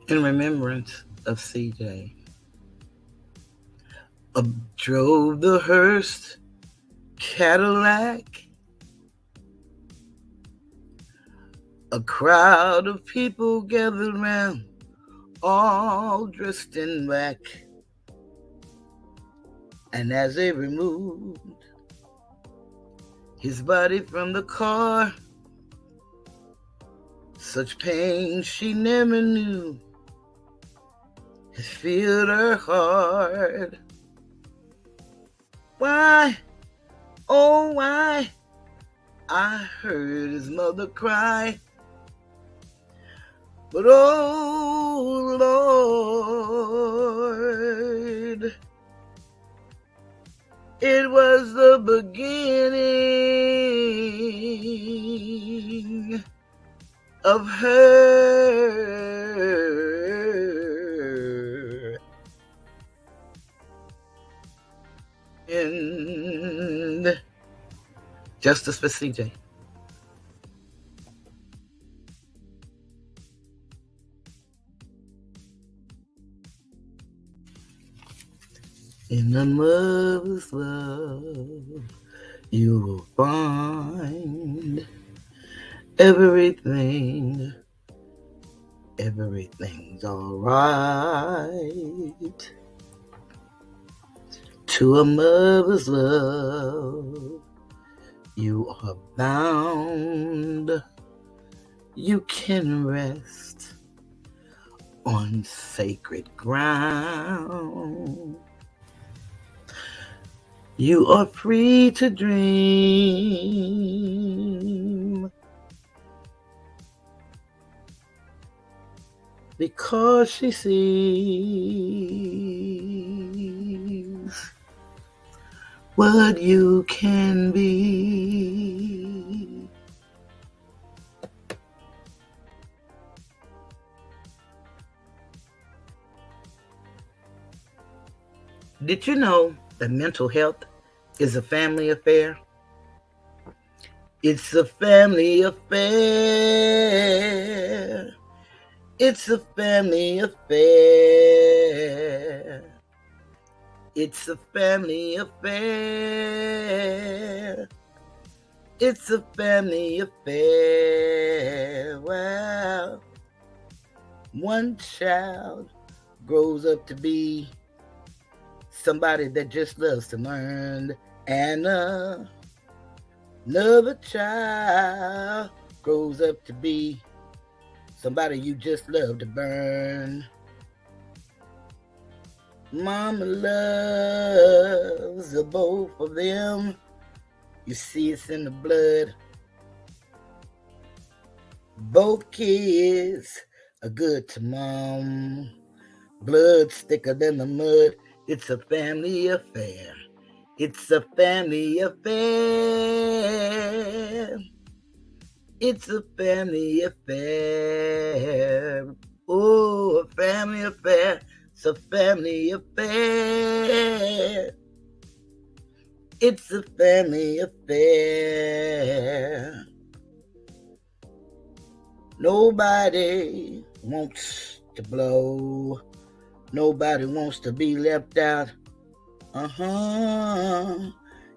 in remembrance of CJ. Drove the hearse Cadillac. A crowd of people gathered round, all dressed in black. And as they removed his body from the car, such pain she never knew has filled her heart. Why, oh why, I heard his mother cry. But oh Lord, it was the beginning of her and justice for CJ. In a mother's love, you will find everything's alright. To a mother's love, you are bound. You can rest on sacred ground. You are free to dream, because she sees what you can be. Did you know that mental health is a family affair? It's a family affair. It's a family affair. It's a family affair. It's a family affair. Well, one child grows up to be somebody that just loves to learn, and another child grows up to be somebody you just love to burn. Mama loves the both of them. You see, it's in the blood. Both kids are good to mom. Blood thicker than the mud. It's a family affair. It's a family affair. It's a family affair. Oh, a family affair. It's a family affair. It's a family affair. Nobody wants to blow. Nobody wants to be left out.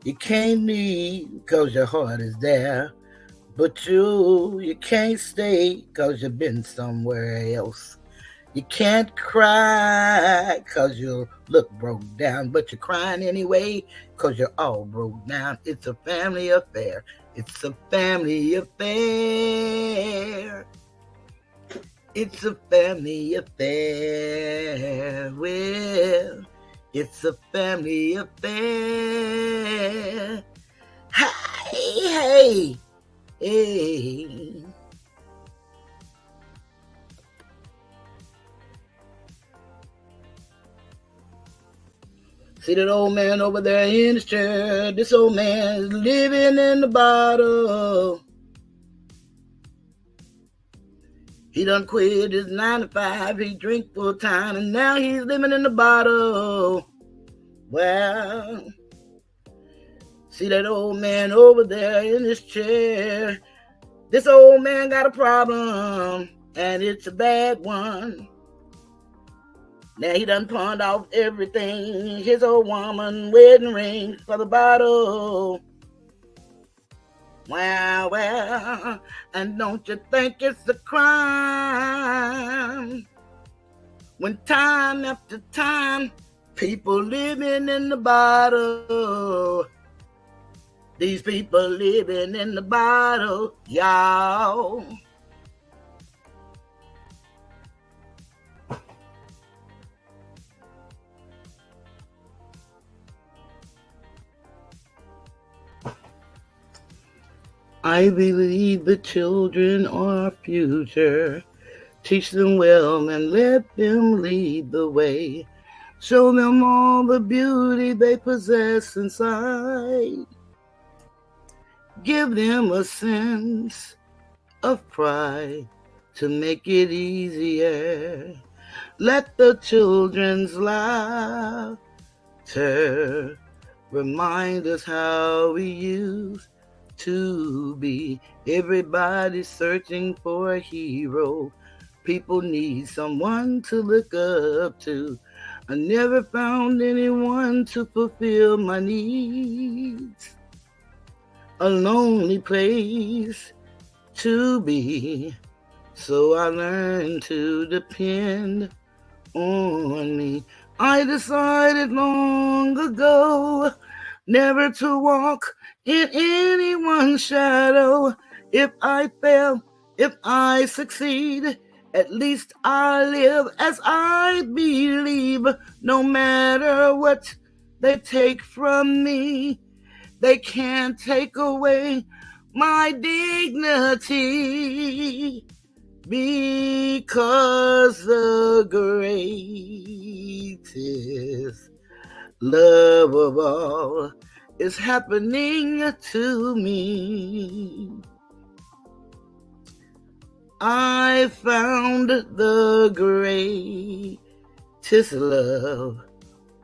You can't leave because your heart is there. But you can't stay because you've been somewhere else. You can't cry because you look broke down. But you're crying anyway because you're all broke down. It's a family affair. It's a family affair. It's a family affair. Well, it's a family affair. Hey, hey. See that old man over there in his chair? This old man is living in the bottle. He done quit his 9 to 5. He drink full time, and now he's living in the bottle. Well, see that old man over there in his chair? This old man got a problem, and it's a bad one. Now he done pawned off everything, his old woman wedding ring for the bottle. Well, and don't you think it's a crime when time after time people living in the bottle? These people living in the bottle, y'all. I believe the children are our future. Teach them well and let them lead the way. Show them all the beauty they possess inside. Give them a sense of pride to make it easier. Let the children's laughter remind us how we used to be. Everybody's searching for a hero. People need someone to look up to. I never found anyone to fulfill my needs. A lonely place to be, so I learned to depend on me. I decided long ago never to walk in anyone's shadow. If I fail, if I succeed, at least I live as I believe. No matter what they take from me, they can't take away my dignity, because the greatest love of all is happening to me. I found the greatest love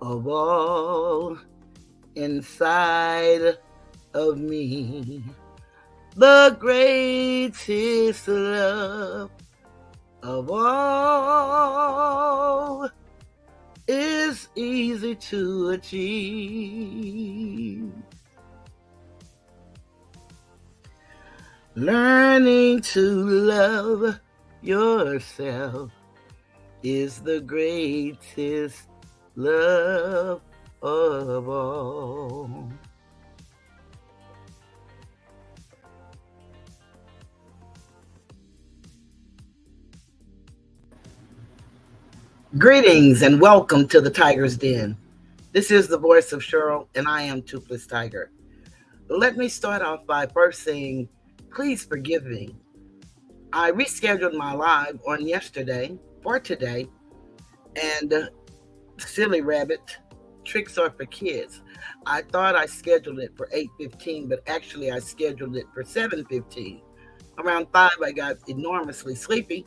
of all inside of me. The greatest love of all is easy to achieve. Learning to love yourself is the greatest love of all. Greetings and welcome to the Tiger's Den. This is the voice of Cheryl, and I am Toothless Tiger. Let me start off by first saying, please forgive me. I rescheduled my live on yesterday for today, and silly rabbit, tricks are for kids. I thought I scheduled it for 8:15, but actually I scheduled it for 7:15. Around 5, I got enormously sleepy,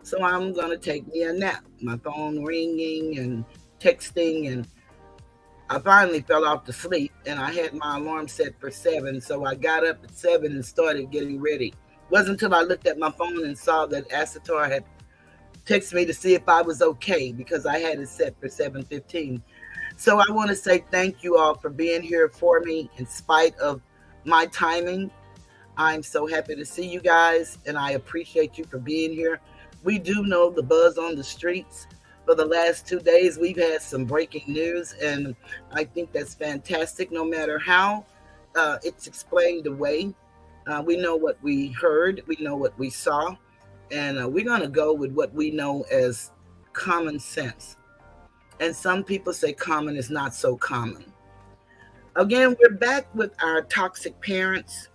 so I'm going to take me a nap. My phone ringing and texting, and I finally fell off to sleep, and I had my alarm set for 7, so I got up at 7 and started getting ready. It wasn't until I looked at my phone and saw that Asator had texted me to see if I was okay, because I had it set for 7:15. So I want to say thank you all for being here for me in spite of my timing. I'm so happy to see you guys, and I appreciate you for being here. We do know the buzz on the streets. For the last 2 days, we've had some breaking news, and I think that's fantastic. No matter how it's explained away, we know what we heard, we know what we saw, and we're going to go with what we know as common sense. And some people say common is not so common. Again, we're back with our toxic parents,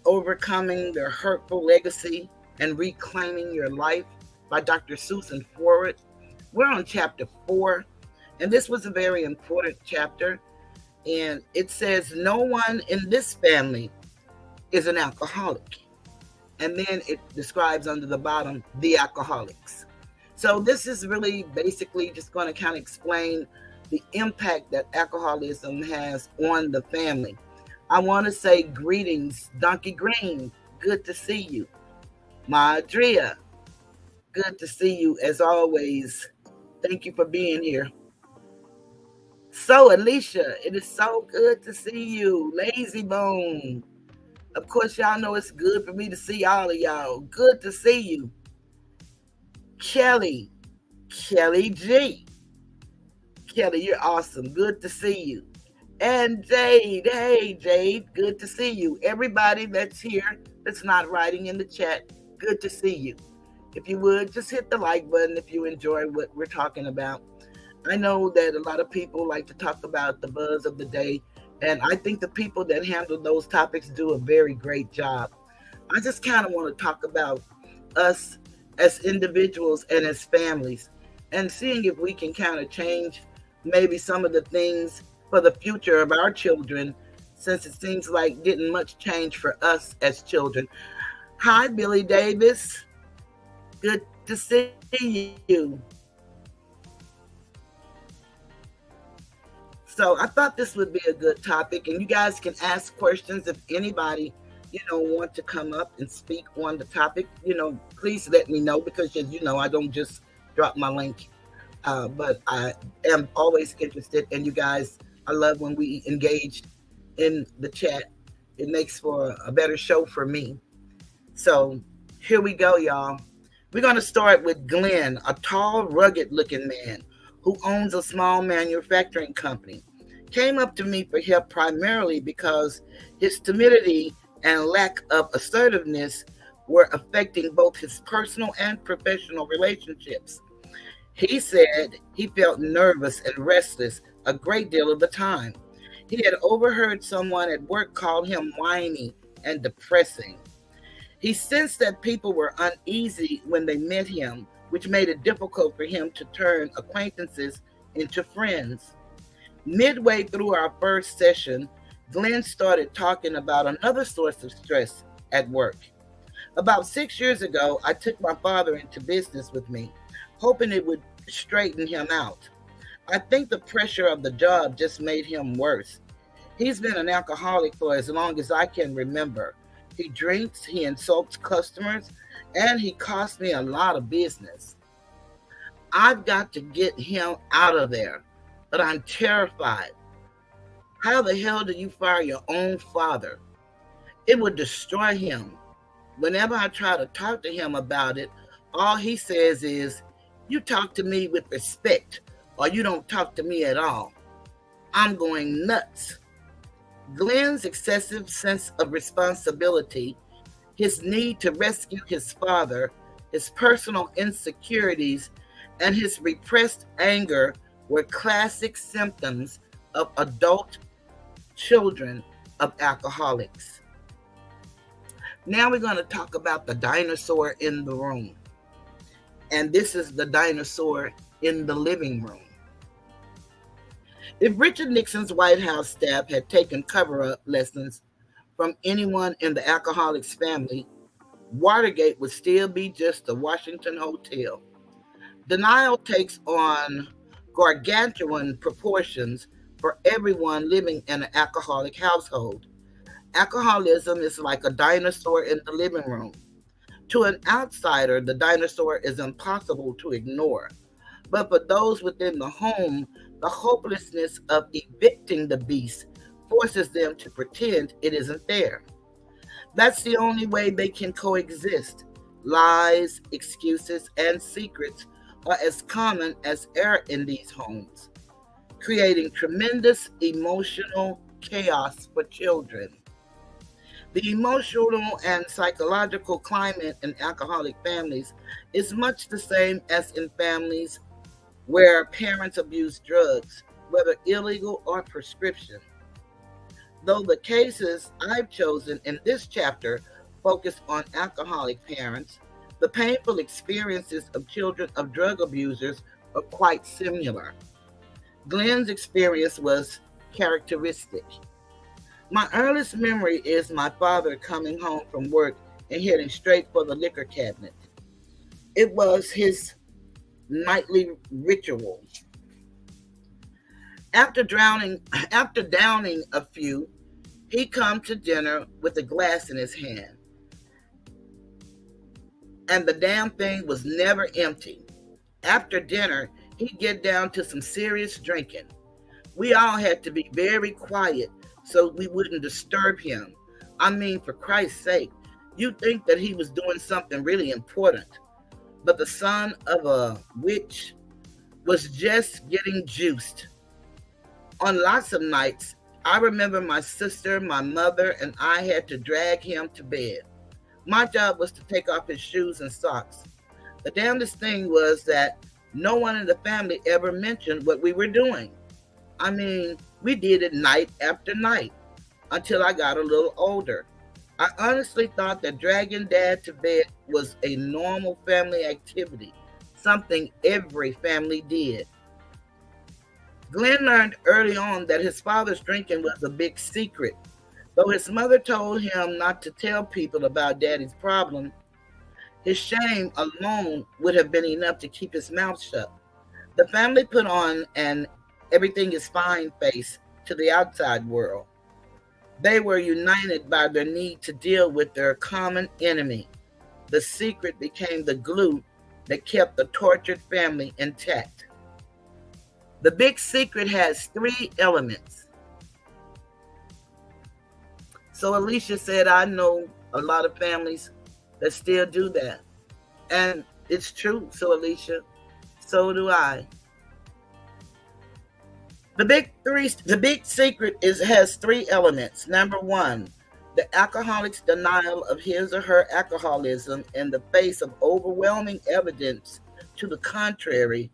Overcoming Their Hurtful Legacy and Reclaiming Your Life by Dr. Susan Forward. We're on chapter 4, and this was a very important chapter. And it says, no one in this family is an alcoholic. And then it describes under the bottom, the alcoholics. So this is really basically just going to kind of explain the impact that alcoholism has on the family. I want to say greetings, Donkey Green. Good to see you. Madria, good to see you as always. Thank you for being here. So, Alicia, it is so good to see you. Lazy Bone. Of course, y'all know it's good for me to see all of y'all. Good to see you. Kelly. Kelly G. Kelly, you're awesome. Good to see you. And Jade. Hey, Jade. Good to see you. Everybody that's here that's not writing in the chat, good to see you. If you would, just hit the like button if you enjoy what we're talking about. I know that a lot of people like to talk about the buzz of the day, and I think the people that handle those topics do a very great job. I just kind of want to talk about us as individuals and as families and seeing if we can kind of change maybe some of the things for the future of our children, since it seems like didn't much change for us as children. Hi, Billy Davis. Good to see you. So I thought this would be a good topic, and you guys can ask questions if anybody, want to come up and speak on the topic. Please let me know, because as you know, I don't just drop my link, but I am always interested. And you guys, I love when we engage in the chat. It makes for a better show for me. So here we go, y'all. We're going to start with Glenn, a tall, rugged-looking man who owns a small manufacturing company. Came up to me for help primarily because his timidity and lack of assertiveness were affecting both his personal and professional relationships. He said he felt nervous and restless a great deal of the time. He had overheard someone at work call him whiny and depressing. He sensed that people were uneasy when they met him, which made it difficult for him to turn acquaintances into friends. Midway through our first session, Glenn started talking about another source of stress at work. About 6 years ago, I took my father into business with me, hoping it would straighten him out. I think the pressure of the job just made him worse. He's been an alcoholic for as long as I can remember. He drinks, he insults customers, and he costs me a lot of business. I've got to get him out of there, but I'm terrified. How the hell do you fire your own father? It would destroy him. Whenever I try to talk to him about it, all he says is, "You talk to me with respect, or you don't talk to me at all." I'm going nuts. Glenn's excessive sense of responsibility, his need to rescue his father, his personal insecurities, and his repressed anger were classic symptoms of adult children of alcoholics. Now we're going to talk about the dinosaur in the room. And this is the dinosaur in the living room. If Richard Nixon's White House staff had taken cover-up lessons from anyone in the alcoholic's family, Watergate would still be just the Washington Hotel. Denial takes on gargantuan proportions for everyone living in an alcoholic household. Alcoholism is like a dinosaur in the living room. To an outsider, the dinosaur is impossible to ignore. But for those within the home, the hopelessness of evicting the beast forces them to pretend it isn't there. That's the only way they can coexist. Lies, excuses, and secrets are as common as air in these homes, creating tremendous emotional chaos for children. The emotional and psychological climate in alcoholic families is much the same as in families where parents abuse drugs, whether illegal or prescription. Though the cases I've chosen in this chapter focus on alcoholic parents, the painful experiences of children of drug abusers are quite similar. Glenn's experience was characteristic. My earliest memory is my father coming home from work and heading straight for the liquor cabinet. It was his nightly ritual. After downing a few, he'd come to dinner with a glass in his hand. And the damn thing was never empty. After dinner, he'd get down to some serious drinking. We all had to be very quiet so we wouldn't disturb him. I mean, for Christ's sake, you'd think that he was doing something really important. But the son of a witch was just getting juiced. On lots of nights, I remember my sister, my mother, and I had to drag him to bed. My job was to take off his shoes and socks. The damnedest thing was that no one in the family ever mentioned what we were doing. I mean, we did it night after night until I got a little older. I honestly thought that dragging dad to bed was a normal family activity, something every family did. Glenn learned early on that his father's drinking was a big secret. Though his mother told him not to tell people about daddy's problem, his shame alone would have been enough to keep his mouth shut. The family put on an everything is fine face to the outside world. They were united by their need to deal with their common enemy. The secret became the glue that kept the tortured family intact. The big secret has 3 elements. So Alicia said, I know a lot of families that still do that. And it's true. So Alicia, so do I. The big secret has 3 elements. Number 1, the alcoholic's denial of his or her alcoholism in the face of overwhelming evidence to the contrary,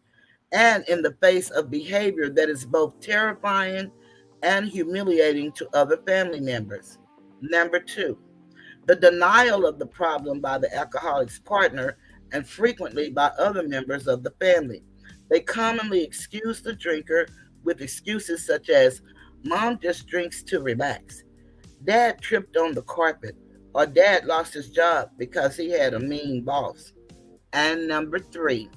and in the face of behavior that is both terrifying and humiliating to other family members. Number 2, the denial of the problem by the alcoholic's partner and frequently by other members of the family. They commonly excuse the drinker with excuses such as, Mom just drinks to relax, Dad tripped on the carpet, or Dad lost his job because he had a mean boss. And number 3,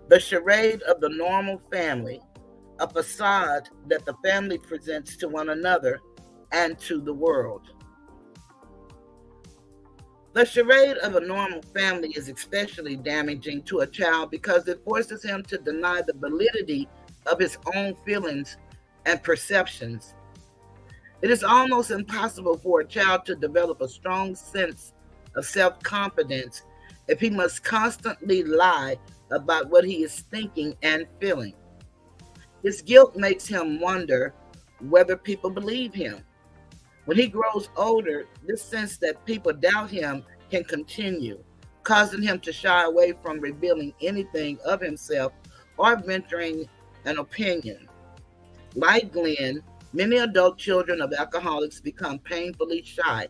the charade of the normal family, a facade that the family presents to one another and to the world. The charade of a normal family is especially damaging to a child because it forces him to deny the validity of his own feelings and perceptions. It is almost impossible for a child to develop a strong sense of self-confidence if he must constantly lie about what he is thinking and feeling. His guilt makes him wonder whether people believe him. When he grows older, this sense that people doubt him can continue, causing him to shy away from revealing anything of himself or venturing an opinion. Like Glenn, many adult children of alcoholics become painfully shy.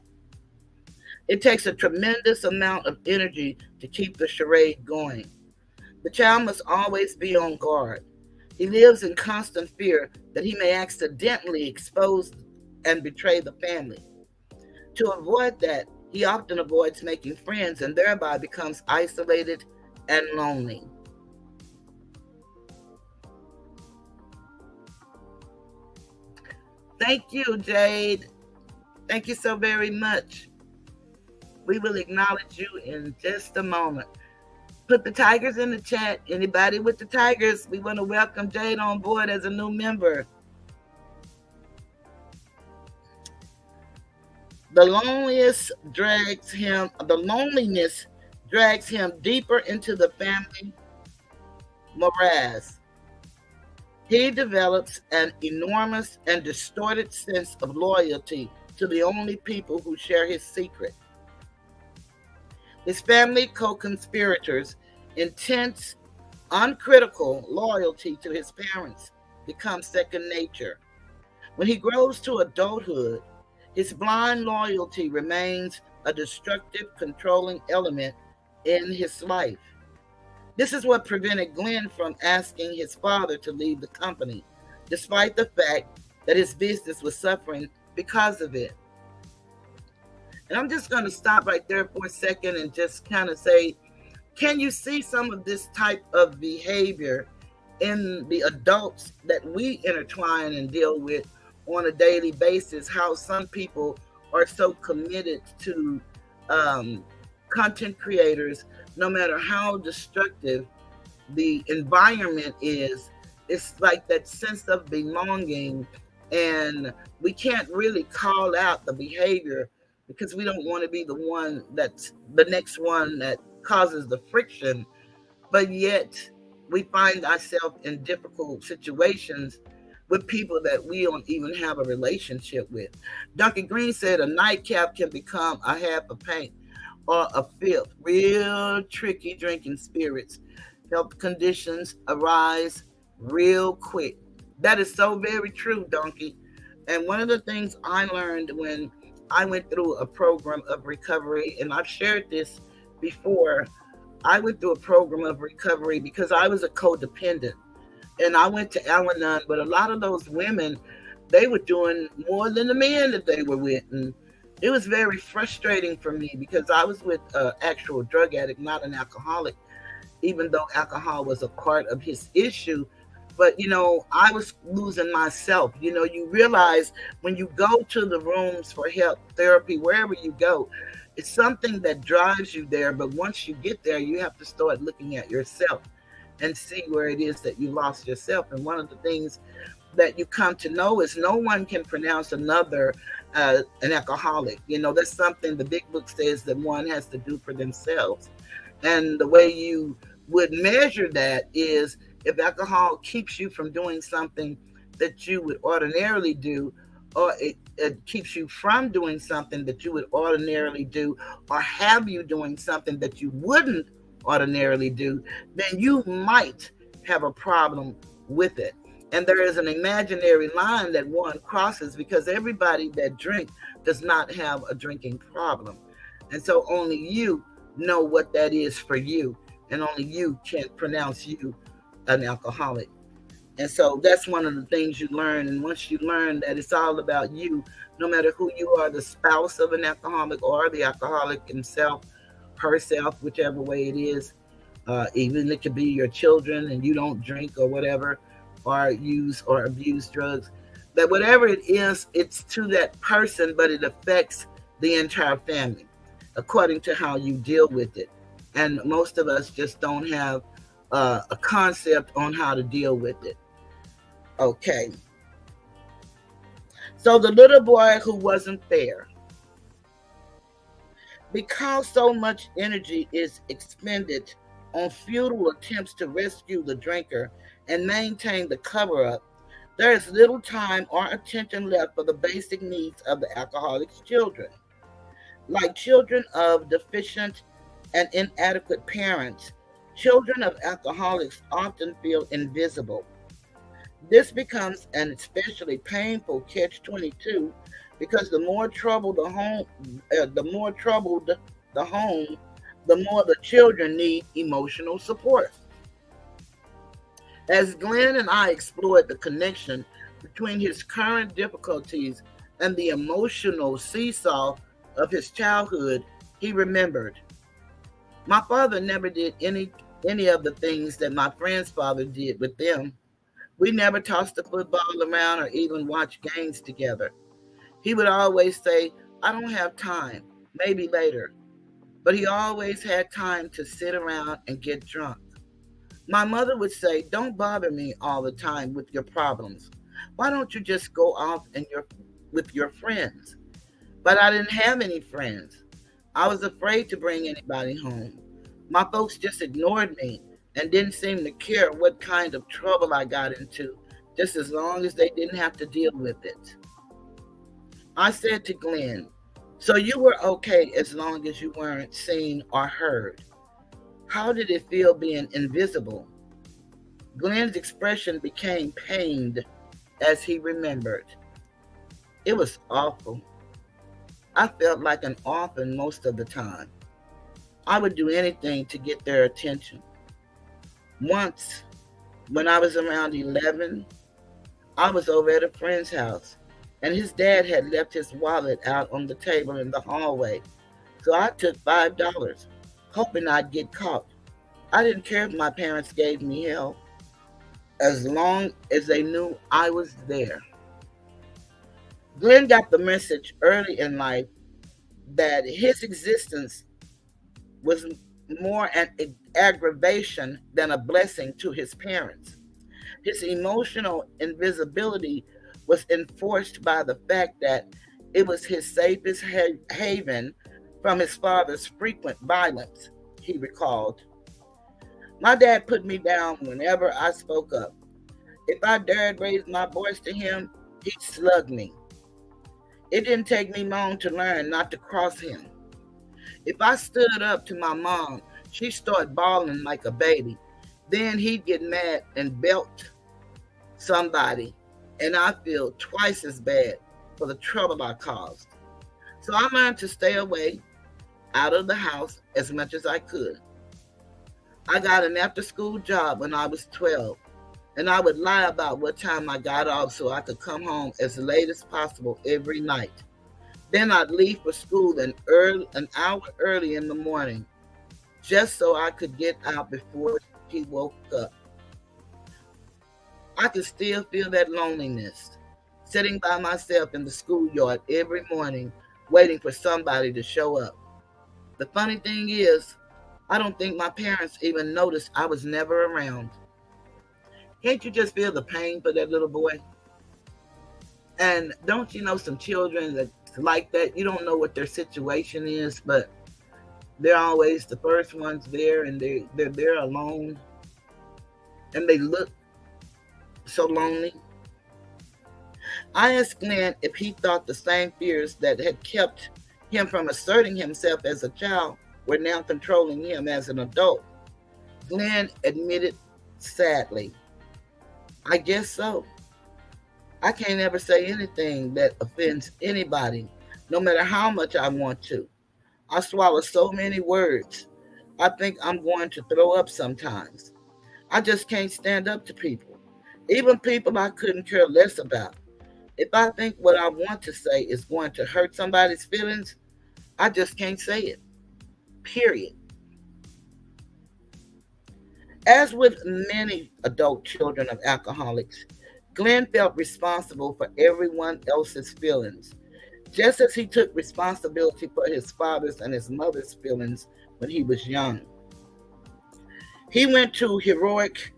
It takes a tremendous amount of energy to keep the charade going. The child must always be on guard. He lives in constant fear that he may accidentally expose and betray the family. To avoid that, he often avoids making friends and thereby becomes isolated and lonely. Thank you, Jade. Thank you so very much. We will acknowledge you in just a moment. Put the tigers in the chat. Anybody with the tigers, we want to welcome Jade on board as a new member. The loneliness drags him deeper into the family morass. He develops an enormous and distorted sense of loyalty to the only people who share his secret. His family co-conspirators' intense, uncritical loyalty to his parents becomes second nature. When he grows to adulthood, his blind loyalty remains a destructive, controlling element in his life. This is what prevented Glenn from asking his father to leave the company, despite the fact that his business was suffering because of it. And I'm just going to stop right there for a second and just kind of say, can you see some of this type of behavior in the adults that we intertwine and deal with on a daily basis? How some people are so committed to content creators, no matter how destructive the environment is, it's like that sense of belonging, and we can't really call out the behavior because we don't want to be the one that's the next one that causes the friction, but yet we find ourselves in difficult situations with people that we don't even have a relationship with. Duncan Green said a nightcap can become a half a pint or a fifth. Real tricky drinking spirits. Health conditions arise real quick. That is so very true, Donkey. And one of the things I learned when I went through a program of recovery, and I've shared this before, I went through a program of recovery because I was a codependent. And I went to Al Anon, but a lot of those women, they were doing more than the men that they were with. And it was very frustrating for me because I was with an actual drug addict, not an alcoholic, even though alcohol was a part of his issue. But, I was losing myself. You realize when you go to the rooms for help, therapy, wherever you go, it's something that drives you there. But once you get there, you have to start looking at yourself and see where it is that you lost yourself. And one of the things that you come to know is no one can pronounce another an alcoholic. That's something the big book says that one has to do for themselves. And the way you would measure that is if alcohol keeps you from doing something that you would ordinarily do, or it keeps you from doing something that you would ordinarily do, or have you doing something that you wouldn't ordinarily do, then you might have a problem with it. And there is an imaginary line that one crosses because everybody that drinks does not have a drinking problem. And so only you know what that is for you, and only you can pronounce you an alcoholic. And so that's one of the things you learn. And once you learn that it's all about you, no matter who you are, the spouse of an alcoholic or the alcoholic himself, herself, whichever way it is, even it could be your children and you don't drink or whatever, or use or abuse drugs, that whatever it is, it's to that person, but it affects the entire family according to how you deal with it. And most of us just don't have a concept on how to deal with it. Okay. So the little boy who wasn't fair. Because so much energy is expended on futile attempts to rescue the drinker and maintain the cover up, there is little time or attention left for the basic needs of the alcoholic's children. Like children of deficient and inadequate parents, children of alcoholics often feel invisible. This becomes an especially painful catch-22 because the more troubled the home, the more the children need emotional support. As Glenn and I explored the connection between his current difficulties and the emotional seesaw of his childhood, he remembered, my father never did any of the things that my friend's father did with them. We never tossed the football around or even watched games together. He would always say, I don't have time, maybe later. But he always had time to sit around and get drunk. My mother would say, don't bother me all the time with your problems. Why don't you just go off with your friends? But I didn't have any friends. I was afraid to bring anybody home. My folks just ignored me and didn't seem to care what kind of trouble I got into, just as long as they didn't have to deal with it. I said to Glenn, so you were okay as long as you weren't seen or heard. How did it feel being invisible? Glenn's expression became pained as he remembered. It was awful. I felt like an orphan most of the time. I would do anything to get their attention. Once, when I was around 11, I was over at a friend's house, and his dad had left his wallet out on the table in the hallway. So I took $5, hoping I'd get caught. I didn't care if my parents gave me hell, as long as they knew I was there. Glenn got the message early in life that his existence was more an aggravation than a blessing to his parents. His emotional invisibility was enforced by the fact that it was his safest haven from his father's frequent violence, he recalled. My dad put me down whenever I spoke up. If I dared raise my voice to him, he'd slug me. It didn't take me long to learn not to cross him. If I stood up to my mom, she'd start bawling like a baby. Then he'd get mad and belt somebody, and I feel twice as bad for the trouble I caused. So I learned to stay away out of the house as much as I could. I got an after school job when I was 12, and I would lie about what time I got off so I could come home as late as possible every night. Then I'd leave for school an hour early in the morning, just so I could get out before he woke up. I could still feel that loneliness, sitting by myself in the schoolyard every morning, waiting for somebody to show up. The funny thing is, I don't think my parents even noticed I was never around. Can't you just feel the pain for that little boy? And don't you know some children that's like that? You don't know what their situation is, but they're always the first ones there, and they're there alone, and they look so lonely. I asked Glenn if he thought the same fears that had kept him from asserting himself as a child were now controlling him as an adult. Glenn admitted sadly, I guess so. I can't ever say anything that offends anybody, no matter how much I want to. I swallow so many words. I think I'm going to throw up sometimes. I just can't stand up to people, even people I couldn't care less about. If I think what I want to say is going to hurt somebody's feelings, I just can't say it. Period. As with many adult children of alcoholics, Glenn felt responsible for everyone else's feelings, just as he took responsibility for his father's and his mother's feelings when he was young. He went to heroic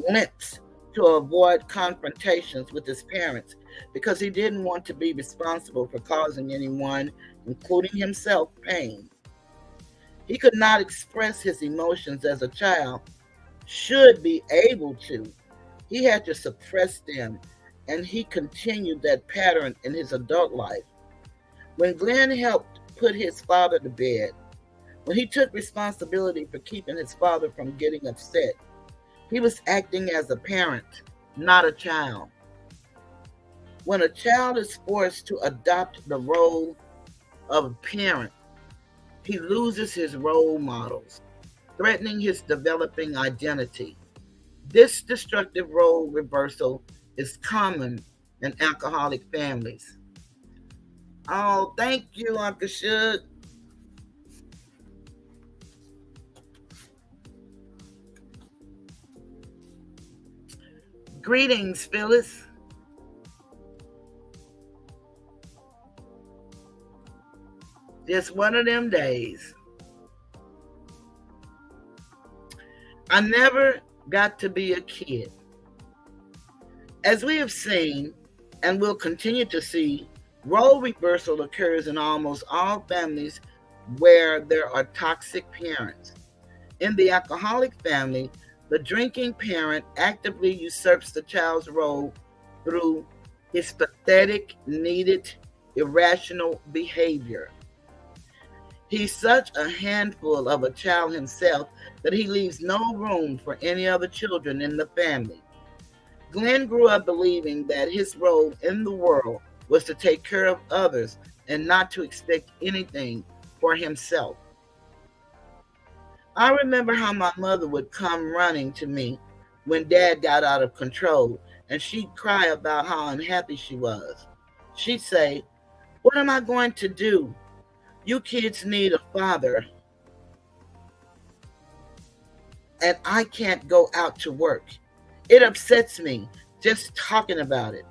lengths to avoid confrontations with his parents because he didn't want to be responsible for causing anyone, including himself, pain. He could not express his emotions as a child, should be able to. He had to suppress them, and he continued that pattern in his adult life. When Glenn helped put his father to bed, when he took responsibility for keeping his father from getting upset, he was acting as a parent, not a child. When a child is forced to adopt the role of a parent, he loses his role models, threatening his developing identity. This destructive role reversal is common in alcoholic families. Oh, thank you, Uncle Shug. Greetings, Phyllis. Just one of them days. I never got to be a kid. As we have seen, and will continue to see, role reversal occurs in almost all families where there are toxic parents. In the alcoholic family, the drinking parent actively usurps the child's role through his pathetic, needed, irrational behavior. He's such a handful of a child himself that he leaves no room for any other children in the family. Glenn grew up believing that his role in the world was to take care of others and not to expect anything for himself. I remember how my mother would come running to me when Dad got out of control, and she'd cry about how unhappy she was. She'd say, "What am I going to do? You kids need a father, and I can't go out to work. It upsets me just talking about it."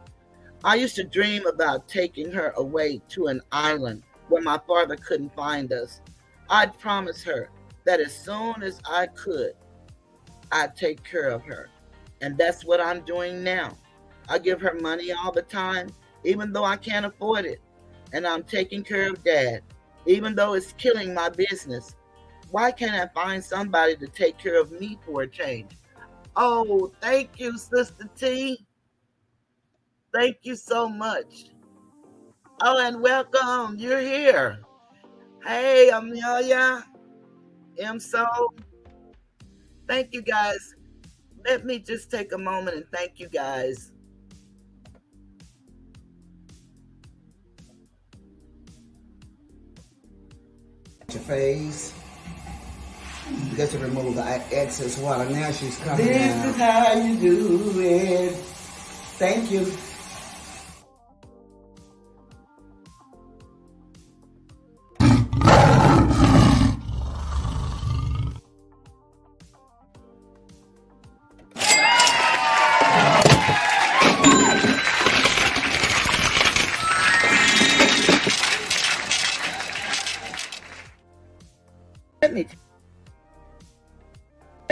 I used to dream about taking her away to an island where my father couldn't find us. I'd promise her that as soon as I could, I'd take care of her. And that's what I'm doing now. I give her money all the time, even though I can't afford it. And I'm taking care of dad, even though it's killing my business. Why can't I find somebody to take care of me for a change? Oh, thank you, Sister T. Thank you so much. Oh, and welcome. You're here. Hey, Amelia. So thank you guys. Let me just take a moment and thank you guys. Your face. You got to remove the excess water. Now she's coming This out. is how you do it. Thank you.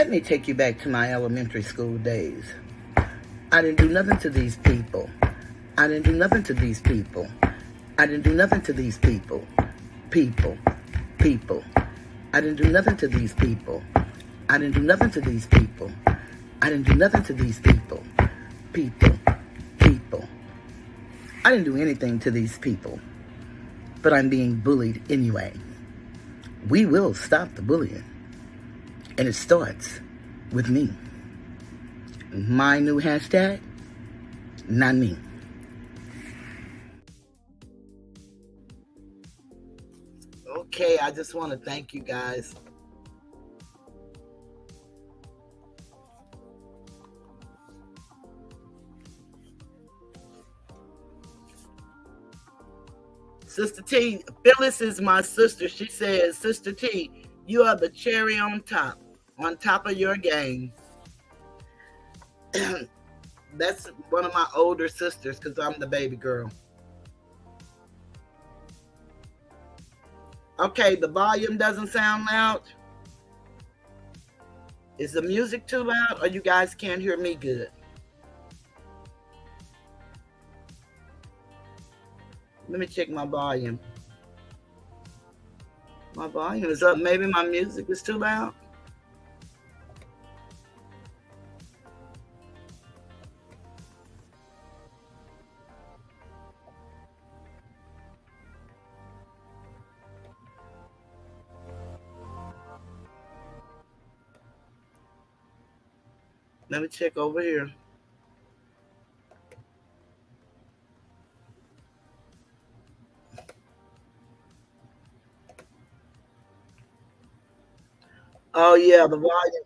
Let me take you back to my elementary school days. I didn't do nothing to these people. I didn't do nothing to these people. I didn't do nothing to these people. People. I didn't do nothing to these people. I didn't do nothing to these people. I didn't do nothing to these people. People. I didn't do anything to these people. But I'm being bullied anyway. We will stop the bullying. And it starts with me. My new hashtag, not me. Okay, I just want to thank you guys. Sister T, Phyllis is my sister. She says, Sister T, you are the cherry on top of your game. That's one of my older sisters because I'm the baby girl. Okay, the volume doesn't sound loud. Is the music too loud or you guys can't hear me good? Let me check my volume. My volume is up. Maybe my music is too loud. Let me check over here. Oh yeah, the volume.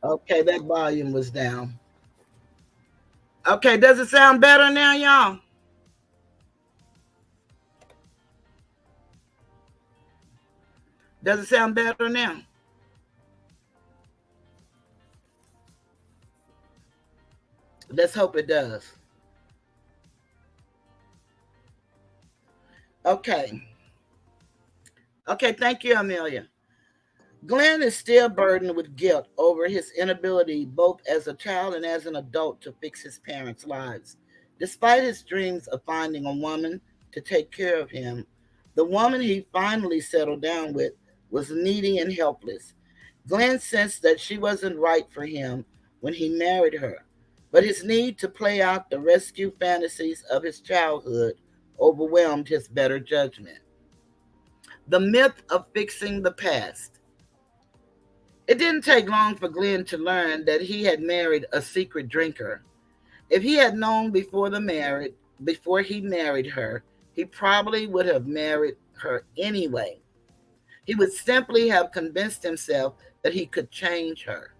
Okay, that volume was down. Okay, does it sound better now, y'all? Does it sound better now? Let's hope it does. Okay. Okay, thank you, Amelia. Glenn is still burdened with guilt over his inability, both as a child and as an adult, to fix his parents' lives. Despite his dreams of finding a woman to take care of him, the woman he finally settled down with was needy and helpless. Glenn sensed that she wasn't right for him when he married her, but his need to play out the rescue fantasies of his childhood overwhelmed his better judgment. The myth of fixing the past. It didn't take long for Glenn to learn that he had married a secret drinker. If he had known before he married her, he probably would have married her anyway. He would simply have convinced himself that he could change her.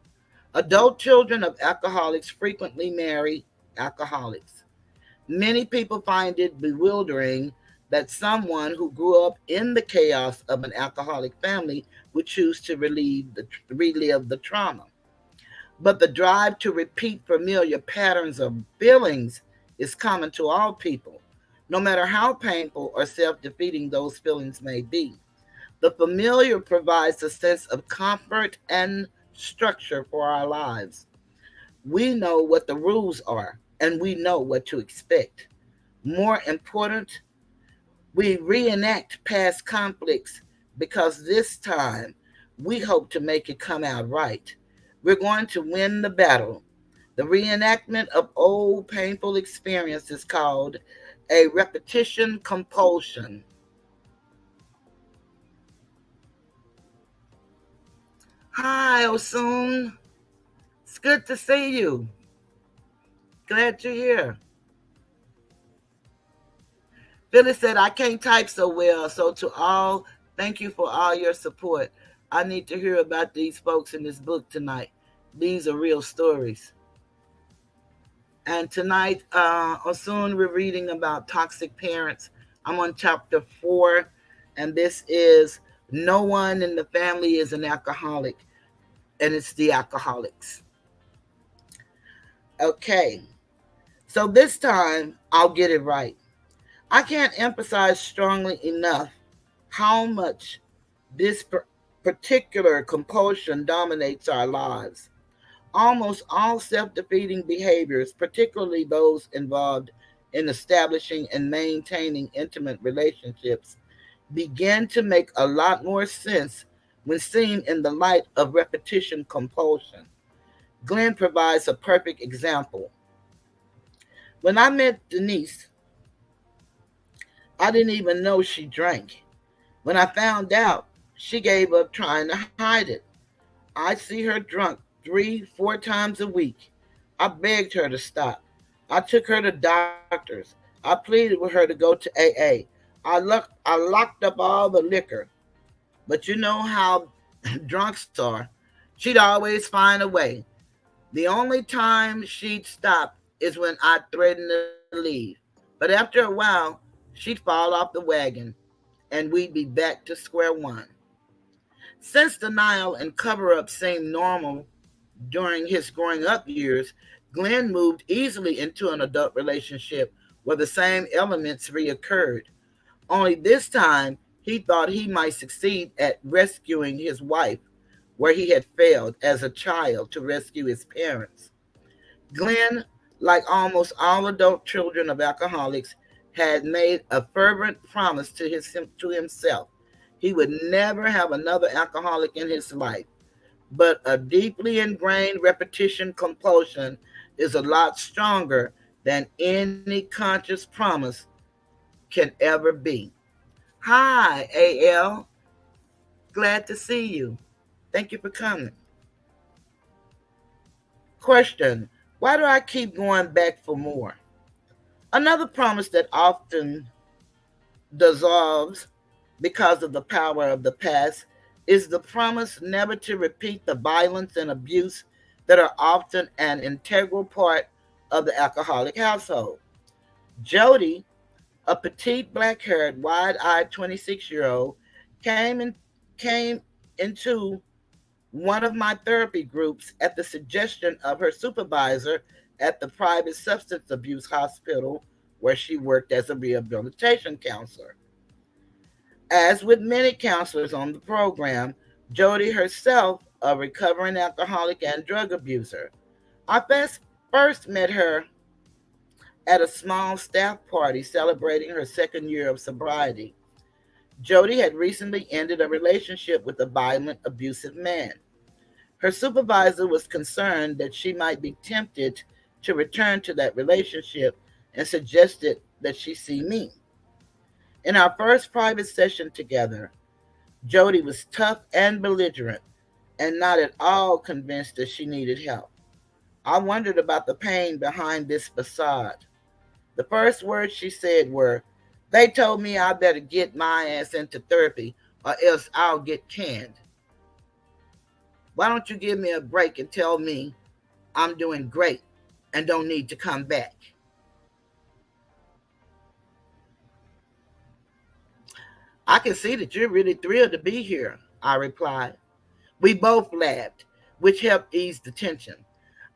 Adult children of alcoholics frequently marry alcoholics. Many people find it bewildering that someone who grew up in the chaos of an alcoholic family would choose to relive the trauma. But the drive to repeat familiar patterns of feelings is common to all people, no matter how painful or self defeating those feelings may be. The familiar provides a sense of comfort and structure for our lives. We know what the rules are and we know what to expect. More important, we reenact past conflicts because this time we hope to make it come out right. We're going to win the battle. The reenactment of old painful experience is called a repetition compulsion. Hi, Osun. It's good to see you. Glad you're here. Phyllis said, I can't type so well, so to all, thank you for all your support. I need to hear about these folks in this book tonight. These are real stories. And tonight, soon we're reading about toxic parents. I'm on chapter 4, and this is No One in the Family is an Alcoholic, and it's the alcoholics. Okay, so this time I'll get it right. I can't emphasize strongly enough how much this particular compulsion dominates our lives. Almost all self defeating behaviors, particularly those involved in establishing and maintaining intimate relationships, begin to make a lot more sense when seen in the light of repetition compulsion. Glenn provides a perfect example. When I met Denise, I didn't even know she drank. When I found out, she gave up trying to hide it. I see her drunk 3, 4 times a week. I begged her to stop. I took her to doctors. I pleaded with her to go to AA. I locked up all the liquor. But you know how drunks are. She'd always find a way. The only time she'd stop is when I threatened to leave. But after a while, she'd fall off the wagon and we'd be back to square one. Since denial and cover up seemed normal during his growing up years, Glenn moved easily into an adult relationship where the same elements reoccurred. Only this time, he thought he might succeed at rescuing his wife, where he had failed as a child to rescue his parents. Glenn, like almost all adult children of alcoholics, had made a fervent promise to himself. He would never have another alcoholic in his life. But a deeply ingrained repetition compulsion is a lot stronger than any conscious promise can ever be. Hi, AL. Glad to see you. Thank you for coming. Question: why do I keep going back for more? Another promise that often dissolves because of the power of the past is the promise never to repeat the violence and abuse that are often an integral part of the alcoholic household. Jody, a petite, black-haired, wide-eyed 26-year-old, came in, came into one of my therapy groups at the suggestion of her supervisor at the private substance abuse hospital where she worked as a rehabilitation counselor. As with many counselors on the program, Jody herself, a recovering alcoholic and drug abuser. I first met her at a small staff party celebrating her second year of sobriety. Jody had recently ended a relationship with a violent, abusive man. Her supervisor was concerned that she might be tempted to return to that relationship and suggested that she see me. In our first private session together, Jody was tough and belligerent and not at all convinced that she needed help. I wondered about the pain behind this facade. The first words she said were, "They told me I better get my ass into therapy or else I'll get canned. Why don't you give me a break and tell me I'm doing great and don't need to come back?" "I can see that you're really thrilled to be here," I replied. We both laughed, which helped ease the tension.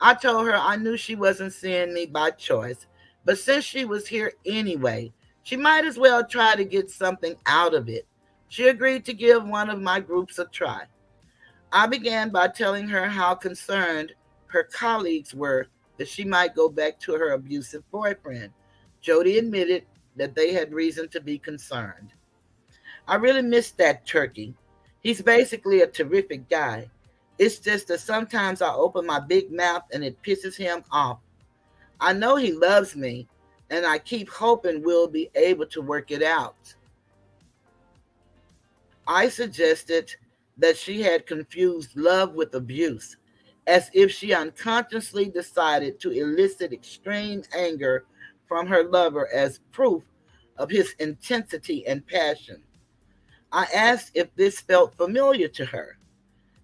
I told her I knew she wasn't seeing me by choice, but since she was here anyway, she might as well try to get something out of it. She agreed to give one of my groups a try. I began by telling her how concerned her colleagues were that she might go back to her abusive boyfriend. Jody admitted that they had reason to be concerned. I really miss that turkey. He's basically a terrific guy. It's just that sometimes I open my big mouth and it pisses him off. I know he loves me, and I keep hoping we'll be able to work it out. I suggested that she had confused love with abuse, as if she unconsciously decided to elicit extreme anger from her lover as proof of his intensity and passion. I asked if this felt familiar to her,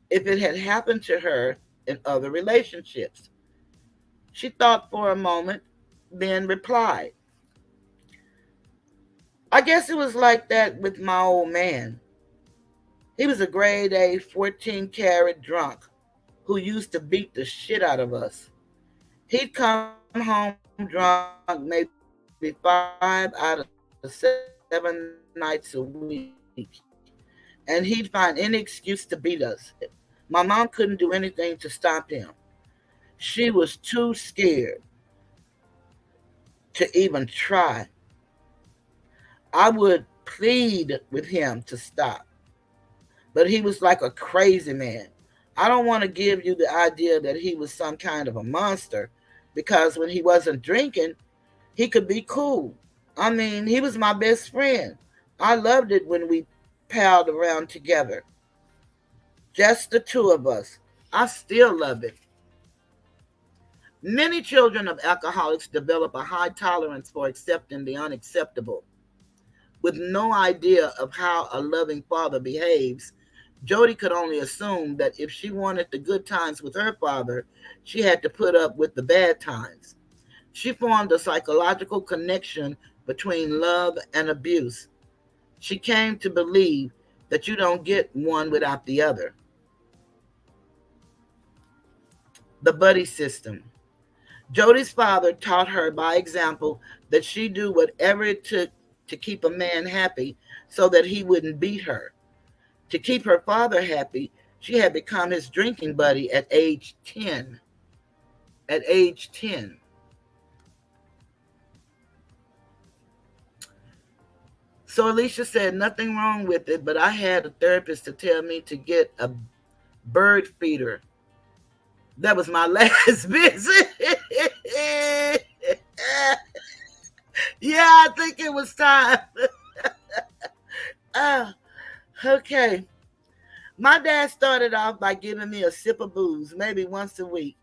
if it had happened to her in other relationships. She thought for a moment, then replied, I guess it was like that with my old man. He was a grade A 14 carat drunk who used to beat the shit out of us. He'd come home drunk maybe 5 out of 7 nights a week, and he'd find any excuse to beat us. My mom couldn't do anything to stop him. She was too scared to even try. I would plead with him to stop, but he was like a crazy man. I don't want to give you the idea that he was some kind of a monster, because when he wasn't drinking, he could be cool. I mean, he was my best friend. I loved it when we palled around together, just the two of us. I still love it. Many children of alcoholics develop a high tolerance for accepting the unacceptable. With no idea of how a loving father behaves, Jody could only assume that if she wanted the good times with her father, she had to put up with the bad times. She formed a psychological connection between love and abuse. She came to believe that you don't get one without the other. The buddy system. Jody's father taught her by example that she do whatever it took to keep a man happy so that he wouldn't beat her. To keep her father happy, she had become his drinking buddy at age 10. At age 10. So Alicia said, nothing wrong with it, but I had a therapist to tell me to get a bird feeder. That was my last visit. Yeah, I think it was time. uh, okay. My dad started off by giving me a sip of booze, maybe once a week.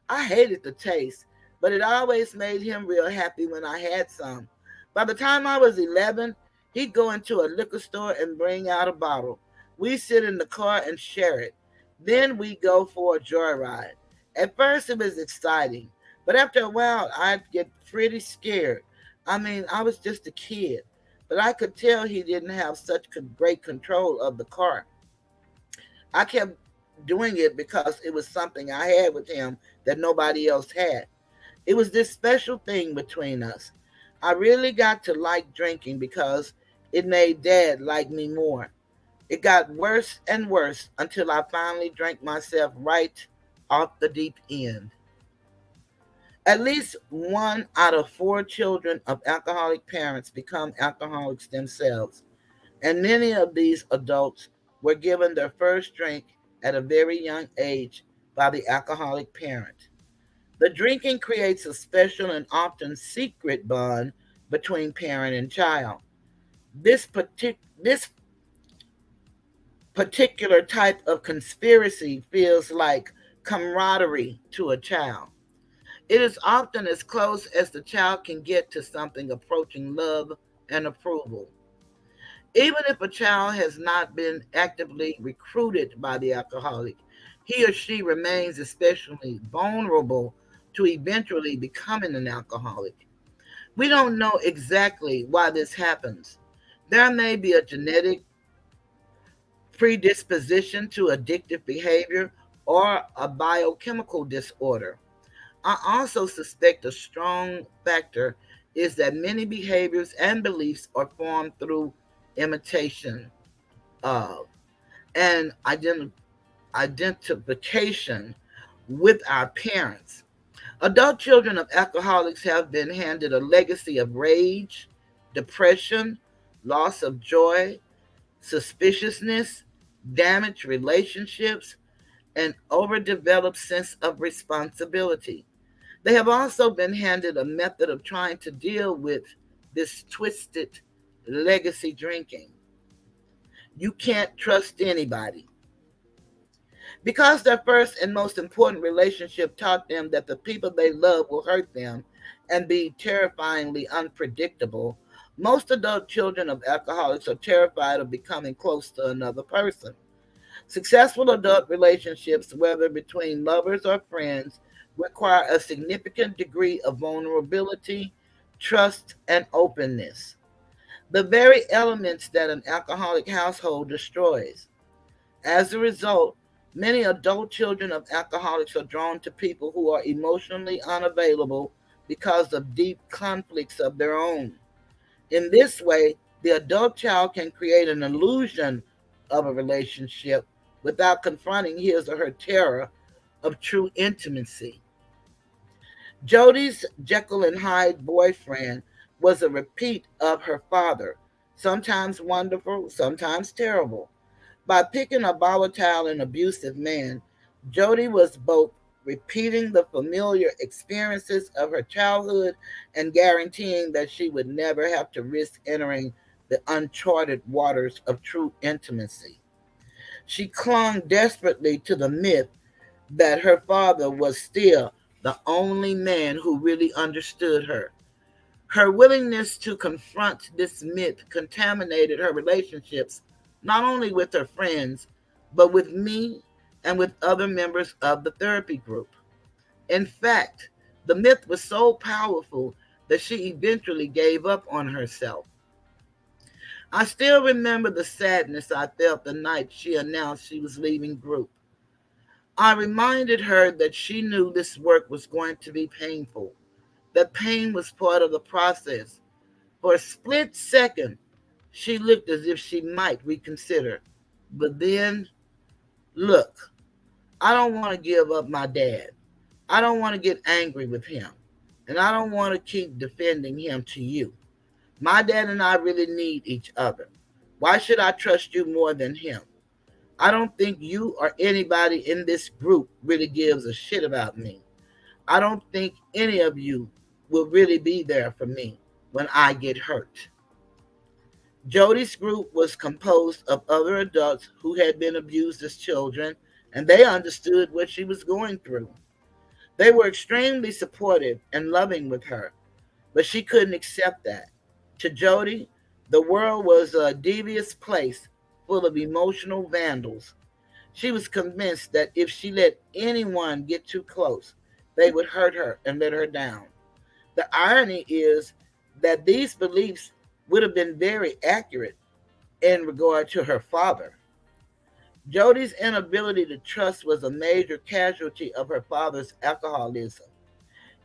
I hated the taste, but it always made him real happy when I had some. By the time I was 11, he'd go into a liquor store and bring out a bottle. We sit in the car and share it. Then we go for a joyride. At first, it was exciting, but after a while, I'd get pretty scared. I mean, I was just a kid, but I could tell he didn't have such great control of the car. I kept doing it because it was something I had with him that nobody else had. It was this special thing between us. I really got to like drinking because it made dad like me more. It got worse and worse until I finally drank myself right off the deep end. At least 1 out of 4 children of alcoholic parents become alcoholics themselves, and many of these adults were given their first drink at a very young age by the alcoholic parent. The drinking creates a special and often secret bond between parent and child. This particular type of conspiracy feels like camaraderie to a child. It is often as close as the child can get to something approaching love and approval. Even if a child has not been actively recruited by the alcoholic, he or she remains especially vulnerable to eventually becoming an alcoholic. We don't know exactly why this happens. There may be a genetic predisposition to addictive behavior or a biochemical disorder. I also suspect a strong factor is that many behaviors and beliefs are formed through imitation. of and identification with our parents. Adult children of alcoholics have been handed a legacy of rage, depression, loss of joy, suspiciousness, damaged relationships, an overdeveloped sense of responsibility. They have also been handed a method of trying to deal with this twisted legacy drinking. You can't trust anybody. Because their first and most important relationship taught them that the people they love will hurt them and be terrifyingly unpredictable, most adult children of alcoholics are terrified of becoming close to another person. Successful adult relationships, whether between lovers or friends, require a significant degree of vulnerability, trust, and openness. The very elements that an alcoholic household destroys. As a result, many adult children of alcoholics are drawn to people who are emotionally unavailable because of deep conflicts of their own. In this way, the adult child can create an illusion of a relationship without confronting his or her terror of true intimacy. Jody's Jekyll and Hyde boyfriend was a repeat of her father, sometimes wonderful, sometimes terrible. By picking a volatile and abusive man, Jody was both repeating the familiar experiences of her childhood and guaranteeing that she would never have to risk entering the uncharted waters of true intimacy. She clung desperately to the myth that her father was still the only man who really understood her. Her willingness to confront this myth contaminated her relationships not only with her friends, but with me and with other members of the therapy group. In fact, the myth was so powerful that she eventually gave up on herself. I still remember the sadness I felt the night she announced she was leaving group. I reminded her that she knew this work was going to be painful, that pain was part of the process. For a split second, she looked as if she might reconsider. But then, look, I don't want to give up my dad. I don't want to get angry with him. And I don't want to keep defending him to you. My dad and I really need each other. Why should I trust you more than him? I don't think you or anybody in this group really gives a shit about me. I don't think any of you will really be there for me when I get hurt. Jody's group was composed of other adults who had been abused as children, and they understood what she was going through. They were extremely supportive and loving with her, but she couldn't accept that. To Jody, the world was a devious place full of emotional vandals. She was convinced that if she let anyone get too close, they would hurt her and let her down. The irony is that these beliefs would have been very accurate in regard to her father. Jody's inability to trust was a major casualty of her father's alcoholism.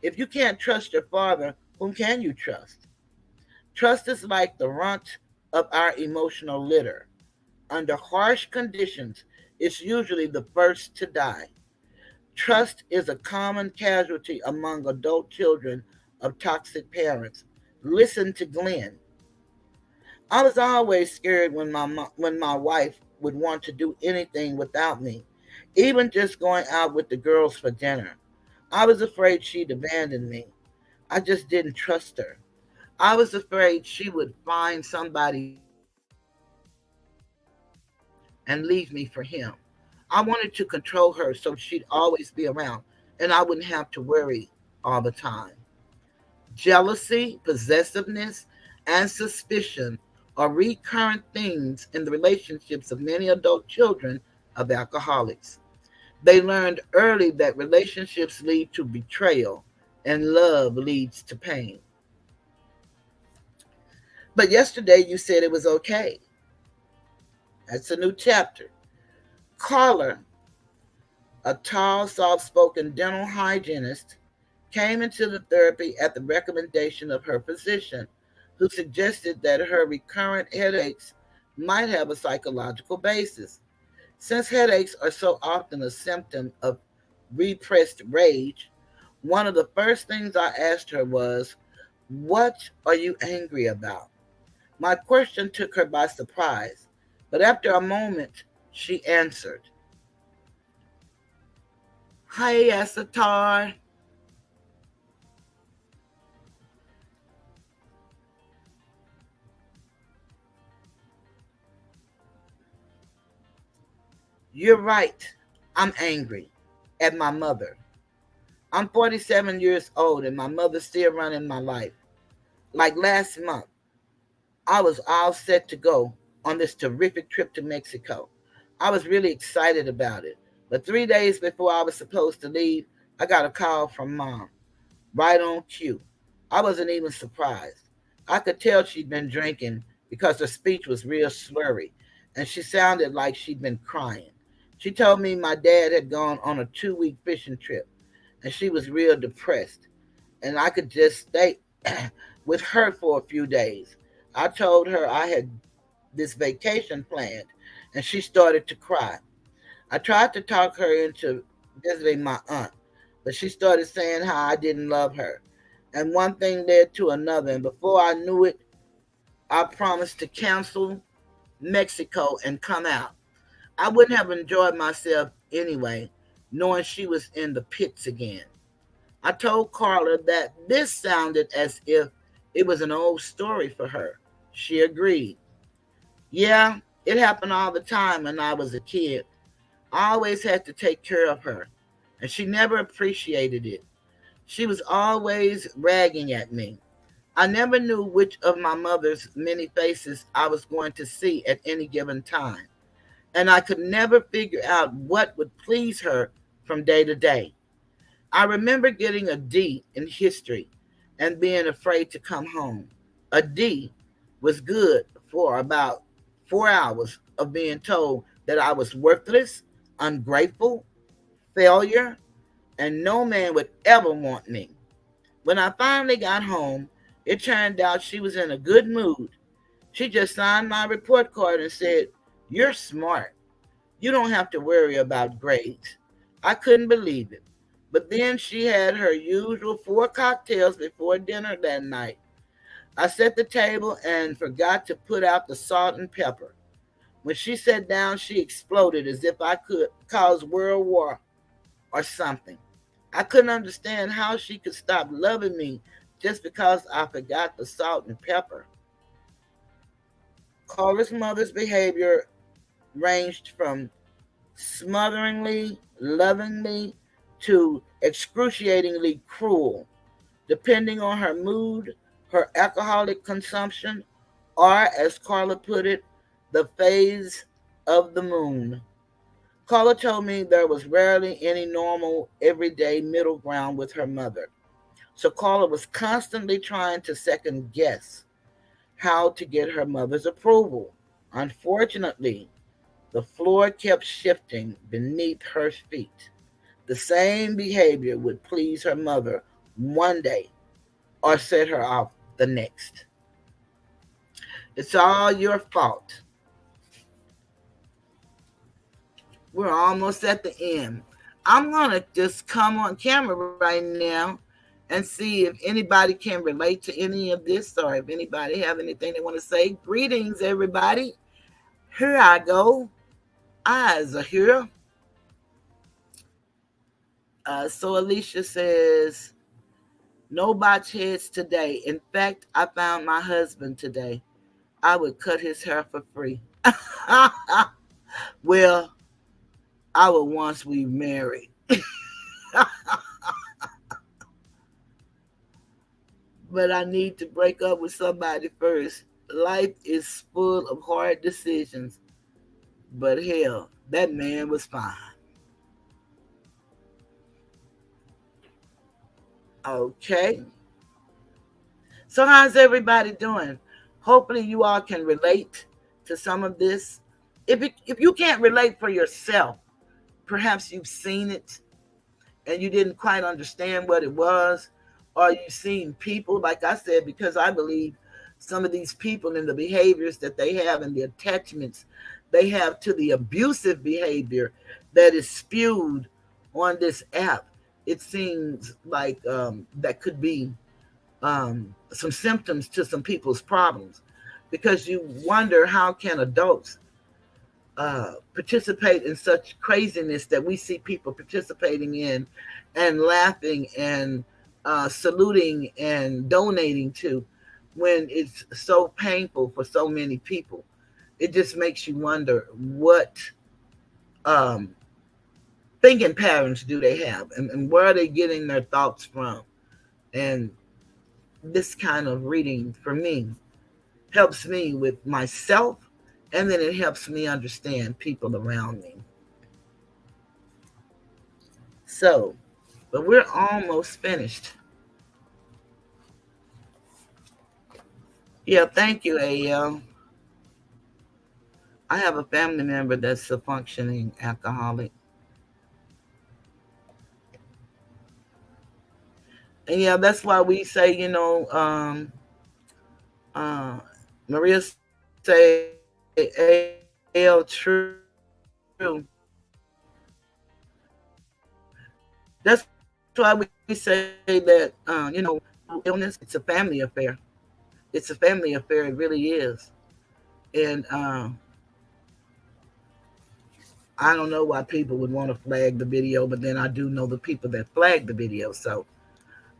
If you can't trust your father, whom can you trust? Trust is like the runt of our emotional litter. Under harsh conditions, it's usually the first to die. Trust is a common casualty among adult children of toxic parents. Listen to Glenn. I was always scared when my wife would want to do anything without me, even just going out with the girls for dinner. I was afraid she'd abandon me. I just didn't trust her. I was afraid she would find somebody better and leave me for him. I wanted to control her so she'd always be around and I wouldn't have to worry all the time. Jealousy, possessiveness, and suspicion are recurrent themes in the relationships of many adult children of alcoholics. They learned early that relationships lead to betrayal and love leads to pain. But yesterday you said it was okay. That's a new chapter. Carla, a tall, soft spoken dental hygienist, came into the therapy at the recommendation of her physician, who suggested that her recurrent headaches might have a psychological basis. Since headaches are so often a symptom of repressed rage, one of the first things I asked her was, "What are you angry about?" My question took her by surprise, but after a moment, she answered, "Hi, Asatar. You're right. I'm angry at my mother. I'm 47 years old and my mother's still running my life. Like last month, I was all set to go on this terrific trip to Mexico. I was really excited about it. But 3 days before I was supposed to leave, I got a call from mom, right on cue. I wasn't even surprised. I could tell she'd been drinking because her speech was real slurry and she sounded like she'd been crying. She told me my dad had gone on a 2 week fishing trip and she was real depressed and I could just stay with her for a few days. I told her I had this vacation planned, and she started to cry. I tried to talk her into visiting my aunt, but she started saying how I didn't love her. And one thing led to another, and before I knew it, I promised to cancel Mexico and come out. I wouldn't have enjoyed myself anyway, knowing she was in the pits again. I told Carla that this sounded as if it was an old story for her. She agreed. Yeah, it happened all the time when I was a kid. I always had to take care of her, and she never appreciated it. She was always ragging at me. I never knew which of my mother's many faces I was going to see at any given time, and I could never figure out what would please her from day to day. I remember getting a D in history and being afraid to come home. A D was good for about 4 hours of being told that I was worthless, ungrateful, failure, and no man would ever want me. When I finally got home, it turned out she was in a good mood. She just signed my report card and said, "You're smart. You don't have to worry about grades." I couldn't believe it. But then she had her usual 4 cocktails before dinner that night. I set the table and forgot to put out the salt and pepper. When she sat down, she exploded as if I could cause world war or something. I couldn't understand how she could stop loving me just because I forgot the salt and pepper. Carla's mother's behavior ranged from smotheringly, lovingly, to excruciatingly cruel, depending on her mood, her alcoholic consumption, or, as Carla put it, the phase of the moon. Carla told me there was rarely any normal, everyday middle ground with her mother. So Carla was constantly trying to second guess how to get her mother's approval. Unfortunately, the floor kept shifting beneath her feet. The same behavior would please her mother one day or set her off the next. It's all your fault. We're almost at the end. I'm going to just come on camera right now and see if anybody can relate to any of this or if anybody have anything they want to say. Greetings, everybody. Here I go. Eyes are here. So Alicia says, "No botch heads today. In fact, I found my husband today. I would cut his hair for free." Well, I would once we married. But I need to break up with somebody first. Life is full of hard decisions. But hell, that man was fine. Okay. So how's everybody doing? Hopefully you all can relate to some of this. If you can't relate for yourself, perhaps you've seen it and you didn't quite understand what it was, or you've seen people, like I said, because I believe some of these people and the behaviors that they have and the attachments they have to the abusive behavior that is spewed on this app, it seems like that could be some symptoms to some people's problems, because you wonder how can adults participate in such craziness that we see people participating in and laughing and saluting and donating to, when it's so painful for so many people. It just makes you wonder what um, thinking patterns do they have, and where are they getting their thoughts from. And this kind of reading for me helps me with myself, and then it helps me understand people around me. So, but we're almost finished. Yeah, thank you, AL. I have a family member that's a functioning alcoholic. And yeah, that's why we say, uh, Maria say, AL true. That's why we say that, illness, it's a family affair. It's a family affair. It really is. And I don't know why people would want to flag the video, but then I do know the people that flag the video. So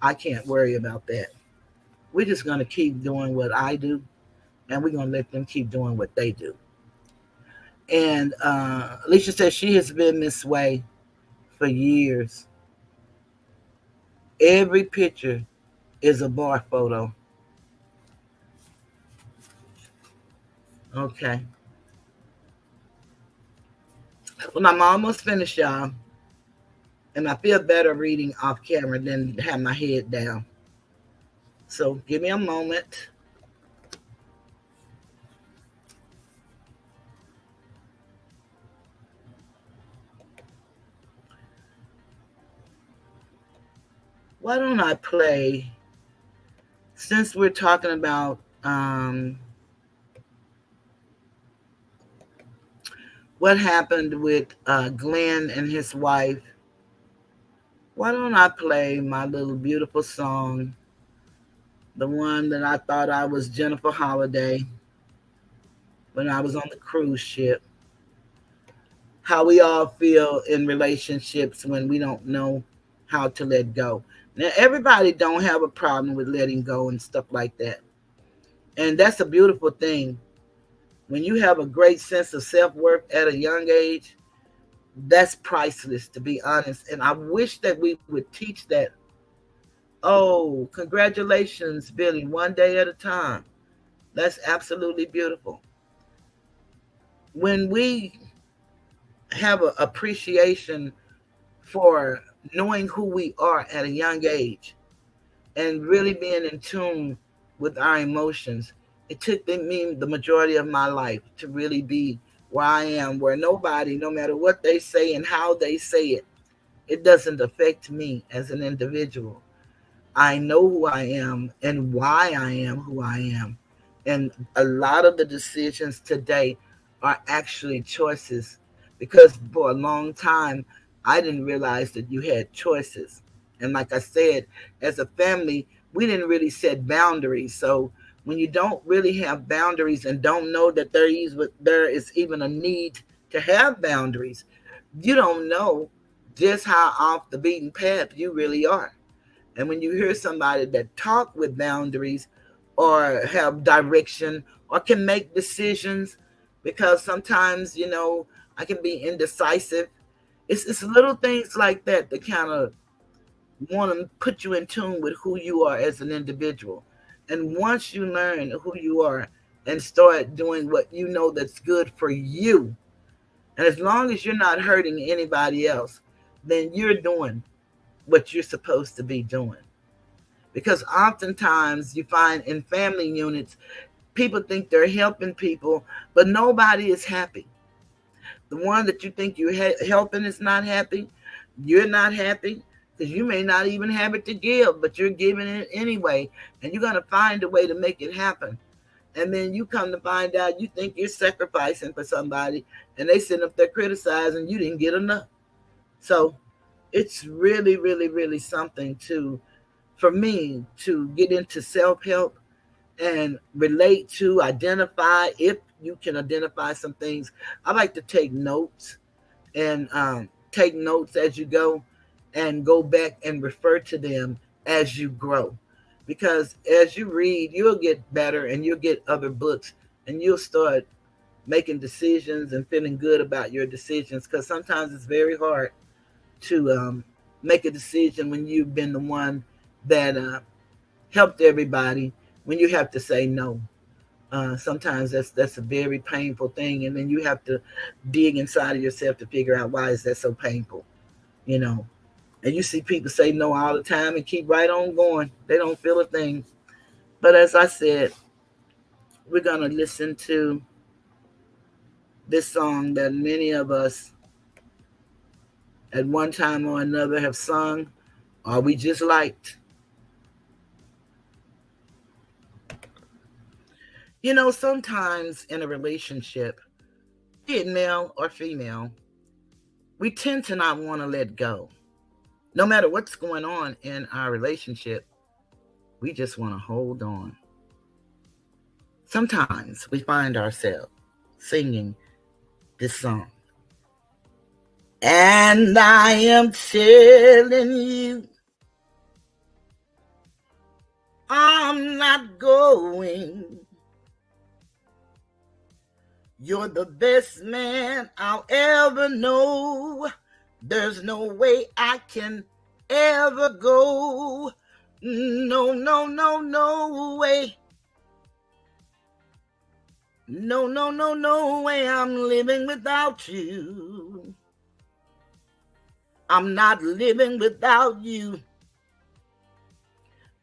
I can't worry about that. We're just going to keep doing what I do, and we're going to let them keep doing what they do. And Alicia says she has been this way for years. Every picture is a bar photo. Okay. Well, I'm almost finished, y'all. And I feel better reading off camera than have my head down. So give me a moment. Why don't I play, since we're talking about what happened with Glenn and his wife, why don't I play my little beautiful song, the one that I thought I was Jennifer Holiday when I was on the cruise ship. How we all feel in relationships when we don't know how to let go. Now, everybody don't have a problem with letting go and stuff like that. And that's a beautiful thing. When you have a great sense of self-worth at a young age, that's priceless, to be honest. And I wish that we would teach that. Oh, congratulations, Billy, one day at a time. That's absolutely beautiful. When we have an appreciation for knowing who we are at a young age and really being in tune with our emotions, it took me the majority of my life to really be where I am, where nobody, no matter what they say and how they say it, it doesn't affect me as an individual. I know who I am and why I am who I am. And a lot of the decisions today are actually choices, because for a long time, I didn't realize that you had choices. And like I said, as a family, we didn't really set boundaries. So when you don't really have boundaries and don't know that there is even a need to have boundaries, you don't know just how off the beaten path you really are. And when you hear somebody that talk with boundaries or have direction or can make decisions, because sometimes, I can be indecisive. It's little things like that that kind of want to put you in tune with who you are as an individual. And once you learn who you are and start doing what you know that's good for you, and as long as you're not hurting anybody else, then you're doing what you're supposed to be doing. Because oftentimes you find in family units, people think they're helping people, but nobody is happy. The one that you think you're helping is not happy. You're not happy because you may not even have it to give, but you're giving it anyway. And you're going to find a way to make it happen. And then you come to find out you think you're sacrificing for somebody, and they sit up there criticizing you didn't get enough. So it's really, really, really something for me to get into self-help and relate to, identify, if you can identify some things. I like to take notes and take notes as you go, and go back and refer to them as you grow. Because as you read, you'll get better, and you'll get other books, and you'll start making decisions and feeling good about your decisions. Because sometimes it's very hard to make a decision when you've been the one that helped everybody, when you have to say no. Sometimes that's a very painful thing, and then you have to dig inside of yourself to figure out why is that so painful, you know. And you see people say no all the time and keep right on going. They don't feel a thing. But as I said, we're gonna listen to this song that many of us at one time or another have sung, or we just liked. You know, sometimes in a relationship, be it male or female, we tend to not want to let go. No matter what's going on in our relationship, we just want to hold on. Sometimes we find ourselves singing this song. And I am telling you, I'm not going. You're the best man I'll ever know. There's no way I can ever go. No, no, no, no way. No, no, no, no way I'm living without you. I'm not living without you.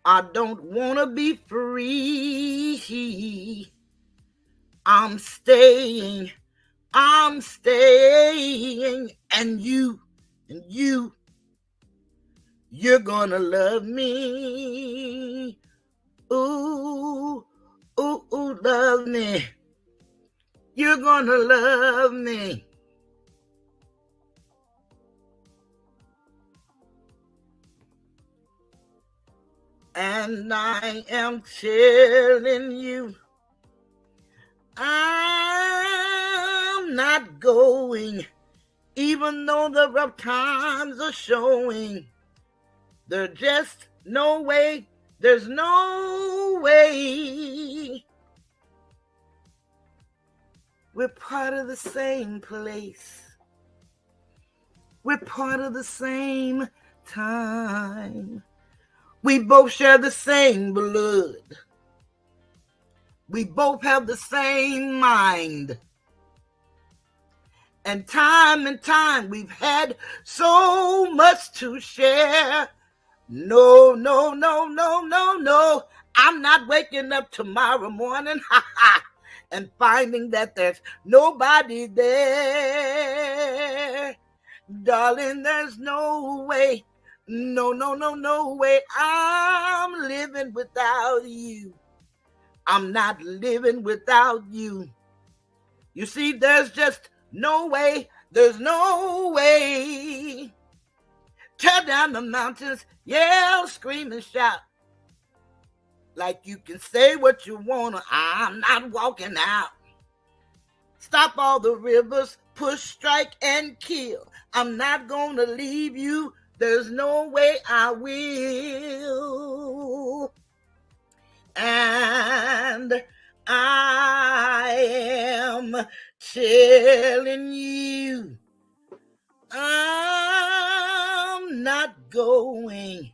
I don't want to be free. I'm staying, and you're gonna love me. Ooh, ooh, ooh, love me. You're gonna love me. And I am telling you, I'm not going, even though the rough times are showing. There's just no way, there's no way. We're part of the same place. We're part of the same time. We both share the same blood. We both have the same mind. And time we've had so much to share. No, no, no, no, no, no. I'm not waking up tomorrow morning and finding that there's nobody there. Darling, there's no way. No, no, no, no way. I'm living without you. I'm not living without you. You see, there's just no way. There's no way. Tear down the mountains, yell, scream, and shout. Like you can say what you want to. I'm not walking out. Stop all the rivers, push, strike, and kill. I'm not going to leave you. There's no way I will. And I am telling you, I'm not going.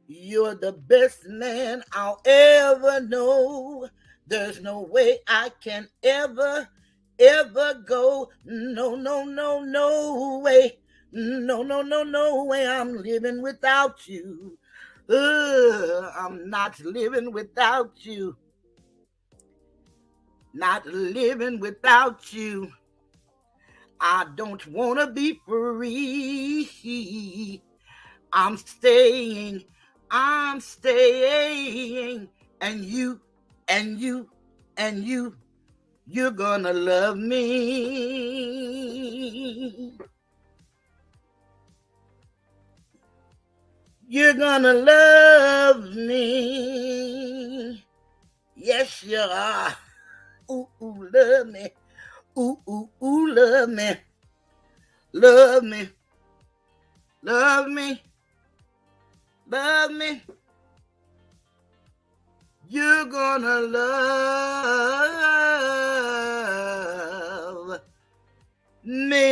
You're the best man I'll ever know. There's no way I can ever go. No, no, no, no way. No, no, no, no way. I'm living without you. I'm not living without you. Not living without you. I don't want to be free. I'm staying, and And you're gonna love me. You're gonna love me. Yes, you are. Ooh, ooh, love me. Ooh, ooh, ooh, love me. Love me. Love me. Love me. You're gonna love me.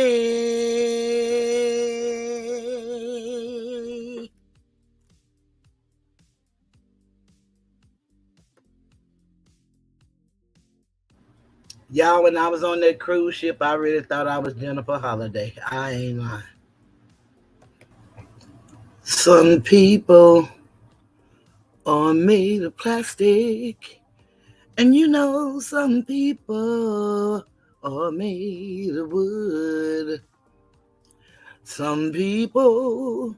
Y'all, when I was on that cruise ship, I really thought I was Jennifer Holiday. I ain't lying. Some people are made of plastic, and you know some people are made of wood. Some people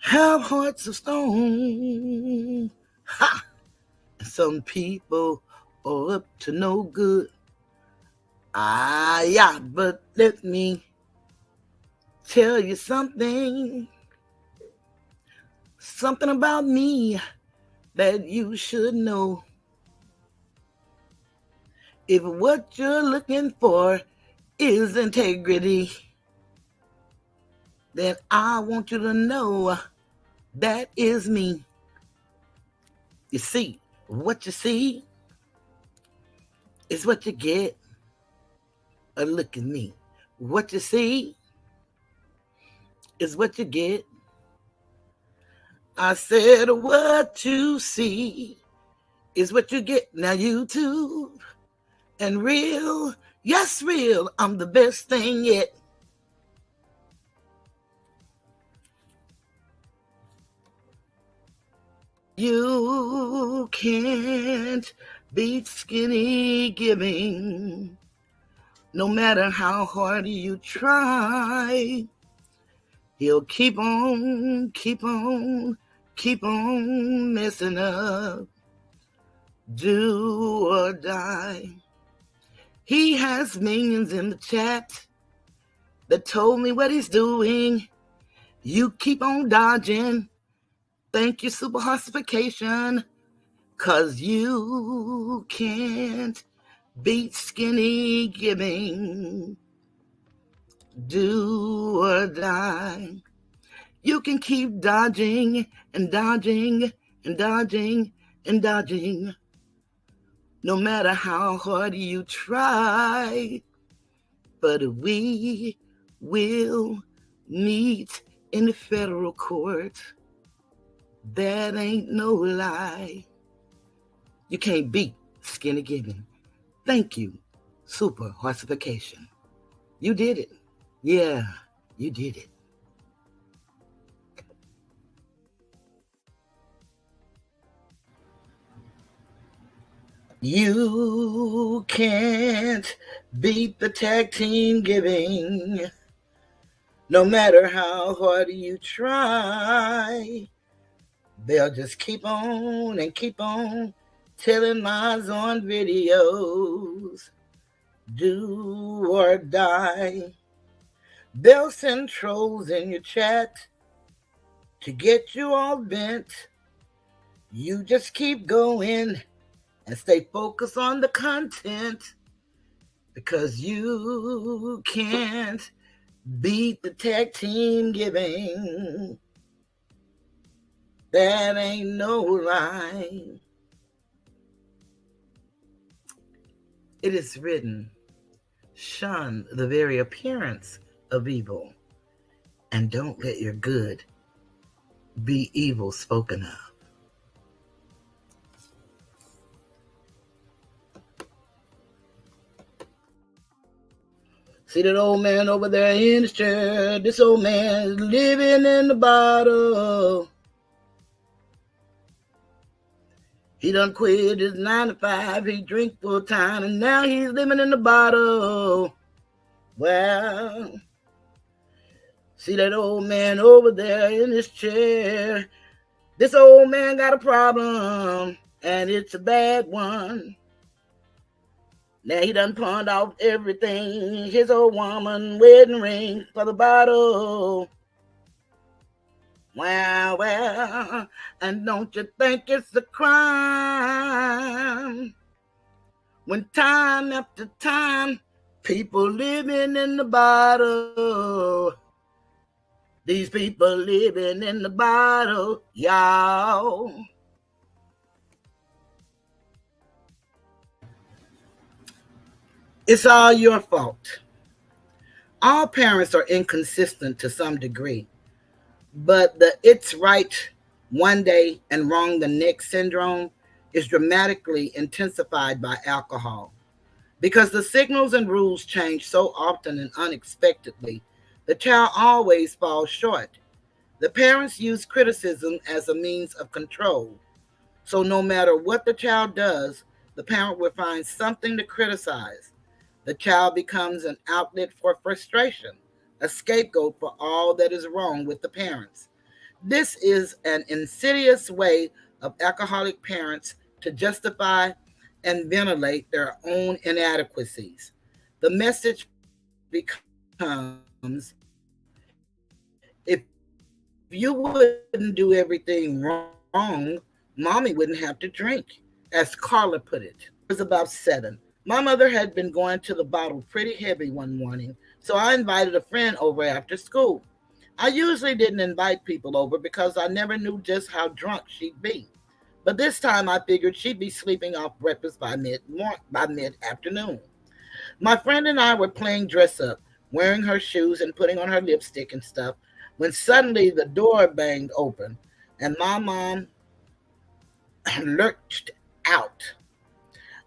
have hearts of stone. Ha! Some people are up to no good. Yeah, but let me tell you something. Something about me that you should know. If what you're looking for is integrity, then I want you to know that is me. You see, what you see is what you get. Look at me. What you see is what you get. I said what you see is what you get. Now YouTube and real, yes real, I'm the best thing yet. You can't beat skinny giving, no matter how hard you try. He'll keep on messing up. Do or die. He has minions in the chat that told me what he's doing. You keep on dodging. Thank you, super hostification, 'cause you can't beat skinny giving. Do or die. You can keep dodging and dodging and dodging and dodging, no matter how hard you try. But we will meet in the federal court. That ain't no lie. You can't beat skinny giving. Thank you, super horsification. You did it. Yeah, you did it. You can't beat the tag team giving, no matter how hard you try. They'll just keep on and keep on telling lies on videos. Do or die. They'll send trolls in your chat to get you all bent. You just keep going and stay focused on the content, because you can't beat the tag team giving. That ain't no lie. It is written, shun the very appearance of evil, and don't let your good be evil spoken of. See that old man over there in his chair? This old man is living in the bottle. He done quit his 9 to 5. He drink full time, and now he's living in the bottle. Well, see that old man over there in his chair? This old man got a problem. and it's a bad one. Now he done pawned off everything, his old woman wedding ring for the bottle. Well, well, and don't you think it's a crime when time after time people living in the bottle? These people living in the bottle, y'all. It's all your fault. All parents are inconsistent to some degree, but the it's right one day and wrong the next syndrome is dramatically intensified by alcohol. Because the signals and rules change so often and unexpectedly, the child always falls short. The parents use criticism as a means of control. So no matter what the child does, the parent will find something to criticize. The child becomes an outlet for frustration, a scapegoat for all that is wrong with the parents. This is an insidious way of alcoholic parents to justify and ventilate their own inadequacies. The message becomes, if you wouldn't do everything wrong, mommy wouldn't have to drink, as Carla put it. When I was about 7, my mother had been going to the bottle pretty heavy one morning, so I invited a friend over after school. I usually didn't invite people over because I never knew just how drunk she'd be. But this time I figured she'd be sleeping off breakfast by mid-afternoon. My friend and I were playing dress up, wearing her shoes and putting on her lipstick and stuff, when suddenly the door banged open and my mom lurched out.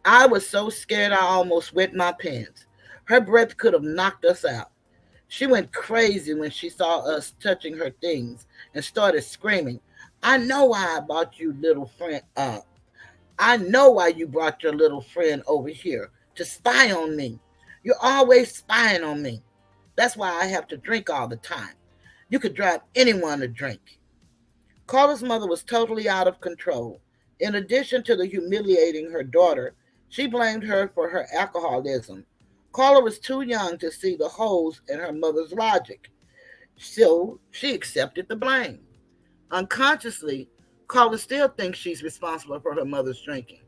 I was so scared I almost wet my pants. Her breath could have knocked us out. She went crazy when she saw us touching her things and started screaming, I know why I brought you little friend I know why you brought your little friend over here to spy on me. You're always spying on me. That's why I have to drink all the time. You could drive anyone to drink. Carla's mother was totally out of control. In addition to the humiliating her daughter, she blamed her for her alcoholism. Carla was too young to see the holes in her mother's logic, so she accepted the blame. Unconsciously, Carla still thinks she's responsible for her mother's drinking.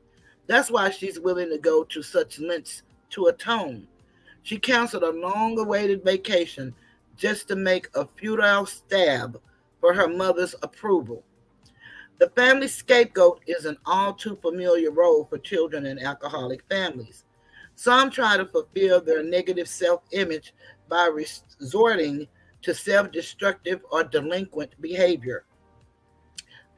That's why she's willing to go to such lengths to atone. She canceled a long awaited vacation just to make a futile stab for her mother's approval. The family scapegoat is an all too familiar role for children in alcoholic families. Some try to fulfill their negative self image by resorting to self destructive or delinquent behavior.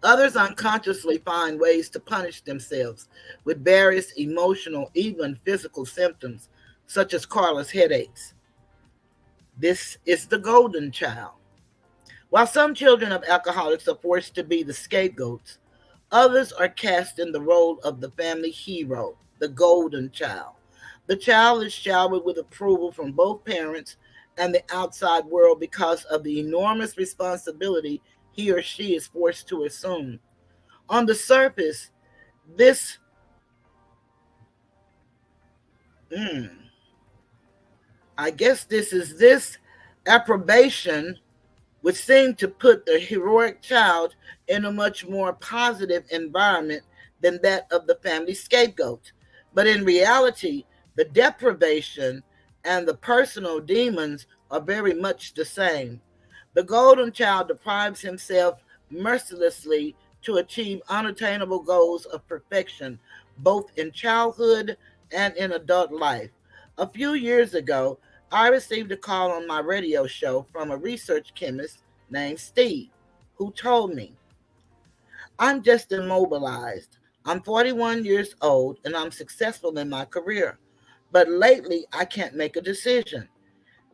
Others unconsciously find ways to punish themselves with various emotional, even physical symptoms, such as Carla's headaches. This is the golden child. While some children of alcoholics are forced to be the scapegoats, others are cast in the role of the family hero, the golden child. The child is showered with approval from both parents and the outside world because of the enormous responsibility he or she is forced to assume. On the surface, this mm, I guess this approbation would seem to put the heroic child in a much more positive environment than that of the family scapegoat. But in reality, the deprivation and the personal demons are very much the same. The golden child deprives himself mercilessly to achieve unattainable goals of perfection, both in childhood and in adult life. A few years ago, I received a call on my radio show from a research chemist named Steve, who told me, I'm just immobilized. I'm 41 years old and I'm successful in my career. But lately, I can't make a decision.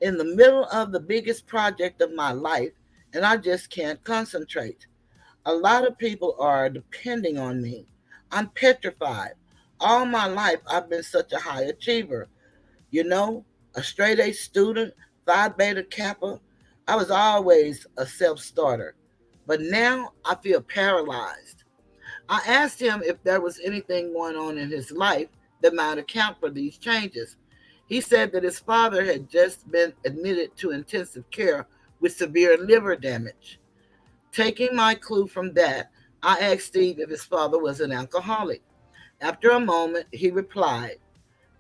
In the middle of the biggest project of my life, and I just can't concentrate. A lot of people are depending on me. I'm petrified. All my life, I've been such a high achiever. You know, a straight A student, Phi Beta Kappa. I was always a self starter. But now I feel paralyzed. I asked him if there was anything going on in his life that might account for these changes. He said that his father had just been admitted to intensive care with severe liver damage. Taking my clue from that, I asked Steve if his father was an alcoholic. After a moment, he replied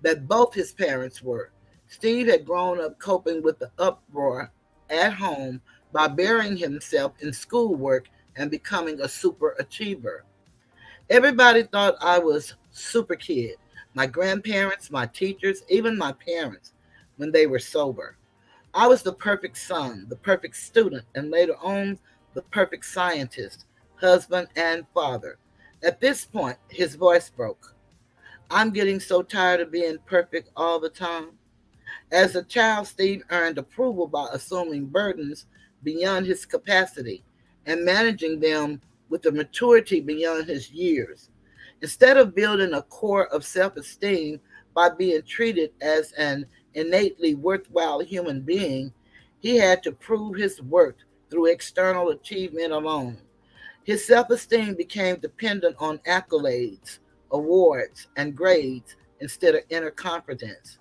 that both his parents were. Steve had grown up coping with the uproar at home by burying himself in schoolwork and becoming a super achiever. Everybody thought I was super kid. My grandparents, my teachers, even my parents when they were sober. I was the perfect son, the perfect student, and later on, the perfect scientist, husband, and father. At this point, his voice broke. I'm getting so tired of being perfect all the time. As a child, Steve earned approval by assuming burdens beyond his capacity and managing them with a maturity beyond his years. Instead of building a core of self esteem by being treated as an innately worthwhile human being, he had to prove his worth through external achievement alone. His self esteem became dependent on accolades, awards, and grades instead of inner confidence.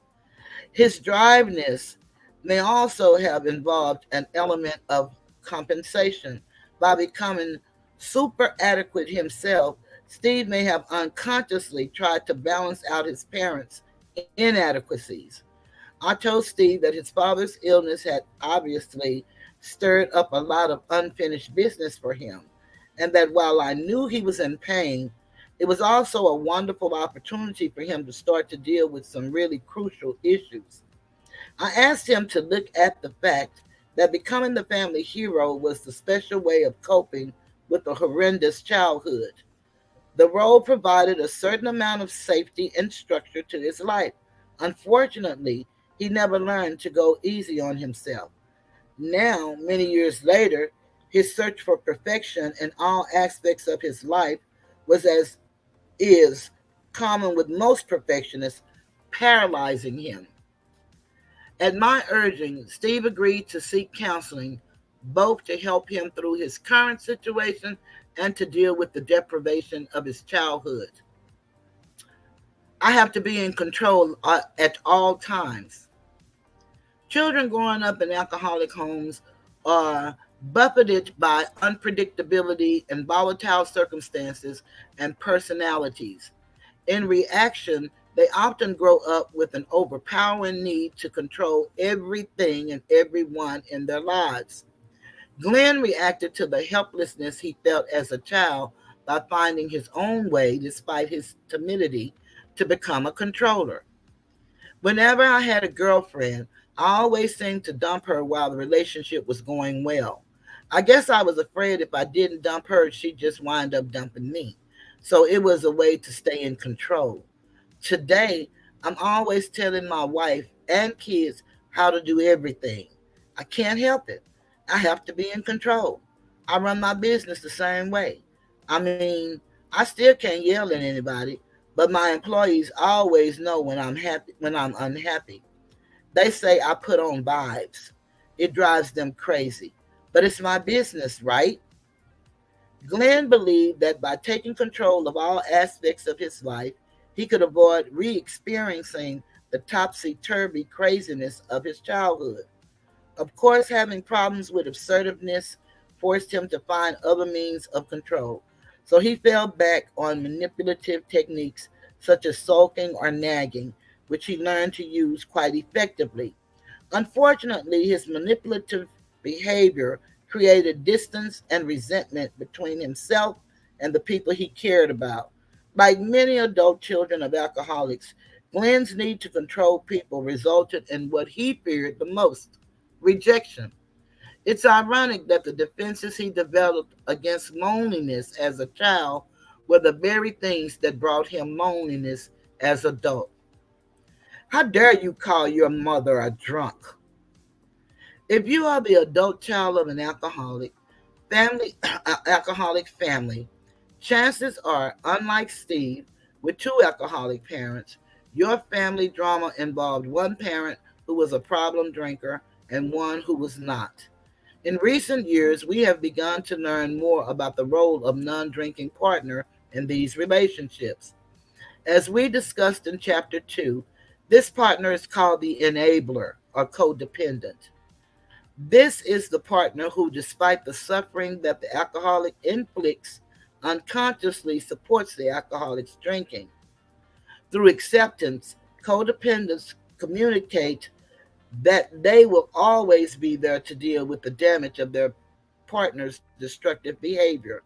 His driveness may also have involved an element of compensation. By becoming super adequate himself, Steve may have unconsciously tried to balance out his parents' inadequacies. I told Steve that his father's illness had obviously stirred up a lot of unfinished business for him, and that while I knew he was in pain, it was also a wonderful opportunity for him to start to deal with some really crucial issues. I asked him to look at the fact that becoming the family hero was the special way of coping with a horrendous childhood. The role provided a certain amount of safety and structure to his life. Unfortunately, he never learned to go easy on himself. Now, many years later, his search for perfection in all aspects of his life was, as is common with most perfectionists, paralyzing him. At my urging, Steve agreed to seek counseling, both to help him through his current situation and to deal with the deprivation of his childhood. I have to be in control at all times. Children growing up in alcoholic homes are buffeted by unpredictability and volatile circumstances and personalities. In reaction, they often grow up with an overpowering need to control everything and everyone in their lives. Glenn reacted to the helplessness he felt as a child by finding his own way, despite his timidity, to become a controller. Whenever I had a girlfriend, I always seemed to dump her while the relationship was going well. I guess I was afraid if I didn't dump her, she'd just wind up dumping me. So it was a way to stay in control. Today, I'm always telling my wife and kids how to do everything. I can't help it. I have to be in control. I run my business the same way. I mean, I still can't yell at anybody, but my employees always know when I'm unhappy. They say I put on vibes. It drives them crazy. But it's my business, right? Glenn believed that by taking control of all aspects of his life, he could avoid re experiencing the topsy turvy craziness of his childhood. Of course, having problems with assertiveness forced him to find other means of control. So he fell back on manipulative techniques such as sulking or nagging, which he learned to use quite effectively. Unfortunately, his manipulative behavior created distance and resentment between himself and the people he cared about. Like many adult children of alcoholics, Glenn's need to control people resulted in what he feared the most: rejection. It's ironic that the defenses he developed against loneliness as a child were the very things that brought him loneliness as adult. How dare you call your mother a drunk? If you are the adult child of an family, alcoholic family, chances are, unlike Steve, with two alcoholic parents, your family drama involved one parent who was a problem drinker and one who was not. In recent years, we have begun to learn more about the role of non drinking partner in these relationships. As we discussed in chapter 2, this partner is called the enabler or codependent. This is the partner who, despite the suffering that the alcoholic inflicts, unconsciously supports the alcoholic's drinking. Through acceptance, codependents communicate that they will always be there to deal with the damage of their partner's destructive behavior.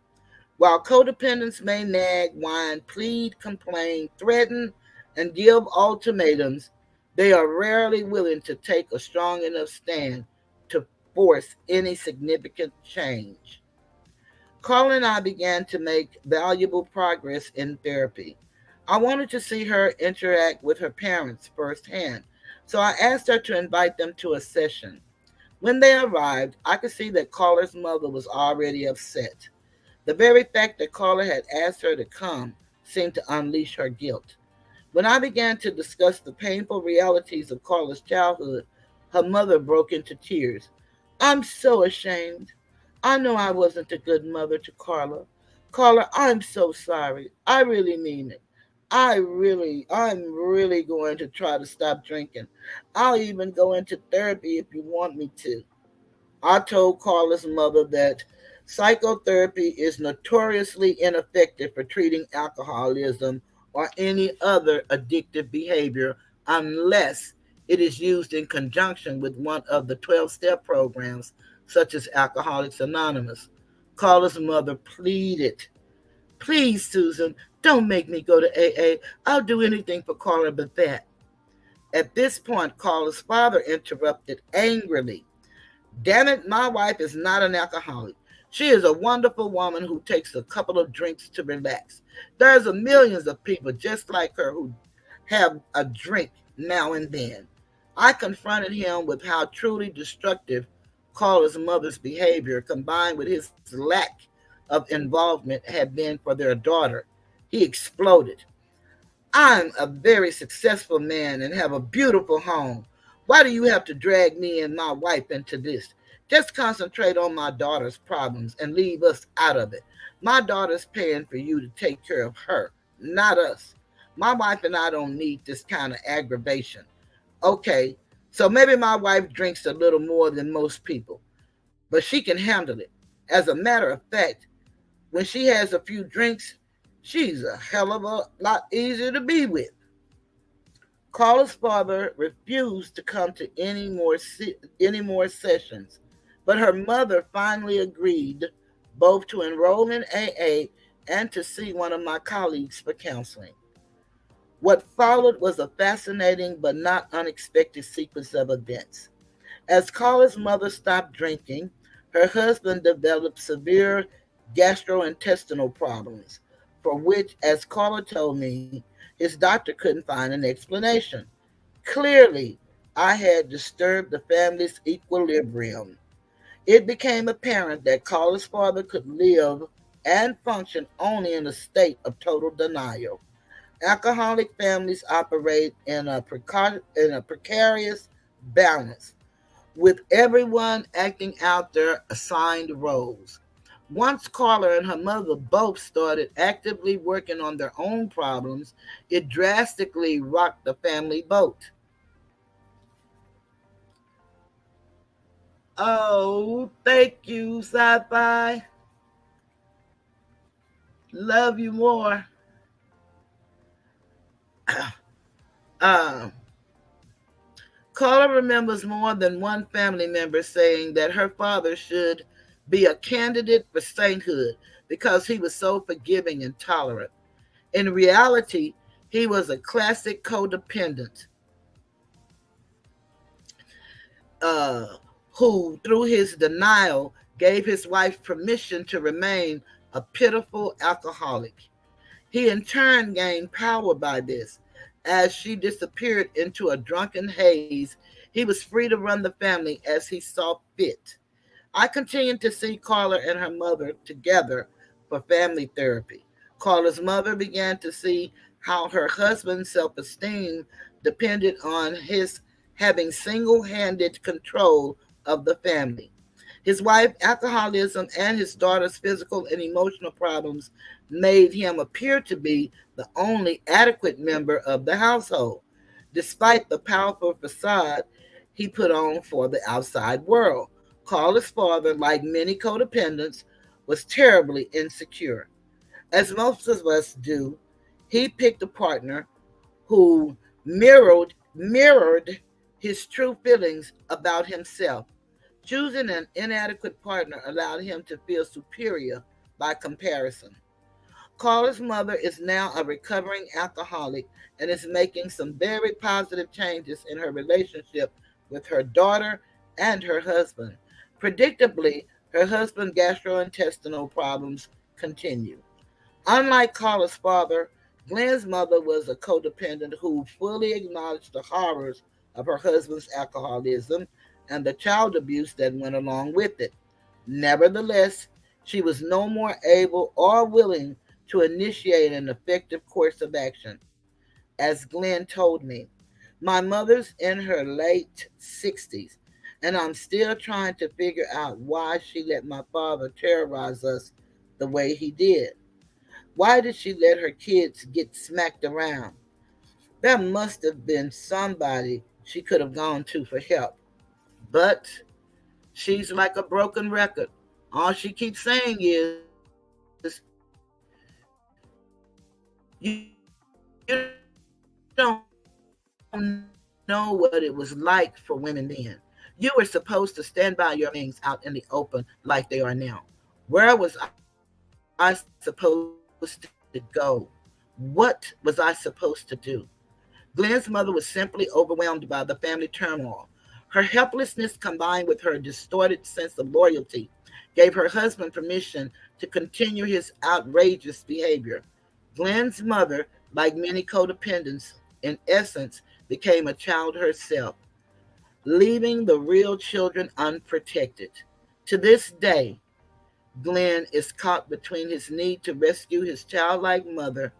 While codependents may nag, whine, plead, complain, threaten, and give ultimatums, they are rarely willing to take a strong enough stand to force any significant change. Carla and I began to make valuable progress in therapy. I wanted to see her interact with her parents firsthand, so I asked her to invite them to a session. When they arrived, I could see that Carla's mother was already upset. The very fact that Carla had asked her to come seemed to unleash her guilt. When I began to discuss the painful realities of Carla's childhood, her mother broke into tears. I'm so ashamed. I know I wasn't a good mother to Carla. Carla, I'm so sorry. I really mean it. I'm really going to try to stop drinking. I'll even go into therapy if you want me to. I told Carla's mother that psychotherapy is notoriously ineffective for treating alcoholism or any other addictive behavior unless it is used in conjunction with one of the 12 step programs, such as Alcoholics Anonymous. Carla's mother pleaded, please, Susan, don't make me go to AA. I'll do anything for Carla but that. At this point, Carla's father interrupted angrily. Damn it, my wife is not an alcoholic. She is a wonderful woman who takes a couple of drinks to relax. There's a millions of people just like her who have a drink now and then. I confronted him with how truly destructive Carla's mother's behavior, combined with his lack of involvement, had been for their daughter. He exploded. I'm a very successful man and have a beautiful home. Why do you have to drag me and my wife into this? Just concentrate on my daughter's problems and leave us out of it. My daughter's paying for you to take care of her, not us. My wife and I don't need this kind of aggravation. Okay, so maybe my wife drinks a little more than most people, but she can handle it. As a matter of fact, when she has a few drinks, she's a hell of a lot easier to be with. Carla's father refused to come to any more sessions, but her mother finally agreed both to enroll in AA and to see one of my colleagues for counseling. What followed was a fascinating but not unexpected sequence of events. As Carla's mother stopped drinking, her husband developed severe gastrointestinal problems, for which, as Carla told me, his doctor couldn't find an explanation. Clearly, I had disturbed the family's equilibrium. It became apparent that Carla's father could live and function only in a state of total denial. Alcoholic families operate in a precarious balance, with everyone acting out their assigned roles. Once Carla and her mother both started actively working on their own problems, it drastically rocked the family boat. Oh, thank you, Sci Fi. Love you more. um, Carla remembers more than one family member saying that her father should be a candidate for sainthood because he was so forgiving and tolerant. In reality, he was a classic codependent uh, who, through his denial, gave his wife permission to remain a pitiful alcoholic. He in turn gained power by this. As she disappeared into a drunken haze, he was free to run the family as he saw fit. I continued to see Carla and her mother together for family therapy. Carla's mother began to see how her husband's self esteem depended on his having single handed control of the family. His wife's alcoholism and his daughter's physical and emotional problems made him appear to be the only adequate member of the household, despite the powerful facade he put on for the outside world. Carla's father, like many codependents, was terribly insecure. As most of us do, he picked a partner who mirrored his true feelings about himself. Choosing an inadequate partner allowed him to feel superior by comparison. Carla's mother is now a recovering alcoholic and is making some very positive changes in her relationship with her daughter and her husband. Predictably, her husband's gastrointestinal problems continue. Unlike Carla's father, Glenn's mother was a codependent who fully acknowledged the horrors of her husband's alcoholism and the child abuse that went along with it. Nevertheless, she was no more able or willing to initiate an effective course of action. As Glenn told me, my mother's in her late 60s, and I'm still trying to figure out why she let my father terrorize us the way he did. Why did she let her kids get smacked around? There must have been somebody she could have gone to for help. But she's like a broken record. All she keeps saying is, you don't know what it was like for women then. You were supposed to stand by your things out in the open like they are now. Where was I supposed to go? What was I supposed to do? Glenn's mother was simply overwhelmed by the family turmoil. Her helplessness combined with her distorted sense of loyalty gave her husband permission to continue his outrageous behavior. Glenn's mother, like many codependents, in essence, became a child herself, leaving the real children unprotected. To this day, Glenn is caught between his need to rescue his childlike mother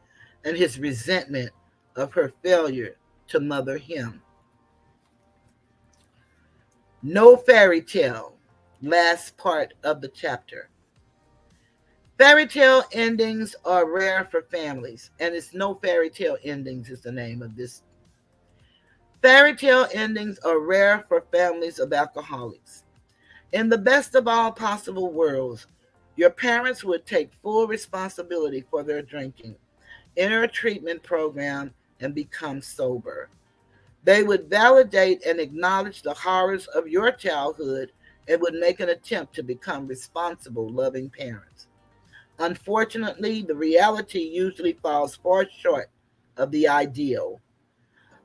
and his resentment of her failure to mother him. No fairy tale. Last part of the chapter. Fairy tale endings are rare for families, and it's No Fairy Tale Endings is the name of this. Fairy tale endings are rare for families of alcoholics. In the best of all possible worlds, your parents would take full responsibility for their drinking, enter a treatment program, and become sober. They would validate and acknowledge the horrors of your childhood and would make an attempt to become responsible, loving parents. Unfortunately, the reality usually falls far short of the ideal.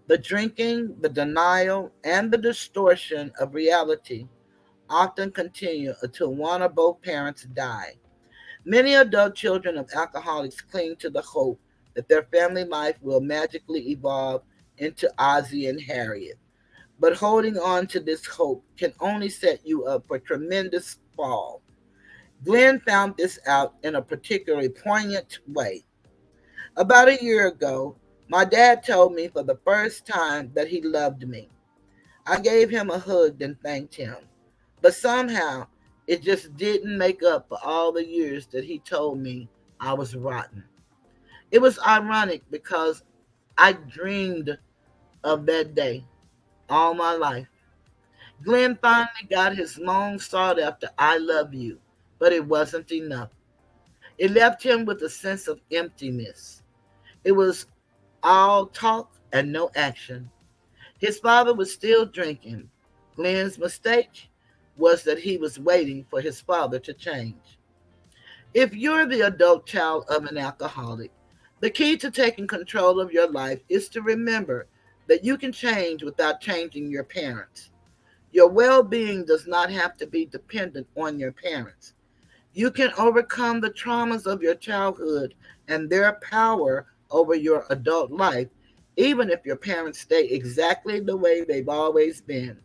The drinking, the denial, and the distortion of reality often continue until one or both parents die. Many adult children of alcoholics cling to the hope that their family life will magically evolve into Ozzie and Harriet. But holding on to this hope can only set you up for tremendous fall. Glenn found this out in a particularly poignant way. About a year ago, my dad told me for the first time that he loved me. I gave him a hug and thanked him. But somehow, it just didn't make up for all the years that he told me I was rotten. It was ironic because I dreamed of that day all my life. Glenn finally got his long sought after I love you, but it wasn't enough. It left him with a sense of emptiness. It was all talk and no action. His father was still drinking. Glenn's mistake was that he was waiting for his father to change. If you're the adult child of an alcoholic, the key to taking control of your life is to remember that you can change without changing your parents. Your well being does not have to be dependent on your parents. You can overcome the traumas of your childhood and their power over your adult life, even if your parents stay exactly the way they've always been.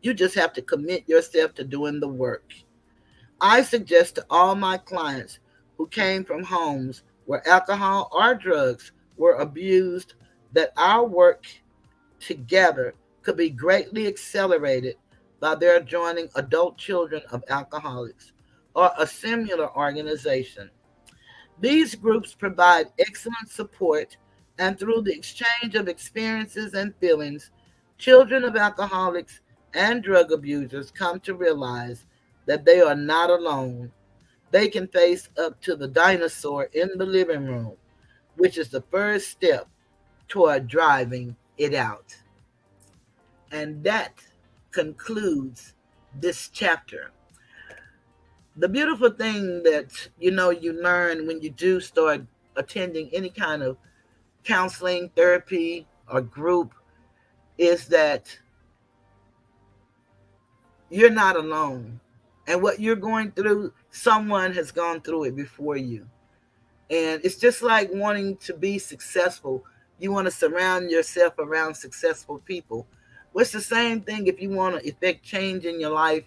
You just have to commit yourself to doing the work. I suggest to all my clients who came from homes where alcohol or drugs were abused that our work together could be greatly accelerated while they're joining adult children of alcoholics or a similar organization. These groups provide excellent support, and through the exchange of experiences and feelings, children of alcoholics and drug abusers come to realize that they are not alone. They can face up to the dinosaur in the living room, which is the first step toward driving it out. And that concludes this chapter. The beautiful thing that you learn when you do start attending any kind of counseling, therapy, or group is that you're not alone. And what you're going through, someone has gone through it before you. And it's just like wanting to be successful. You want to surround yourself around successful people. Well, it's the same thing if you want to effect change in your life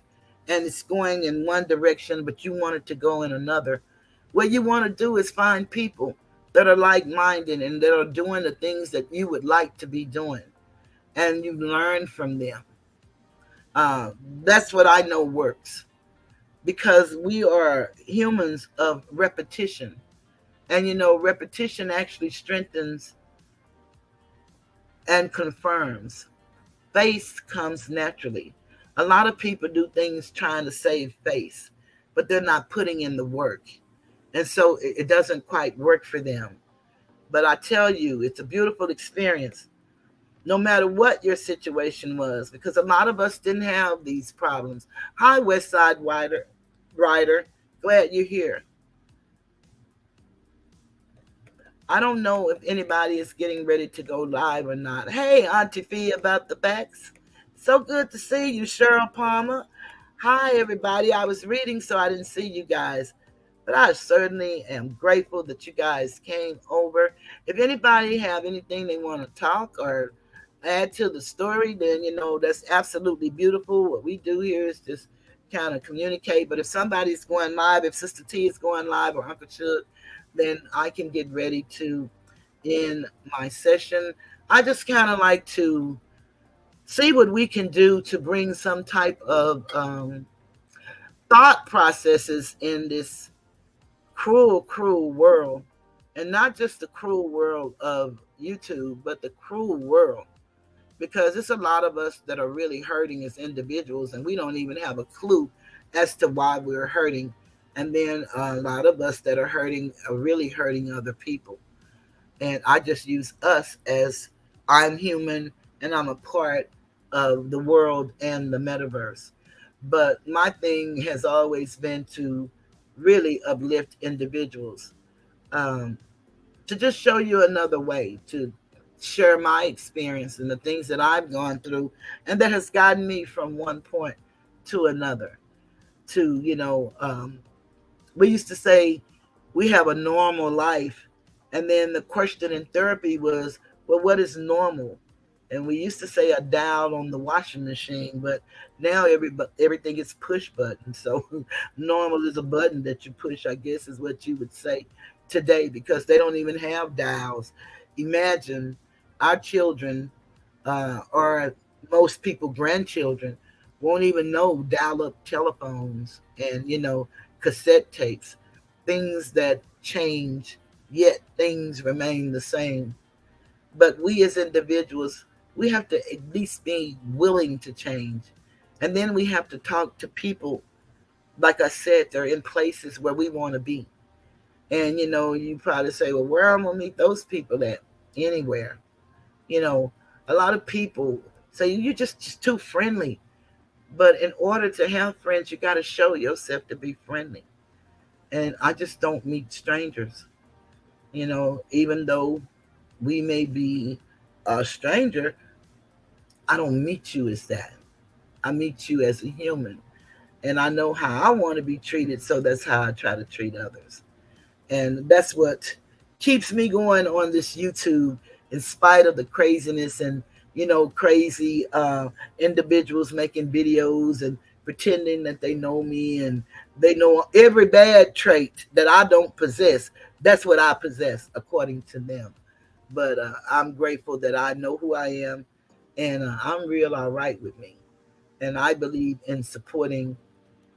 and it's going in one direction, but you want it to go in another. What you want to do is find people that are like minded and that are doing the things that you would like to be doing. And you learn from them. That's what I know works because we are humans of repetition. And repetition actually strengthens and confirms. Face comes naturally. A lot of people do things trying to save face, but they're not putting in the work. And so it doesn't quite work for them. But I tell you, it's a beautiful experience, no matter what your situation was, because a lot of us didn't have these problems. Hi, West Side Rider. Glad you're here. I don't know if anybody is getting ready to go live or not. Hey, Auntie Fee about the backs. So good to see you, Cheryl Palmer. Hi, everybody. I was reading, so I didn't see you guys. But I certainly am grateful that you guys came over. If anybody have anything they want to talk or add to the story, then that's absolutely beautiful. What we do here is just kind of communicate. But if somebody's going live, if Sister T is going live or Uncle Chud, then I can get ready to end my session. I just kind of like to see what we can do to bring some type of thought processes in this cruel, cruel world. And not just the cruel world of YouTube, but the cruel world. Because it's a lot of us that are really hurting as individuals, and we don't even have a clue as to why we're hurting. And then a lot of us that are hurting are really hurting other people. And I just use us as I'm human and I'm a part of the world and the metaverse. But my thing has always been to really uplift individuals, um, to just show you another way, to share my experience and the things that I've gone through and that has gotten me from one point to another. To, we used to say we have a normal life. And then the question in therapy was, well, what is normal? And we used to say a dial on the washing machine, but now everything is push button. So normal is a button that you push, I guess is what you would say today, because they don't even have dials. Imagine our children, or most people, grandchildren, won't even know dial up telephones and, cassette tapes, things that change, yet things remain the same. But we as individuals, we have to at least be willing to change. And then we have to talk to people, like I said, they're in places where we want to be. And, you probably say, well, where am I going to meet those people at? Anywhere. You know, a lot of people say, you're just too friendly. But in order to have friends, you got to show yourself to be friendly. And I just don't meet strangers. Even though we may be a stranger, I don't meet you as that. I meet you as a human. And I know how I want to be treated, so that's how I try to treat others. And that's what keeps me going on this YouTube, in spite of the craziness and, crazy individuals making videos and pretending that they know me and they know every bad trait that I don't possess. That's what I possess, according to them. But I'm grateful that I know who I am, and I'm real all right with me. And I believe in supporting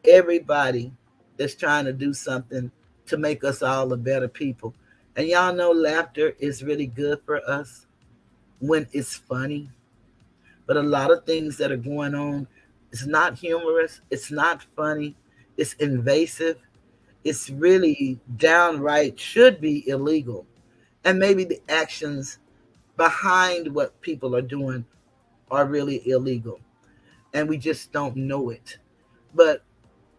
everybody that's trying to do something to make us all a better people. And y'all know laughter is really good for us when it's funny. But a lot of things that are going on, it's not humorous, it's not funny, it's invasive, it's really downright should be illegal. And maybe the actions behind what people are doing are really illegal. And we just don't know it. But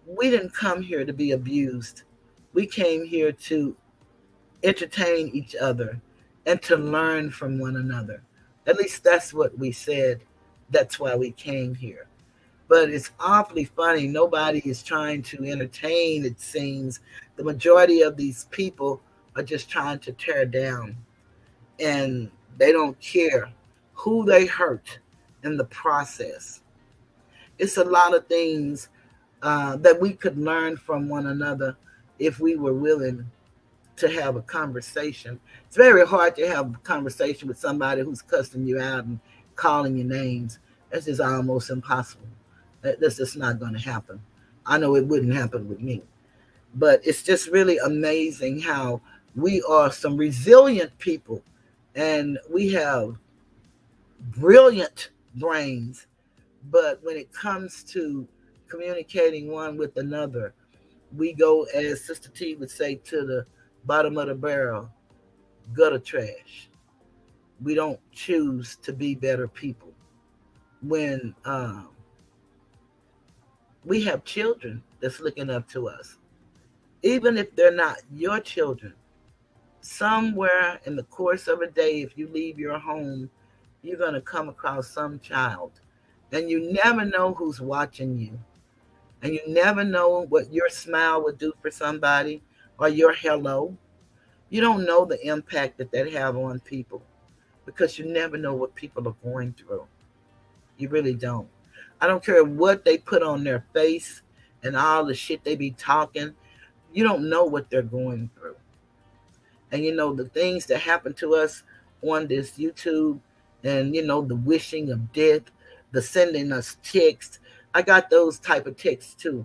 we didn't come here to be abused. We came here to entertain each other and to learn from one another. At least that's what we said. That's why we came here. But it's awfully funny. Nobody is trying to entertain, it seems. The majority of these people are just trying to tear down, and they don't care who they hurt in the process. It's a lot of things that we could learn from one another if we were willing to have a conversation. It's very hard to have a conversation with somebody who's cussing you out and calling you names. That's just almost impossible. That's just not going to happen. I know it wouldn't happen with me. But it's just really amazing how we are some resilient people and we have brilliant brains. But when it comes to communicating one with another, we go, as Sister T would say, to the bottom of the barrel, gutter trash. We don't choose to be better people. When we have children that's looking up to us, even if they're not your children, somewhere in the course of a day, if you leave your home, you're going to come across some child. And you never know who's watching you. And you never know what your smile would do for somebody or your hello. You don't know the impact that that have on people because you never know what people are going through. You really don't. I don't care what they put on their face and all the shit they be talking. You don't know what they're going through. And you know, the things that happen to us on this YouTube and, you know, the wishing of death, the sending us texts. I got those type of texts too,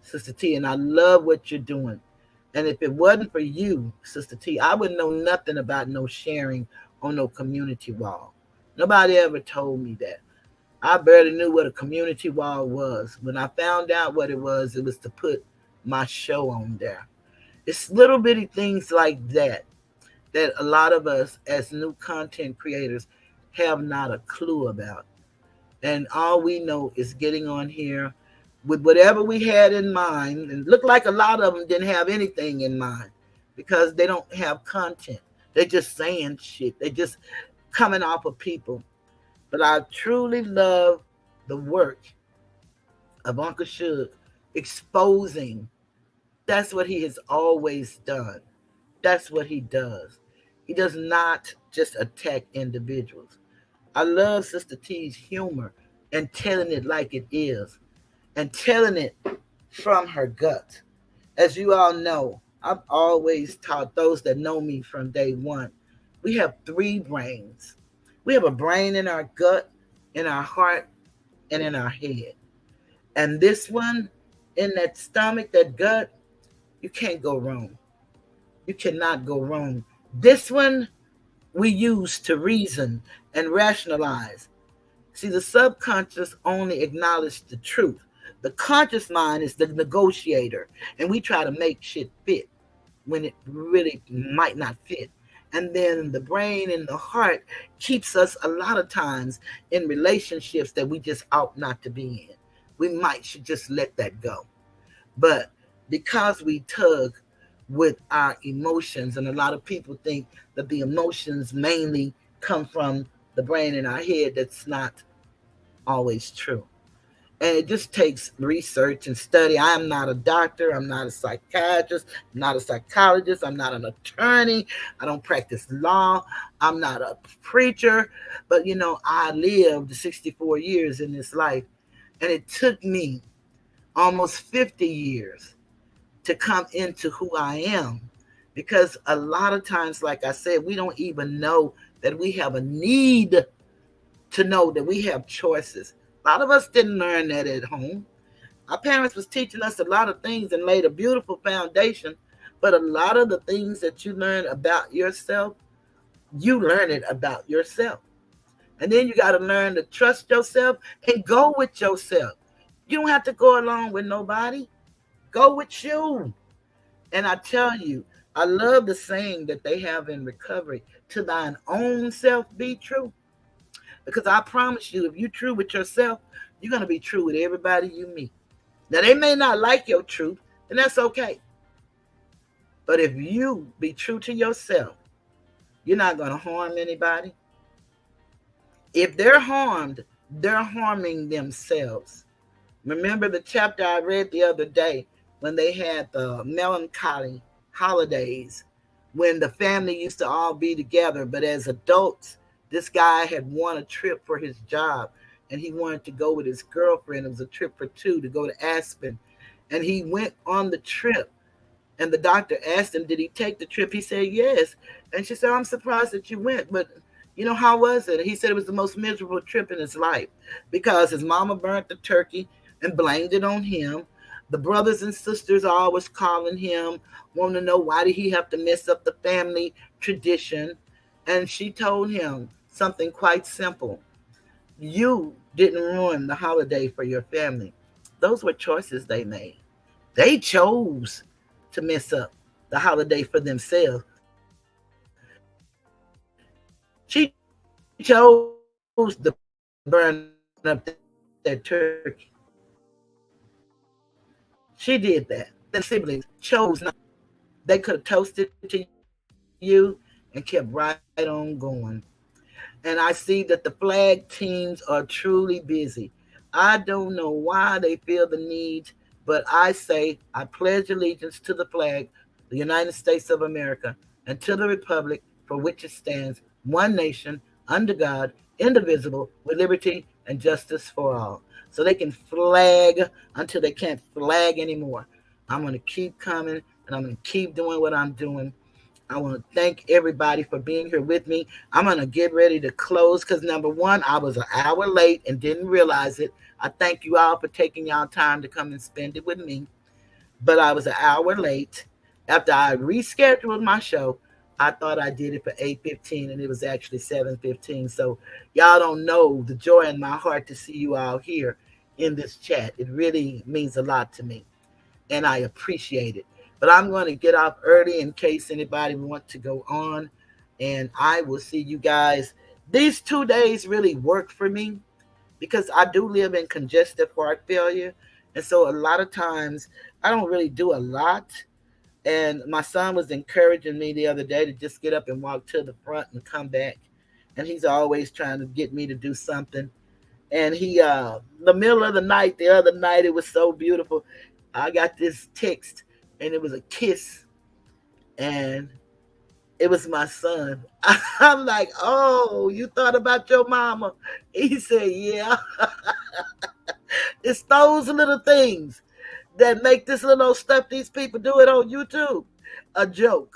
Sister T, and I love what you're doing. And if it wasn't for you, Sister T, I would know nothing about no sharing on no community wall. Nobody ever told me that. I barely knew what a community wall was. When I found out what it was to put my show on there. It's little bitty things like that that a lot of us as new content creators have not a clue about. And all we know is getting on here with whatever we had in mind. And look like a lot of them didn't have anything in mind because they don't have content. They're just saying shit. They're just coming off of people. But I truly love the work of Uncle Suge exposing. That's what he has always done. That's what he does. He does not just attack individuals. I love Sister T's humor and telling it like it is and telling it from her gut. As you all know, I've always taught those that know me from day one, we have three brains. We have a brain in our gut, in our heart, and in our head. And this one, in that stomach, that gut, you can't go wrong. You cannot go wrong. This one we use to reason and rationalize. See, the subconscious only acknowledges the truth. The conscious mind is the negotiator, and we try to make shit fit when it really might not fit. And then the brain and the heart keeps us a lot of times in relationships that we just ought not to be in. We might should just let that go. But because we tug with our emotions, and a lot of people think that the emotions mainly come from the brain in our head, that's not always true. And it just takes research and study. I am not a doctor. I'm not a psychiatrist. I'm not a psychologist. I'm not an attorney. I don't practice law. I'm not a preacher. But, you know, I lived 64 years in this life. And it took me almost 50 years to come into who I am. Because a lot of times, like I said, we don't even know that we have a need to know that we have choices. A lot of us didn't learn that at home. Our parents was teaching us a lot of things and laid a beautiful foundation, but a lot of the things that you learn about yourself, you learn it about yourself. And then you got to learn to trust yourself and go with yourself. You don't have to go along with nobody. Go with you. And I tell you, I love the saying that they have in recovery, to thine own self be true. Because I promise you, if you're true with yourself, you're going to be true with everybody you meet. Now, they may not like your truth, and that's okay. But if you be true to yourself, you're not going to harm anybody. If they're harmed, they're harming themselves. Remember the chapter I read the other day when they had the melancholy holidays, when the family used to all be together, but as adults, this guy had won a trip for his job and he wanted to go with his girlfriend. It was a trip for two to go to Aspen. And he went on the trip. And the doctor asked him, did he take the trip? He said, yes. And she said, I'm surprised that you went, but how was it? He said it was the most miserable trip in his life because his mama burnt the turkey and blamed it on him. The brothers and sisters are always calling him, wanting to know why did he have to mess up the family tradition. And she told him something quite simple. You didn't ruin the holiday for your family. Those were choices they made. They chose to mess up the holiday for themselves. She chose to burn up that turkey. She did that. Then the siblings chose not. They could have toasted to you and kept right on going. And I see that the flag teams are truly busy. I don't know why they feel the need, but I say I pledge allegiance to the flag, the United States of America, and to the republic for which it stands, one nation, under God, indivisible, with liberty and justice for all. So they can flag until they can't flag anymore. I'm going to keep coming and I'm going to keep doing what I'm doing. I want to thank everybody for being here with me. I'm going to get ready to close because, number one, I was an hour late and didn't realize it. I thank you all for taking y'all time to come and spend it with me. But I was an hour late. After I rescheduled my show, I thought I did it for 8:15 and it was actually 7:15. So y'all don't know the joy in my heart to see you all here in this chat. It really means a lot to me and I appreciate it. But I'm going to get off early in case anybody wants to go on. And I will see you guys. These 2 days really work for me because I do live in congestive heart failure. And so a lot of times I don't really do a lot. And my son was encouraging me the other day to just get up and walk to the front and come back. And he's always trying to get me to do something. And the middle of the night, the other night, it was so beautiful. I got this text and it was a kiss and it was my son. I'm like, oh, you thought about your mama? He said, yeah. It's those little things that make this little stuff these people do it on YouTube a joke.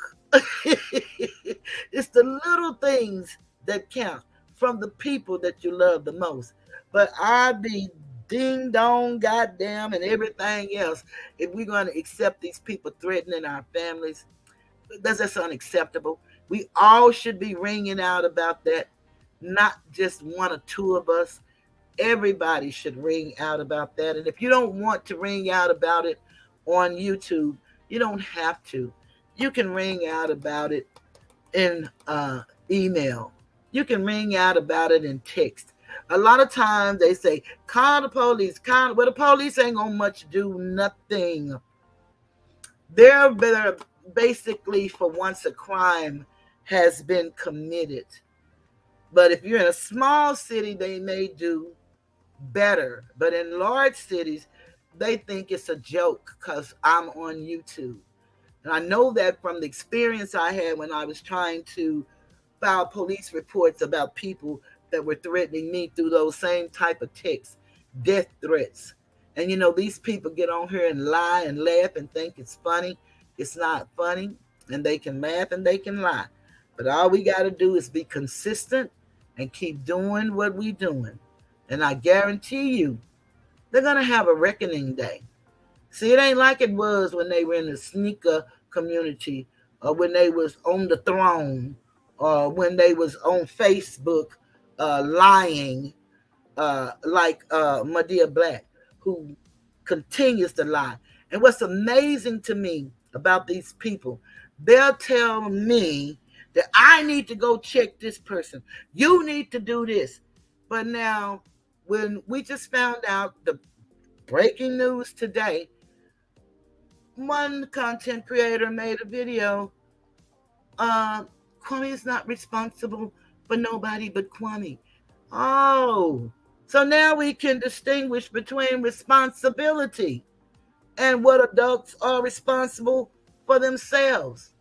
It's the little things that count from the people that you love the most. But I be ding dong, goddamn, and everything else. If we're going to accept these people threatening our families, that's unacceptable. We all should be ringing out about that, not just one or two of us. Everybody should ring out about that. And if you don't want to ring out about it on YouTube, you don't have to. You can ring out about it in email. You can ring out about it in text. A lot of times they say, call the police. Well, the police ain't going to much do nothing. They're better basically for once a crime has been committed. But if you're in a small city, they may do better. But in large cities, they think it's a joke because I'm on YouTube. And I know that from the experience I had when I was trying to file police reports about people that were threatening me through those same type of texts, death threats. And these people get on here and lie and laugh and think it's funny. It's not funny. And they can laugh and they can lie. But all we got to do is be consistent and keep doing what we're doing. And I guarantee you, they're going to have a reckoning day. See, it ain't like it was when they were in the sneaker community, or when they was on the throne, or when they was on Facebook lying, like Medea Black, who continues to lie. And what's amazing to me about these people, they'll tell me that I need to go check this person. You need to do this. But now, when we just found out the breaking news today, one content creator made a video. Uh, Kwame is not responsible for nobody but Kwame. Oh, so now we can distinguish between responsibility and what adults are responsible for themselves.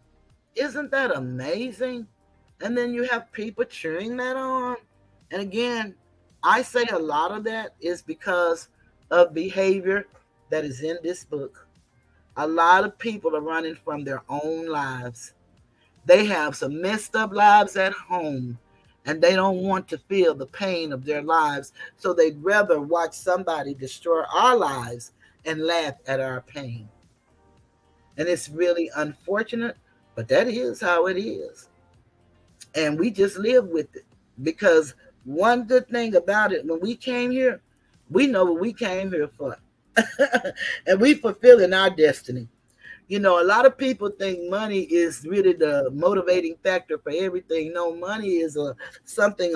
Isn't that amazing? And then you have people cheering that on. And again, I say a lot of that is because of behavior that is in this book. A lot of people are running from their own lives. They have some messed up lives at home, and they don't want to feel the pain of their lives. So they'd rather watch somebody destroy our lives and laugh at our pain. And it's really unfortunate, but that is how it is. And we just live with it. Because one good thing about it, when we came here, we know what we came here for. And we fulfilling our destiny. You know, a lot of people think money is really the motivating factor for everything. No, money is a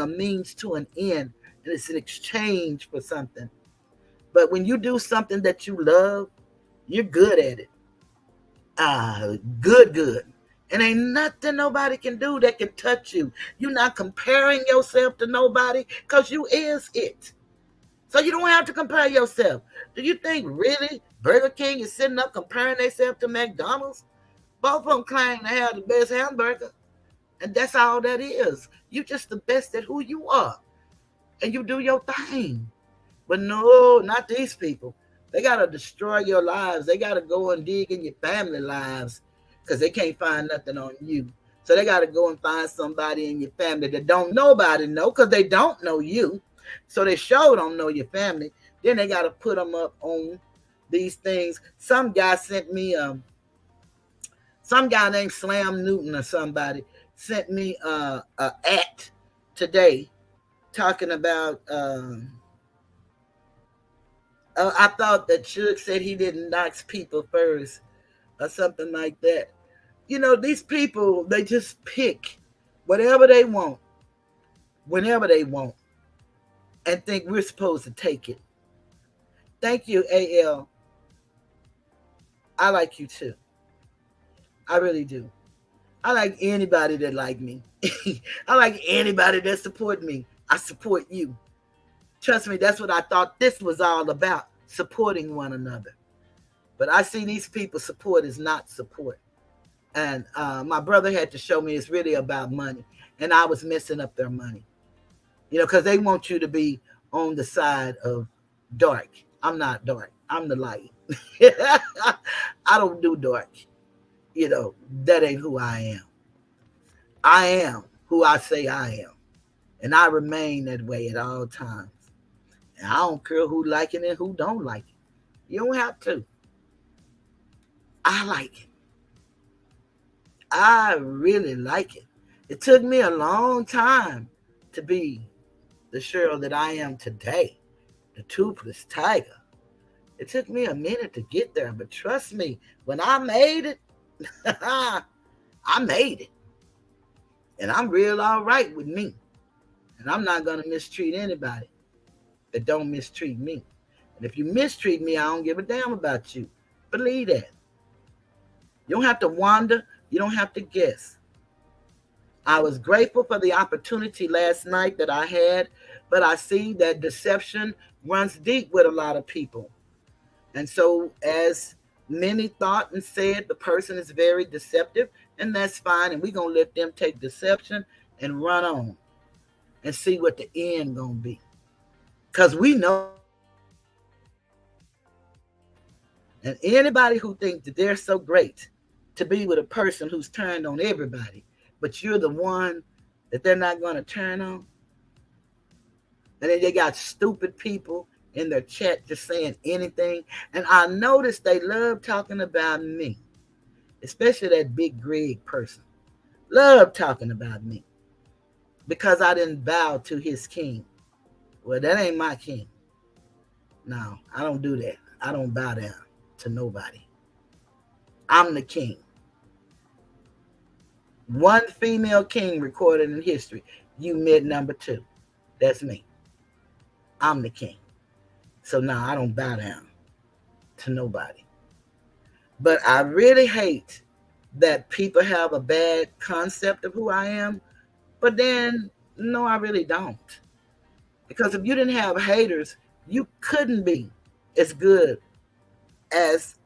means to an end, and it's an exchange for something. But when you do something that you love, you're good at it. Good. And ain't nothing nobody can do that can touch you. You're not comparing yourself to nobody because you is it. So you don't have to compare yourself. Do you think really Burger King is sitting up comparing themselves to McDonald's? Both of them claim to have the best hamburger. And that's all that is. You just the best at who you are. And you do your thing. But no, not these people. They got to destroy your lives. They got to go and dig in your family lives because they can't find nothing on you. So they got to go and find somebody in your family that don't nobody know because they don't know you. So they sure don't know your family. Then they got to put them up on these things. Some guy named Slam Newton or somebody sent me a act today talking about I thought that Suge said he didn't knock people first or something like that. You know, these people, they just pick whatever they want, whenever they want, and think we're supposed to take it. Thank you, AL. I like you too. I really do. I like anybody that like me. I like anybody that support me. I support you. Trust me, that's what I thought this was all about, supporting one another. But I see these people support is not support. And my brother had to show me it's really about money. And I was messing up their money. You know, because they want you to be on the side of dark. I'm not dark. I'm the light. I don't do dark. You know, that ain't who I am. I am who I say I am. And I remain that way at all times. And I don't care who like it and who don't like it. You don't have to. I like it. I really like it. It took me a long time to be the Cheryl that I am today, the Toothless Tiger. It took me a minute to get there, but trust me, when I made it, I made it. And I'm real all right with me. And I'm not going to mistreat anybody that don't mistreat me. And if you mistreat me, I don't give a damn about you. Believe that. You don't have to wonder. You don't have to guess. I was grateful for the opportunity last night that I had, but I see that deception runs deep with a lot of people. And so, as many thought and said, the person is very deceptive, and that's fine. And we're going to let them take deception and run on and see what the end going to be. Because we know the end. And anybody who thinks that they're so great to be with a person who's turned on everybody, but you're the one that they're not going to turn on, And then they got stupid people in their chat just saying anything. And I noticed they love talking about me, especially that big Greg person. Love talking about me because I didn't bow to his king. Well, that ain't my king. No, I don't do that. I don't bow down to nobody. I'm the king. One female king recorded in history. You met number two. That's me. I'm the king. So now I don't bow down to nobody. But I really hate that people have a bad concept of who I am. But then, no, I really don't. Because if you didn't have haters, you couldn't be as good as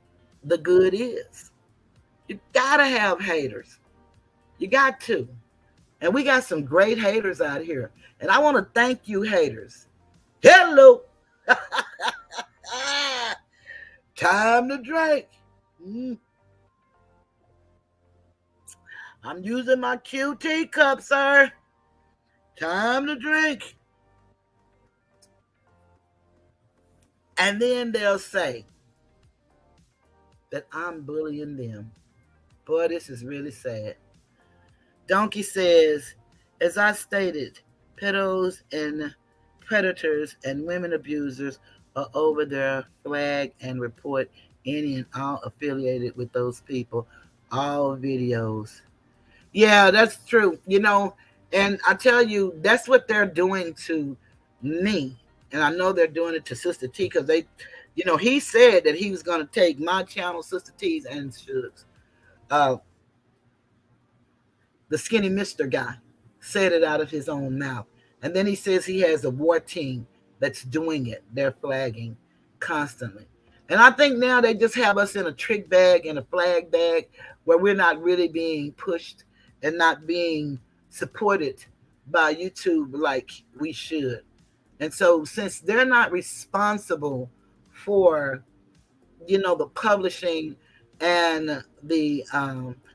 the good is. You gotta have haters. You got to. And we got some great haters out here. And I want to thank you, haters. Hello. Time to drink. I'm using my QT cup, sir. Time to drink. And then they'll say that I'm bullying them. Boy, this is really sad. Donkey says, as I stated, pedos and predators and women abusers are over their flag and report any and all affiliated with those people, all videos. Yeah, that's true. And I tell you, that's what they're doing to me. And I know they're doing it to Sister T because he said that he was going to take my channel, Sister T's, and uh, the skinny Mr. guy said it out of his own mouth. And then he says he has a war team that's doing it. They're flagging constantly. And I think now they just have us in a trick bag and a flag bag where we're not really being pushed and not being supported by YouTube like we should. And so since they're not responsible for, the publishing and the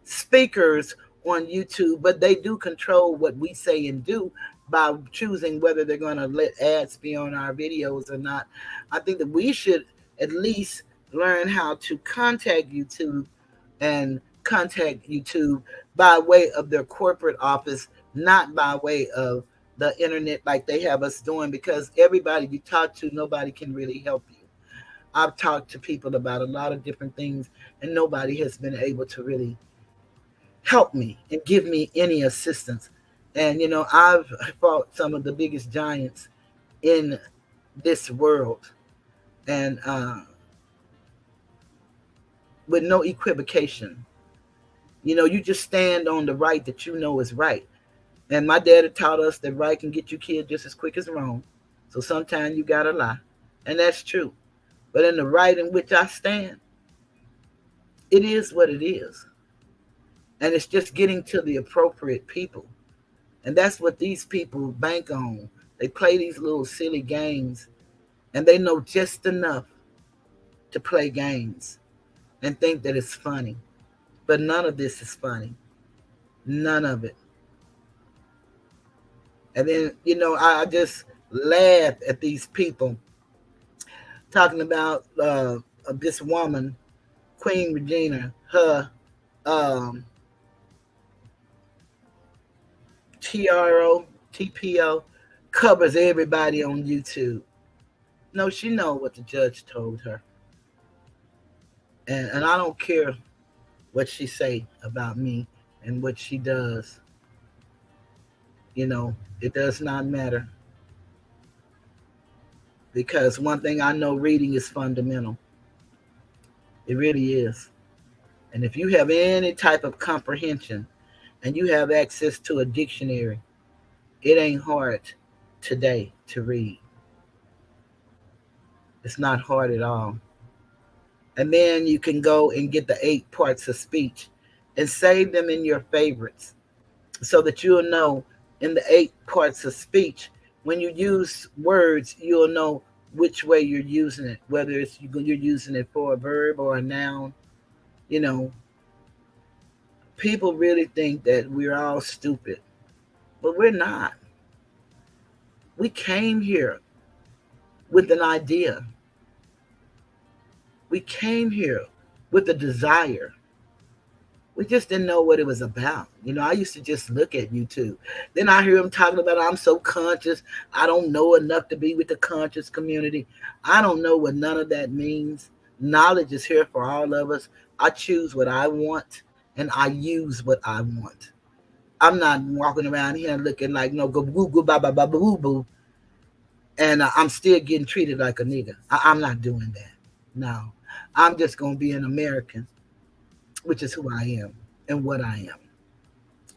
speakers on YouTube, but they do control what we say and do by choosing whether they're going to let ads be on our videos or not. I think that we should at least learn how to contact YouTube by way of their corporate office, not by way of the internet like they have us doing, because everybody you talk to, nobody can really help you. I've talked to people about a lot of different things, and nobody has been able to really help me and give me any assistance. And, I've fought some of the biggest giants in this world, and with no equivocation. You just stand on the right that you know is right. And my daddy taught us that right can get you killed just as quick as wrong. So sometimes you gotta lie. And that's true. But in the right in which I stand, it is what it is. And it's just getting to the appropriate people. And that's what these people bank on. They play these little silly games, and they know just enough to play games and think that it's funny. But none of this is funny. None of it. And then, I just laugh at these people talking about this woman, Queen Regina, her TPO covers everybody on YouTube. No, she know what the judge told her. And I don't care what she say about me and what she does. It does not matter. Because one thing I know, reading is fundamental. It really is. And if you have any type of comprehension and you have access to a dictionary, it ain't hard today to read. It's not hard at all. And then you can go and get the 8 parts of speech and save them in your favorites so that you'll know in the 8 parts of speech, when you use words, you'll know which way you're using it, whether you're using it for a verb or a noun. People really think that we're all stupid, but we're not. We came here with an idea. We came here with a desire. We just didn't know what it was about. I used to just look at YouTube. Then I hear them talking about I'm so conscious. I don't know enough to be with the conscious community. I don't know what none of that means. Knowledge is here for all of us. I choose what I want and I use what I want. I'm not walking around here looking like no go boo boo ba ba ba boo boo, and I'm still getting treated like a nigga. I'm not doing that. No, I'm just gonna be an American, which is who I am and what I am.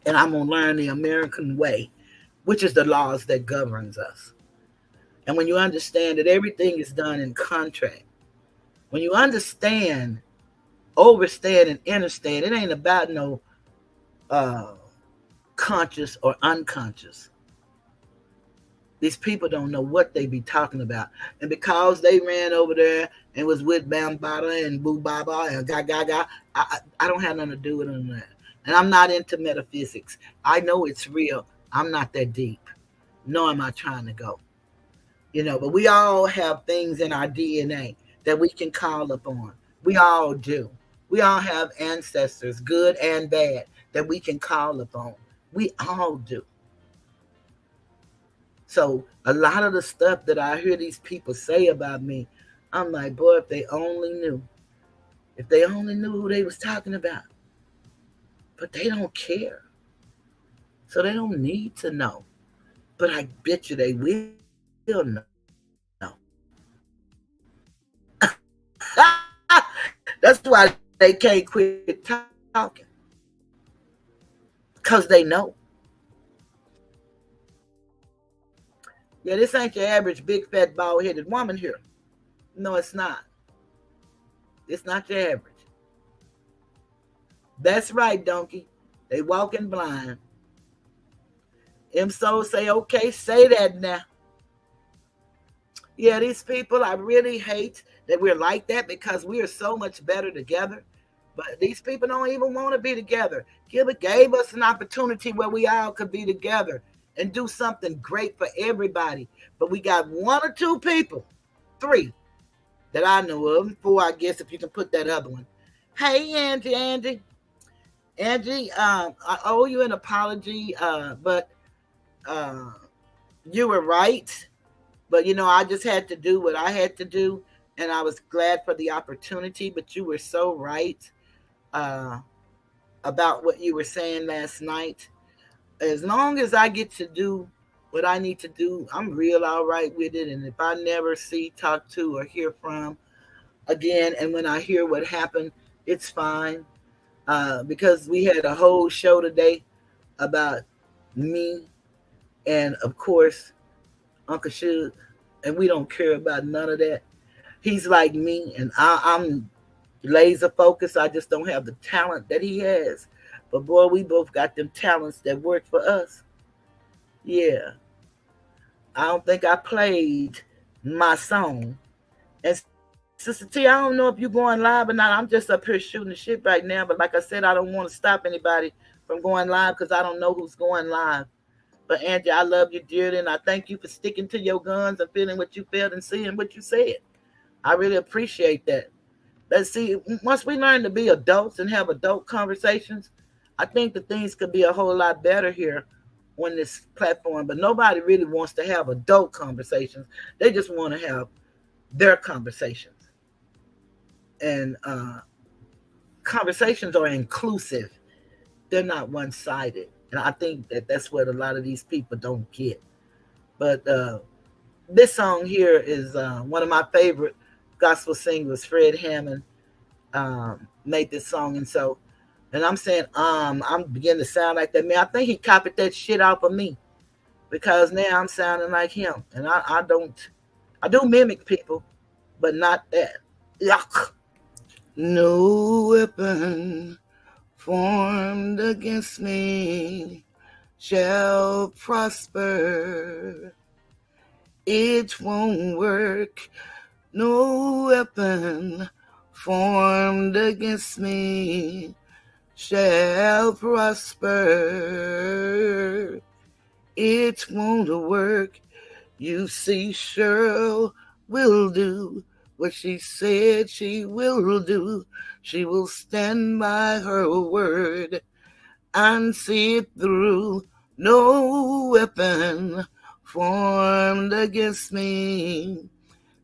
And I'm going to learn the American way, which is the laws that governs us. And when you understand that everything is done in contract, when you understand, overstand, and understand, it ain't about no uh, conscious or unconscious. These people don't know what they be talking about. And because they ran over there and was with Bambada and Boo Baba and Gaga, I don't have nothing to do with them. And I'm not into metaphysics. I know it's real. I'm not that deep. Nor am I trying to go. But we all have things in our DNA that we can call upon. We all do. We all have ancestors, good and bad, that we can call upon. We all do. So a lot of the stuff that I hear these people say about me, I'm like, boy, if they only knew. If they only knew who they was talking about. But they don't care. So they don't need to know. But I bet you they will know. That's why they can't quit talking. Because they know. Yeah, this ain't your average big, fat, bald-headed woman here. No, it's not. It's not your average. That's right, donkey. They walking blind. So say, okay, say that now. Yeah, these people, I really hate that we're like that because we are so much better together. But these people don't even want to be together. Gilbert gave us an opportunity where we all could be together and do something great for everybody. But we got one or two people, three, that I know of. Four, I guess, if you can put that other one. Hey, Angie. Angie, I owe you an apology, but uh, you were right. But, I just had to do what I had to do, and I was glad for the opportunity. But you were so right uh, about what you were saying last night. As long as I get to do what I need to do, I'm real all right with it. And if I never see, talk to, or hear from again, and when I hear what happened, it's fine. Because we had a whole show today about me and, of course, Uncle Suge, and we don't care about none of that. He's like me, and I'm laser focused. I just don't have the talent that he has. But boy, we both got them talents that work for us. Yeah. I don't think I played my song. And Sister T, I don't know if you're going live or not. I'm just up here shooting the shit right now. But like I said, I don't want to stop anybody from going live because I don't know who's going live. But Angie, I love you dearly, and I thank you for sticking to your guns and feeling what you felt and seeing what you said. I really appreciate that. Let's see, once we learn to be adults and have adult conversations, I think that things could be a whole lot better here on this platform. But nobody really wants to have adult conversations. They just want to have their conversations. And conversations are inclusive. They're not one-sided. And I think that that's what a lot of these people don't get. But this song here is one of my favorite gospel singers, Fred Hammond, made this song. And I'm saying, I'm beginning to sound like that man. I think he copied that shit off of me because now I'm sounding like him. And I do mimic people, but not that. Yuck. No weapon formed against me shall prosper. It won't work. No weapon formed against me shall prosper. It won't work. You see, Cheryl will do what she said she will do. She will stand by her word and see it through. No weapon formed against me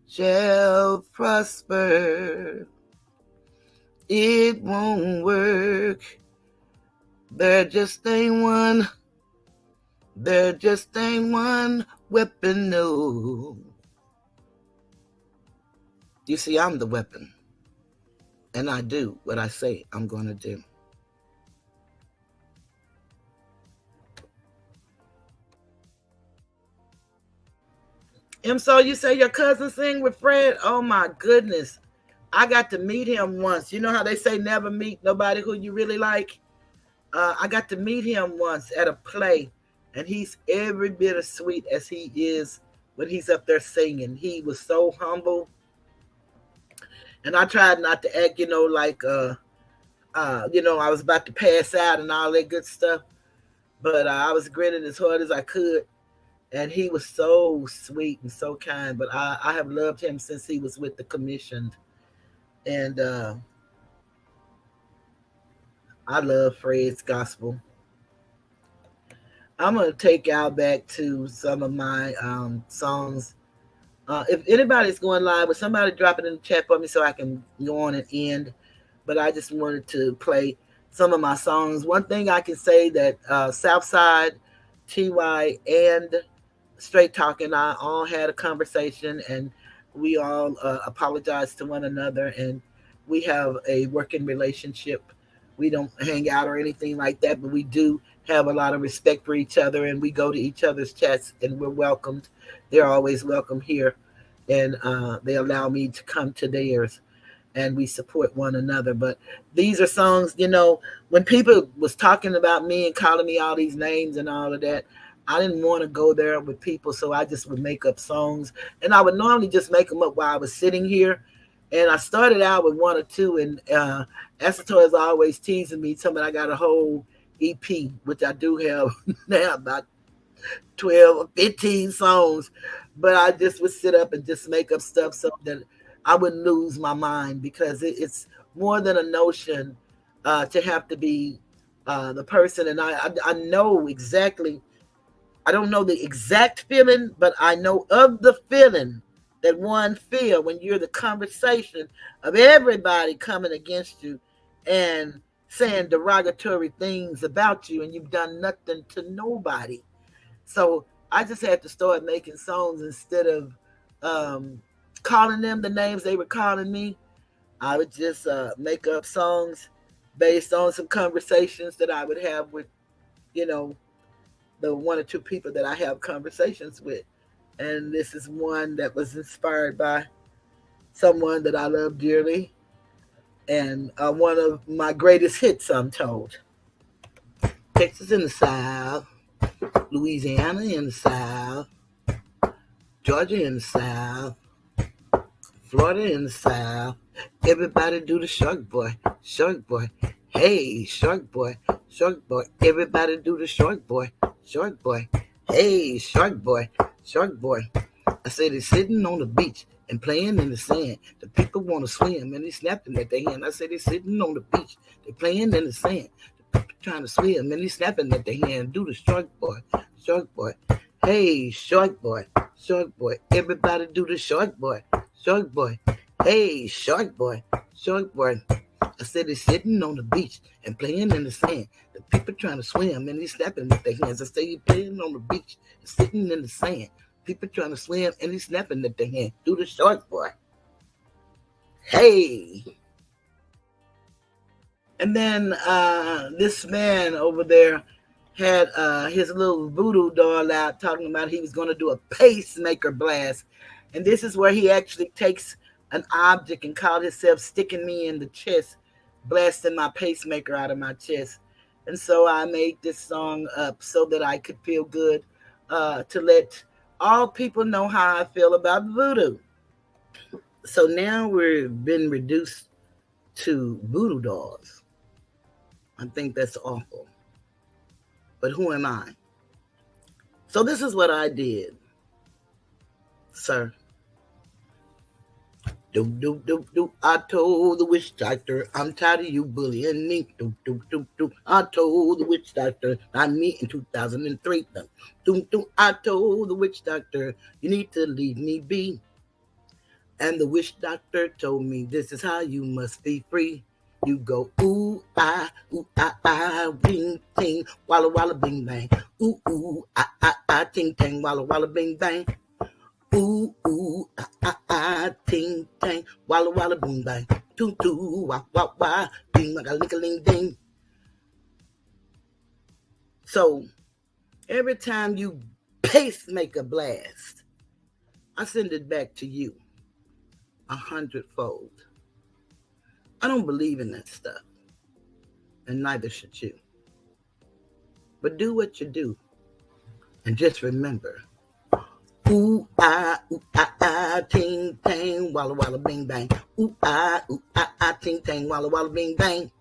shall prosper. It won't work. There just ain't one. There just ain't one weapon, no. You see, I'm the weapon. And I do what I say I'm going to do. So you say your cousin sing with Fred? Oh my goodness. I got to meet him once. You know how they say never meet nobody who you really like? I got to meet him once at a play, and he's every bit as sweet as he is when he's up there singing. He was so humble. And I tried not to act, like I was about to pass out and all that good stuff. But I was grinning as hard as I could. And he was so sweet and so kind. But I have loved him since he was with the commission. And I love Fred's gospel. I'm going to take y'all back to some of my songs. If anybody's going live, would somebody drop it in the chat for me so I can go on and end? But I just wanted to play some of my songs. One thing I can say that Southside, TY, and Straight Talk and I all had a conversation, and we all apologized to one another, and we have a working relationship. We don't hang out or anything like that, but we do have a lot of respect for each other, and we go to each other's chats, and we're welcomed. They're always welcome here, and they allow me to come to theirs, and we support one another. But these are songs, when people was talking about me and calling me all these names and all of that, I didn't want to go there with people, so I just would make up songs, and I would normally just make them up while I was sitting here. And I started out with one or two, and Astor is always teasing me, telling me I got a whole EP, which I do have now, about 12 or 15 songs. But I just would sit up and just make up stuff so that I wouldn't lose my mind, because it's more than a notion to have to be the person. And I know exactly, I don't know the exact feeling, but I know of the feeling that one feel when you're the conversation of everybody coming against you and saying derogatory things about you, and you've done nothing to nobody. So I just had to start making songs instead of calling them the names they were calling me. I would just make up songs based on some conversations that I would have with, you know, the one or two people that I have conversations with. And this is one that was inspired by someone that I love dearly, and one of my greatest hits, I'm told. Texas in the South, Louisiana in the South, Georgia in the South, Florida in the South. Everybody do the shark boy, shark boy. Hey, shark boy, shark boy. Everybody do the shark boy, shark boy. Hey, shark boy, shark boy. I said he's sitting on the beach and playing in the sand. The people want to swim and they snapping at their hand. I said they're sitting on the beach, they playing in the sand. The people trying to swim and they snapping at their hand. Do the shark boy, shark boy. Hey, shark boy, shark boy. Everybody do the shark boy, shark boy. Hey, shark boy, shark boy. I said they're sitting on the beach and playing in the sand. The people trying to swim and they snapping with their hands. I said you're playing on the beach and sitting in the sand. People trying to swim and they snapping at their hand. Do the shark boy. Hey. And then this man over there had his little voodoo doll out, talking about he was going to do a pacemaker blast. And this is where he actually takes an object and called himself sticking me in the chest, blasting my pacemaker out of my chest. And so I made this song up so that I could feel good, to let all people know how I feel about voodoo. So now we've been reduced to voodoo dolls. I think that's awful. But who am I? So this is what I did. sir. I told the witch doctor I'm tired of you bullying me. I told the witch doctor not me in 2003. I told the witch doctor you need to leave me be. And the witch doctor told me this is how you must be free. You go ooh ah, bing ting, walla walla bing bang. Ooh ting tang, walla walla bing bang. Ooh, ting, tang, walla, walla, boom, bang, toot, toot, wah, wah, wah, ding, like a ling, ding. So, every time you make a blast, I send it back to you 100-fold. I don't believe in that stuff, and neither should you. But do what you do, and just remember, ooh, ting, tang, walla, walla, bing, bang. Ooh, ting, tang, walla, walla, bing, bang.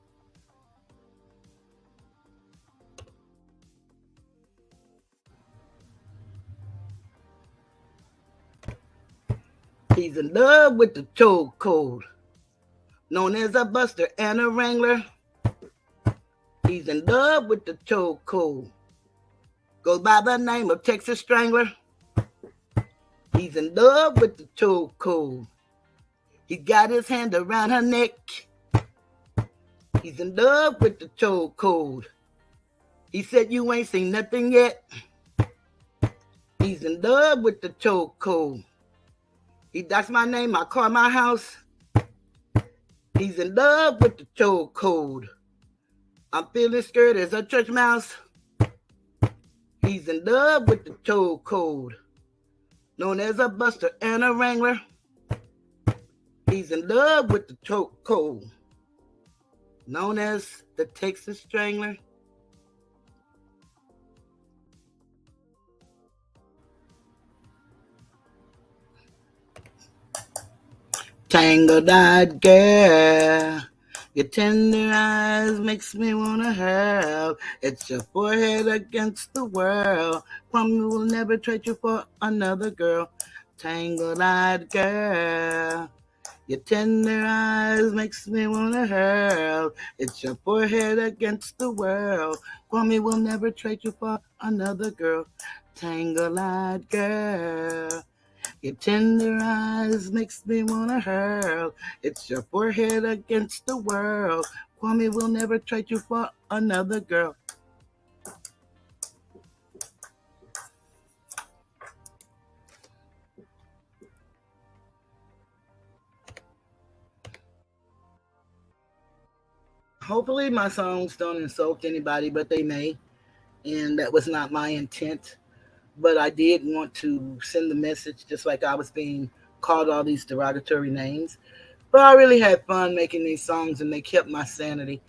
He's in love with the chokehold, known as a buster and a wrangler. He's in love with the chokehold, goes by the name of Texas Strangler. He's in love with the chokehold. He got his hand around her neck. He's in love with the chokehold. He said you ain't seen nothing yet. He's in love with the chokehold. He docks my name, my car, my house. He's in love with the chokehold. I'm feeling scared as a church mouse. He's in love with the chokehold, known as a buster and a wrangler. He's in love with the chokehold, known as the Texas Strangler. Tangled-eyed girl, your tender eyes makes me wanna hurl. It's your forehead against the world. Promise will never trade you for another girl. Tangled-eyed girl, your tender eyes makes me wanna hurl. It's your forehead against the world. Promise will never trade you for another girl. Tangled-eyed girl, your tender eyes makes me wanna hurl. It's your forehead against the world. Kwame will never trade you for another girl. Hopefully my songs don't insult anybody, but they may. And that was not my intent. But I did want to send the message, just like I was being called all these derogatory names. But I really had fun making these songs, and they kept my sanity.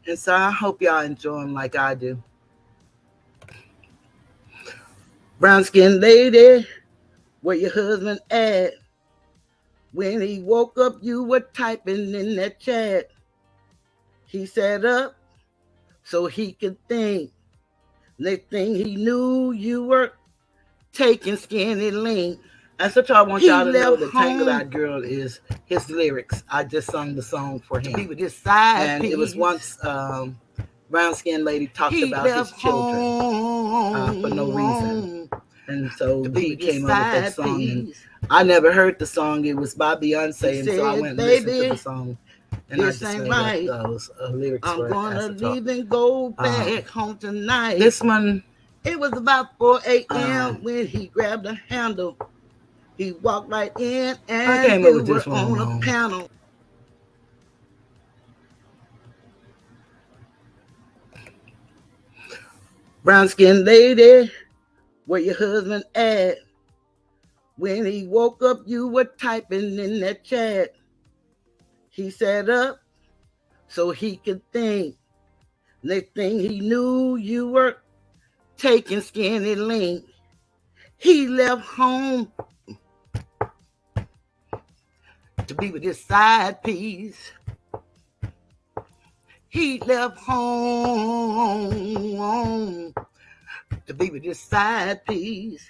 And so I hope y'all enjoy them like I do. Brown skin lady, where your husband at? When he woke up, you were typing in that chat. He sat up so he could think. Next thing he knew, you were taking skinny lean. And so I want y'all to know that Tangled-Eyed Girl is his lyrics. I just sung the song for him. He was his side and piece. It was once brown skinned lady talked about his children for no reason. And so he came up with that song. And I never heard the song. It was by Beyonce. And so I went and listened to the song. And this I just made up those lyrics. I'm gonna leave and go back home tonight. This one, it was about 4 a.m. when he grabbed a handle. He walked right in and you were on a panel. Brown skin lady, where your husband at? When he woke up, you were typing in that chat. He sat up so he could think. Next thing he knew, you were taking skinny lean. He left home to be with his side piece. He left home to be with his side piece.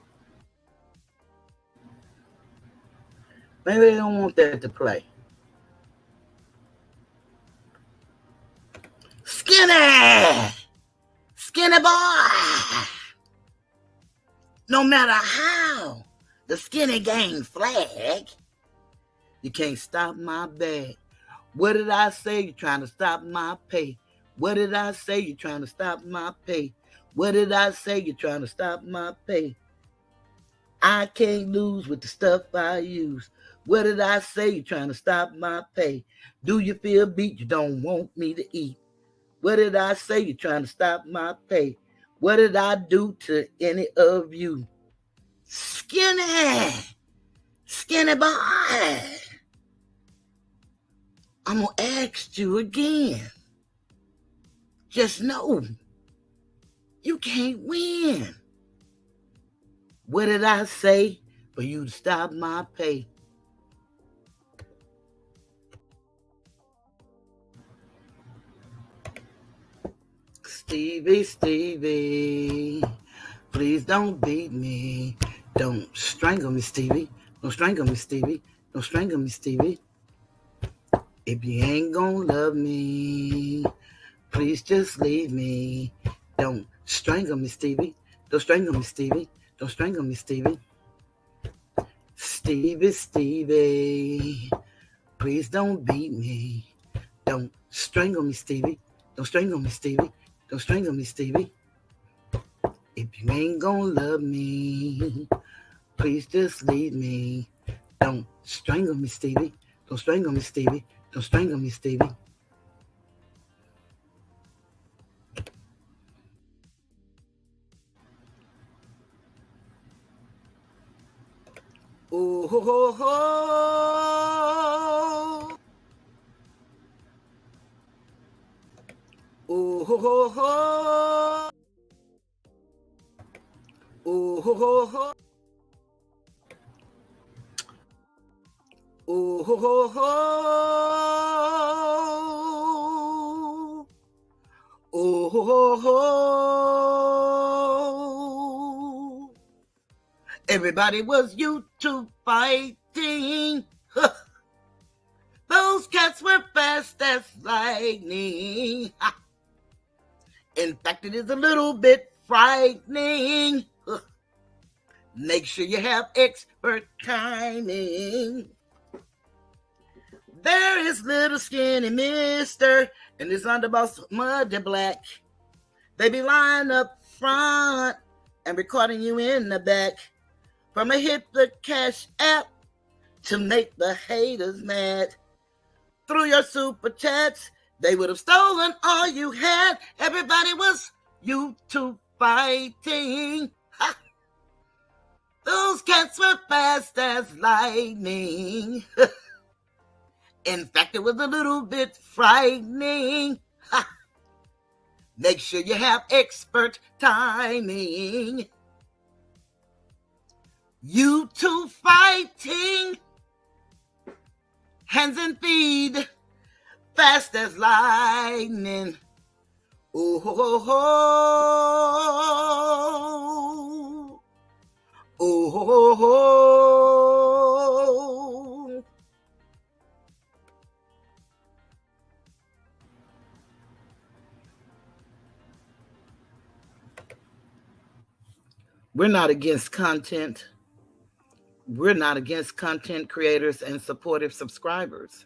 Maybe they don't want that to play. Skinny! Skinny boy! No matter how the skinny gang flag, you can't stop my bag. What did I say? You're trying to stop my pay. What did I say? You're trying to stop my pay. What did I say? You're trying to stop my pay. I can't lose with the stuff I use. What did I say? You're trying to stop my pay. Do you feel beat? You don't want me to eat. What did I say? You're trying to stop my pay. What did I do to any of you? Skinny! Skinny boy! I'm going to ask you again. Just know you can't win. What did I say for you to stop my pay? Stevie, Stevie, please don't beat me. Don't strangle me, Stevie. Don't strangle me, Stevie. Don't strangle me, Stevie. If you ain't gonna love me, please just leave me. Don't strangle me, Stevie. Don't strangle me, Stevie. Don't strangle me, Stevie. Stevie, Stevie, please don't beat me. Don't strangle me, Stevie. Don't strangle me, Stevie. Don't strangle me, Stevie. If you ain't gonna love me, please just leave me. Don't strangle me, Stevie. Don't strangle me, Stevie. Don't strangle me, Stevie. Ooh, ho, ho, ho. Ooh, ho, ho, ho. Ooh, ho, ho, ho. Ooh, ho, ho, ho. Ooh, ho, ho, ho. Everybody was YouTube fighting. Those cats were fast as lightning. In fact, it is a little bit frightening. Make sure you have expert timing. There is little skinny mister and his underboss muddy black. They be lying up front and recording you in the back. From a hit the cash app to make the haters mad. Through your super chats, they would have stolen all you had. Everybody was YouTube fighting. Ha! Those cats were fast as lightning. In fact, it was a little bit frightening. Ha! Make sure you have expert timing. YouTube fighting. Hands and feet, fast as lightning. Ooh, ho, ho. Ooh, ho, ho. We're not against content. We're not against content creators and supportive subscribers.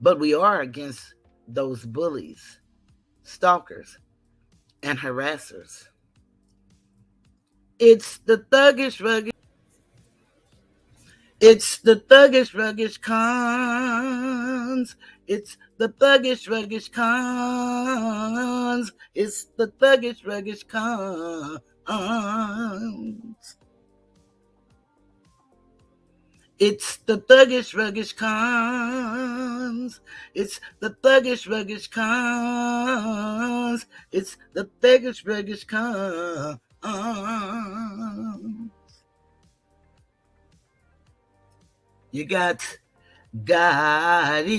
But we are against those bullies, stalkers, and harassers. It's the thuggish, rugged. It's the thuggish, ruggish cons. It's the thuggish, ruggish cons. It's the thuggish, ruggish cons. It's the thuggish, ruggish cons. It's the thuggish, ruggish cons. It's the thuggish, ruggish cons. You got Gotti,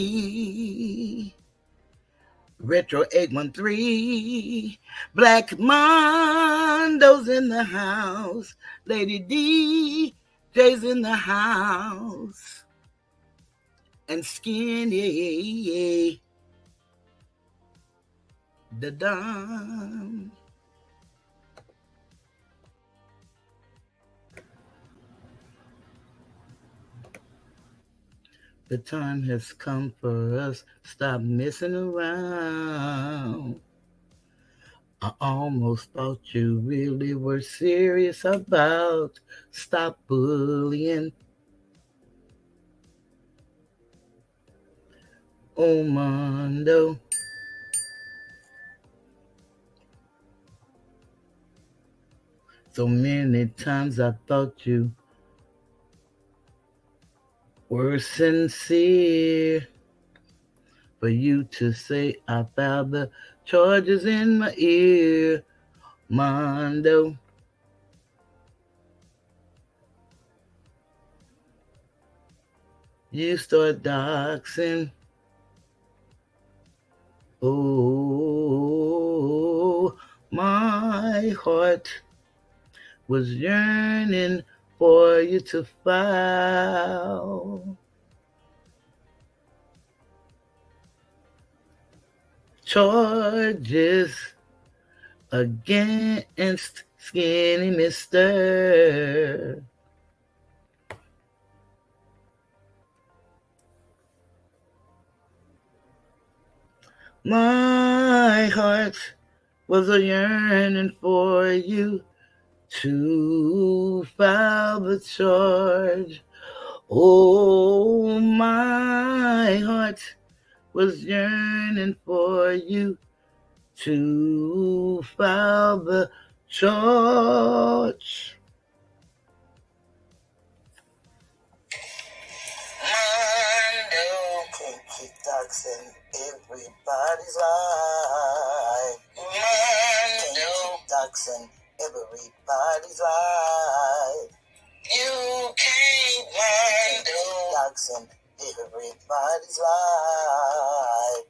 Retro 813, Black Mondo's in the house, Lady D, Jay's in the house. And Skinny. The Don. The time has come for us. Stop messing around. I almost thought you really were serious about stop bullying. Oh, Mondo. So many times I thought you were sincere. For you to say I filed the charges in my ear, Mondo. You start doxing. Oh, my heart was yearning for you to file charges against Skinny Mister. My heart was a yearning for you to file the charge. Oh, my heart was yearning for you to file the charge. Mondo can't keep doxing everybody's life. Mondo can't keep doxing everybody's life. You can't Mondo doxing everybody's life.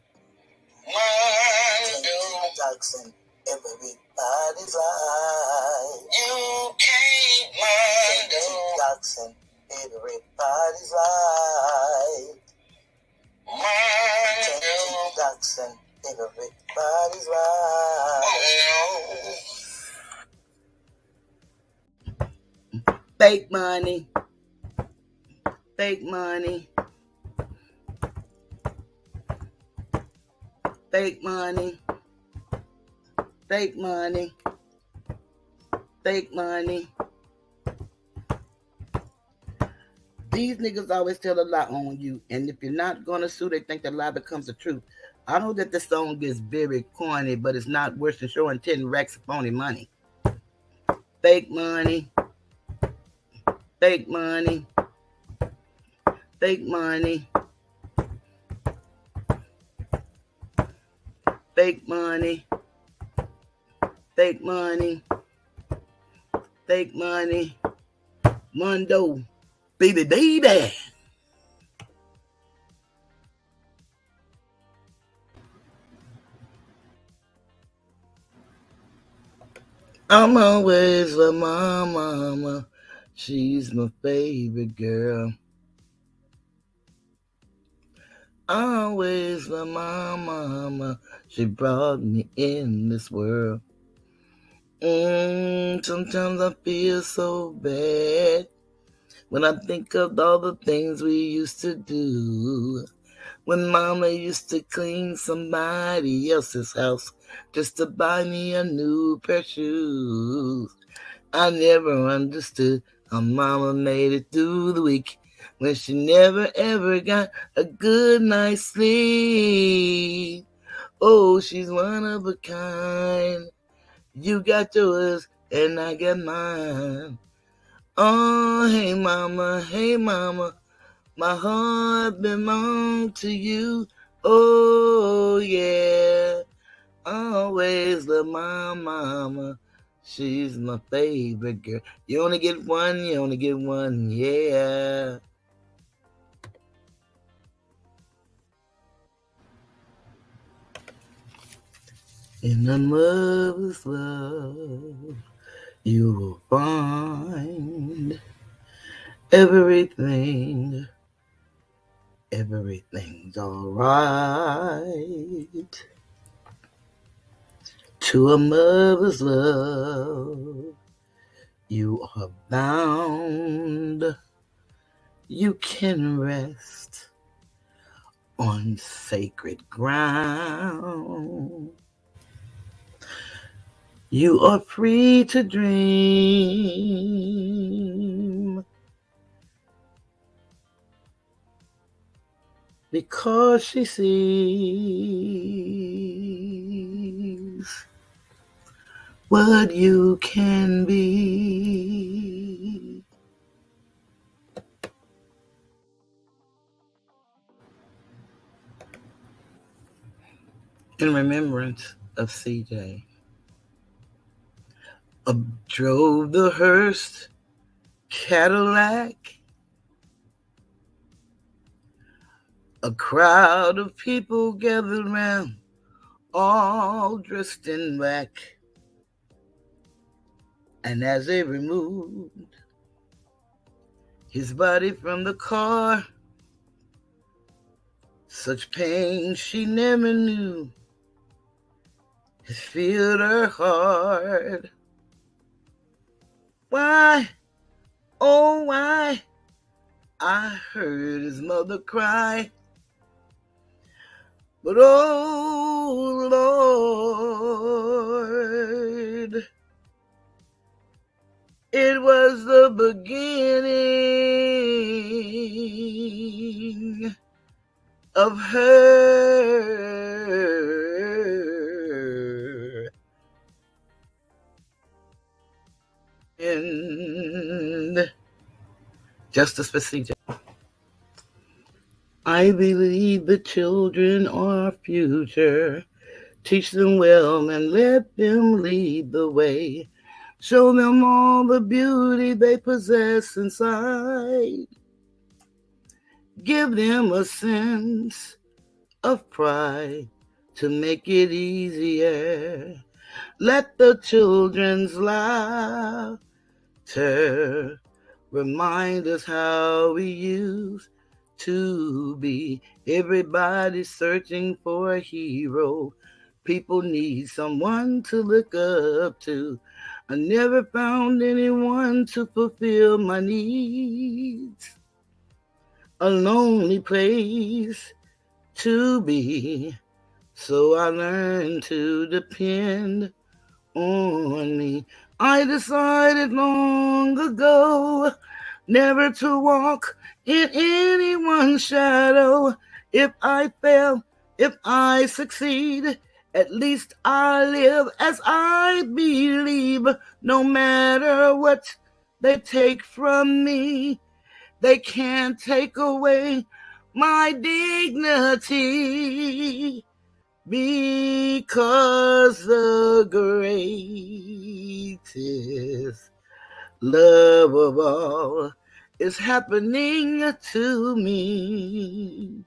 Mondo doxing everybody's life. You can't Mondo doxing everybody's life. Mondo doxing everybody's life. Fake money. Fake money. Fake money. Fake money. Fake money. These niggas always tell a lie on you, and if you're not gonna sue, they think the lie becomes the truth. I know that the song gets very corny, but it's not worse than showing 10 racks of phony money. Fake money. Fake money. Fake money. Fake money. Fake money. Fake money. Mondo. Baby, baby. I'm always with my mama. She's my favorite girl. Always with my mama. She brought me in this world. Sometimes I feel so bad when I think of all the things we used to do. When mama used to clean somebody else's house just to buy me a new pair of shoes. I never understood how mama made it through the week when she never ever got a good night's sleep. Oh, she's one of a kind. You got yours and I got mine. Oh, hey mama, my heart belongs to you. Oh, yeah. Always love my mama. She's my favorite girl. You only get one, yeah. In a mother's love, you will find Everything, everything's alright. To a mother's love, you are bound. You can rest on sacred ground. You are free to dream because she sees what you can be. In remembrance of CJ, drove the hearse Cadillac. A crowd of people gathered round, all dressed in black. And as they removed his body from the car, such pain she never knew has filled her heart. Why, oh why, I heard his mother cry. But oh Lord, it was the beginning of her and justice for CJ. I believe the children are future. Teach them well and let them lead the way. Show them all the beauty they possess inside. Give them a sense of pride to make it easier. Let the children's laughter remind us how we used to be. Everybody's searching for a hero. People need someone to look up to. I never found anyone to fulfill my needs. A lonely place to be. So I learned to depend on me. I decided long ago never to walk in anyone's shadow. If I fail, if I succeed, at least I live as I believe. No matter what they take from me, they can't take away my dignity. Because the greatest love of all is happening to me.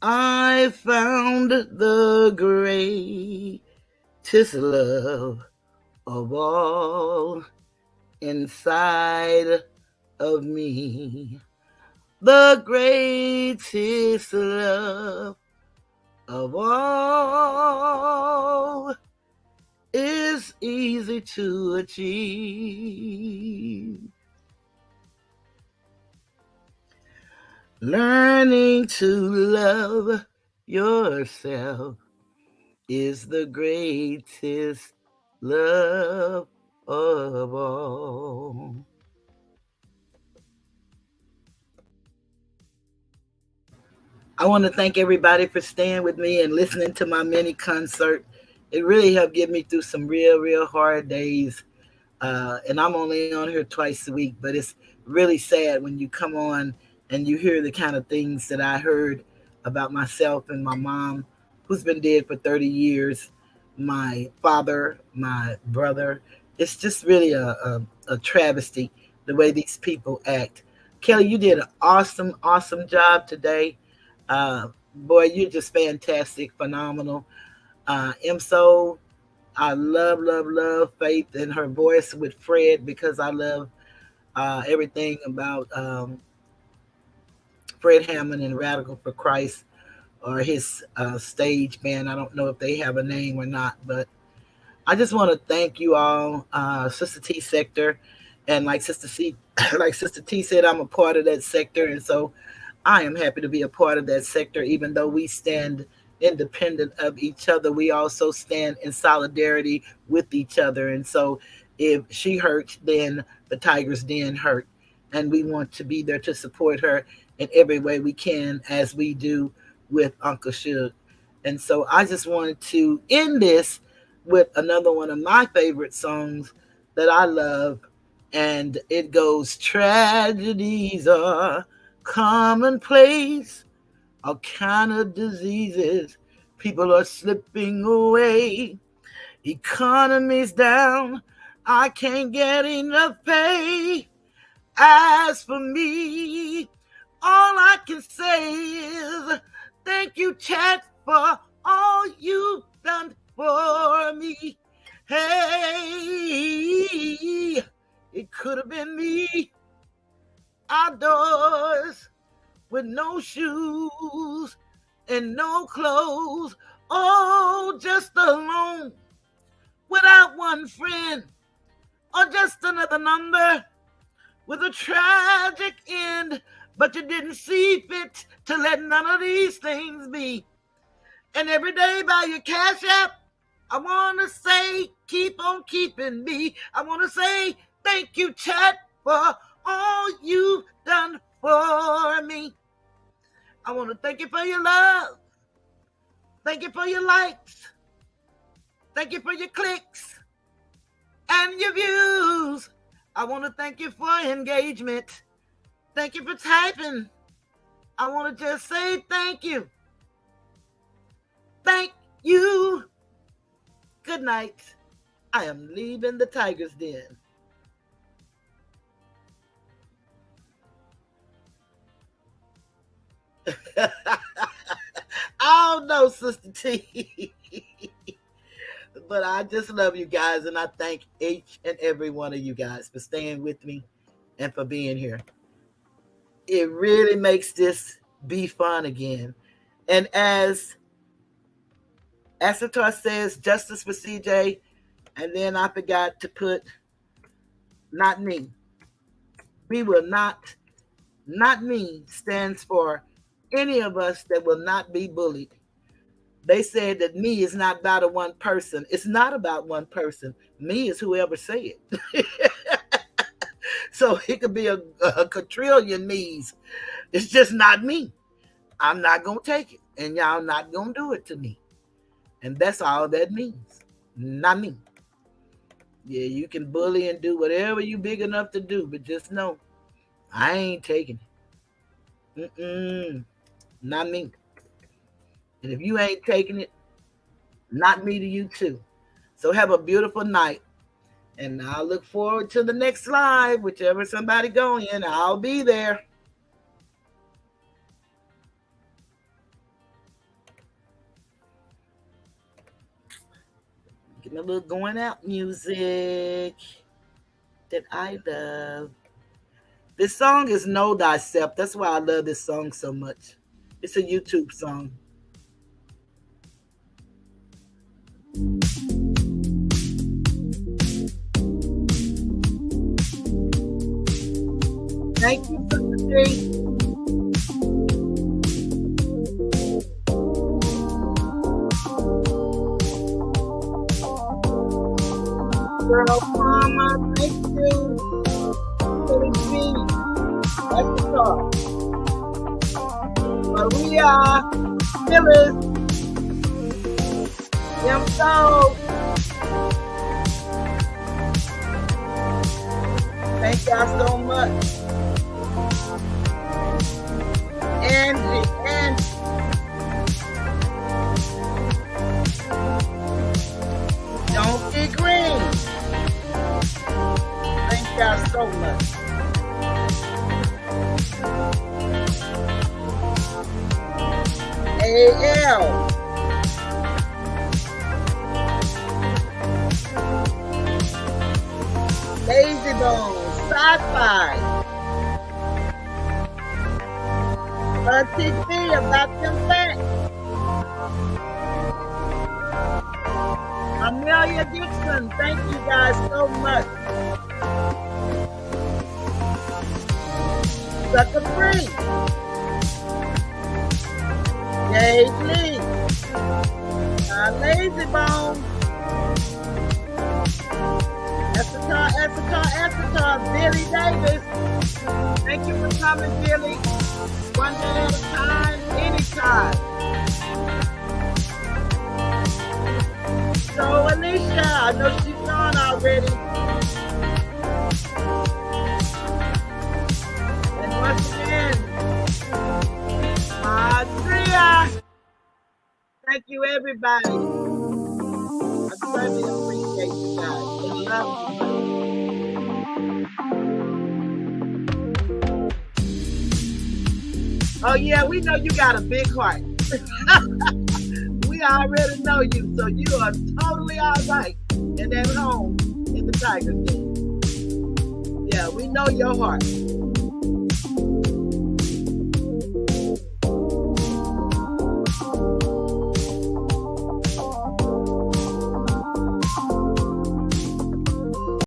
I found the greatest love of all inside of me. The greatest love of all is easy to achieve. Learning to love yourself is the greatest love of all. I want to thank everybody for staying with me and listening to my mini concert. It really helped get me through some real hard days. And I'm only on here twice a week, but it's really sad when you come on and you hear the kind of things that I heard about myself and my mom, who's been dead for 30 years, my father, my brother. It's just really a travesty the way these people act. Kelly, you did an awesome job today. Boy, you're just fantastic, phenomenal. I love Faith and her voice with Fred because I love everything about Fred Hammond and Radical for Christ, or his stage band. I don't know if they have a name or not, but I just want to thank you all, Sister T sector, and like Sister C, like Sister T said, I'm a part of that sector, and so I am happy to be a part of that sector. Even though we stand independent of each other, we also stand in solidarity with each other. And so, if she hurts, then the Tigers Den hurt, and we want to be there to support her in every way we can, as we do with Uncle Suge. And so, I just wanted to end this with another one of my favorite songs that I love, and it goes, tragedies are commonplace, all kind of diseases, people are slipping away, economy's down, I can't get enough pay. As for me, all I can say is thank you, chat, for all you've done for me. Hey, it could have been me outdoors with no shoes and no clothes. Oh, just alone without one friend, or just another number with a tragic end. But you didn't see fit to let none of these things be. And every day by your Cash App, I want to say, keep on keeping me. I want to say, thank you, chat, for all you've done for me. I want to thank you for your love. Thank you for your likes. Thank you for your clicks and your views. I want to thank you for engagement. Thank you for typing. I want to just say thank you. Thank you. Good night. I am leaving the Tiger's Den. Oh no, Sister T. But I just love you guys, and I thank each and every one of you guys for staying with me and for being here. It really makes this be fun again. And as Asator says, justice for CJ, and then I forgot to put not me. We will not me stands for any of us that will not be bullied. They said that me is not about a one person. It's not about one person. Me is whoever say it. So it could be a quadrillion me's. It's just not me. I'm not going to take it. And y'all not going to do it to me. And that's all that means. Not me. Yeah, you can bully and do whatever you big enough to do, but just know, I ain't taking it. Not me. And if you ain't taking it, not me to you too. So have a beautiful night. And I'll look forward to the next live, whichever somebody go in, I'll be there. Get a little going out music that I love. This song is Know Thyself. That's why I love this song so much. It's a YouTube song. Thank you, Sister T. Girl, Mama, thank you. That's the talk. Maria, Phyllis, Them So. Thank y'all so much. Angie. Don't be green. Thank y'all so much. AL. Lazy Bones, Sci-Fi. everybody. TV about them facts. Amelia Dixon, thank you guys so much. Sucker Free. Dave Lee. Lazy Bone. Essitar, Billy Davis. Thank you for coming, Billy. One day at a time, anytime. So Alicia, I know she's gone already. And once again, Andrea. Thank you, everybody. I certainly appreciate you guys. And love you. Oh yeah, we know you got a big heart. We already know you, so you are totally all right and at home in the Tiger Den. Yeah, we know your heart.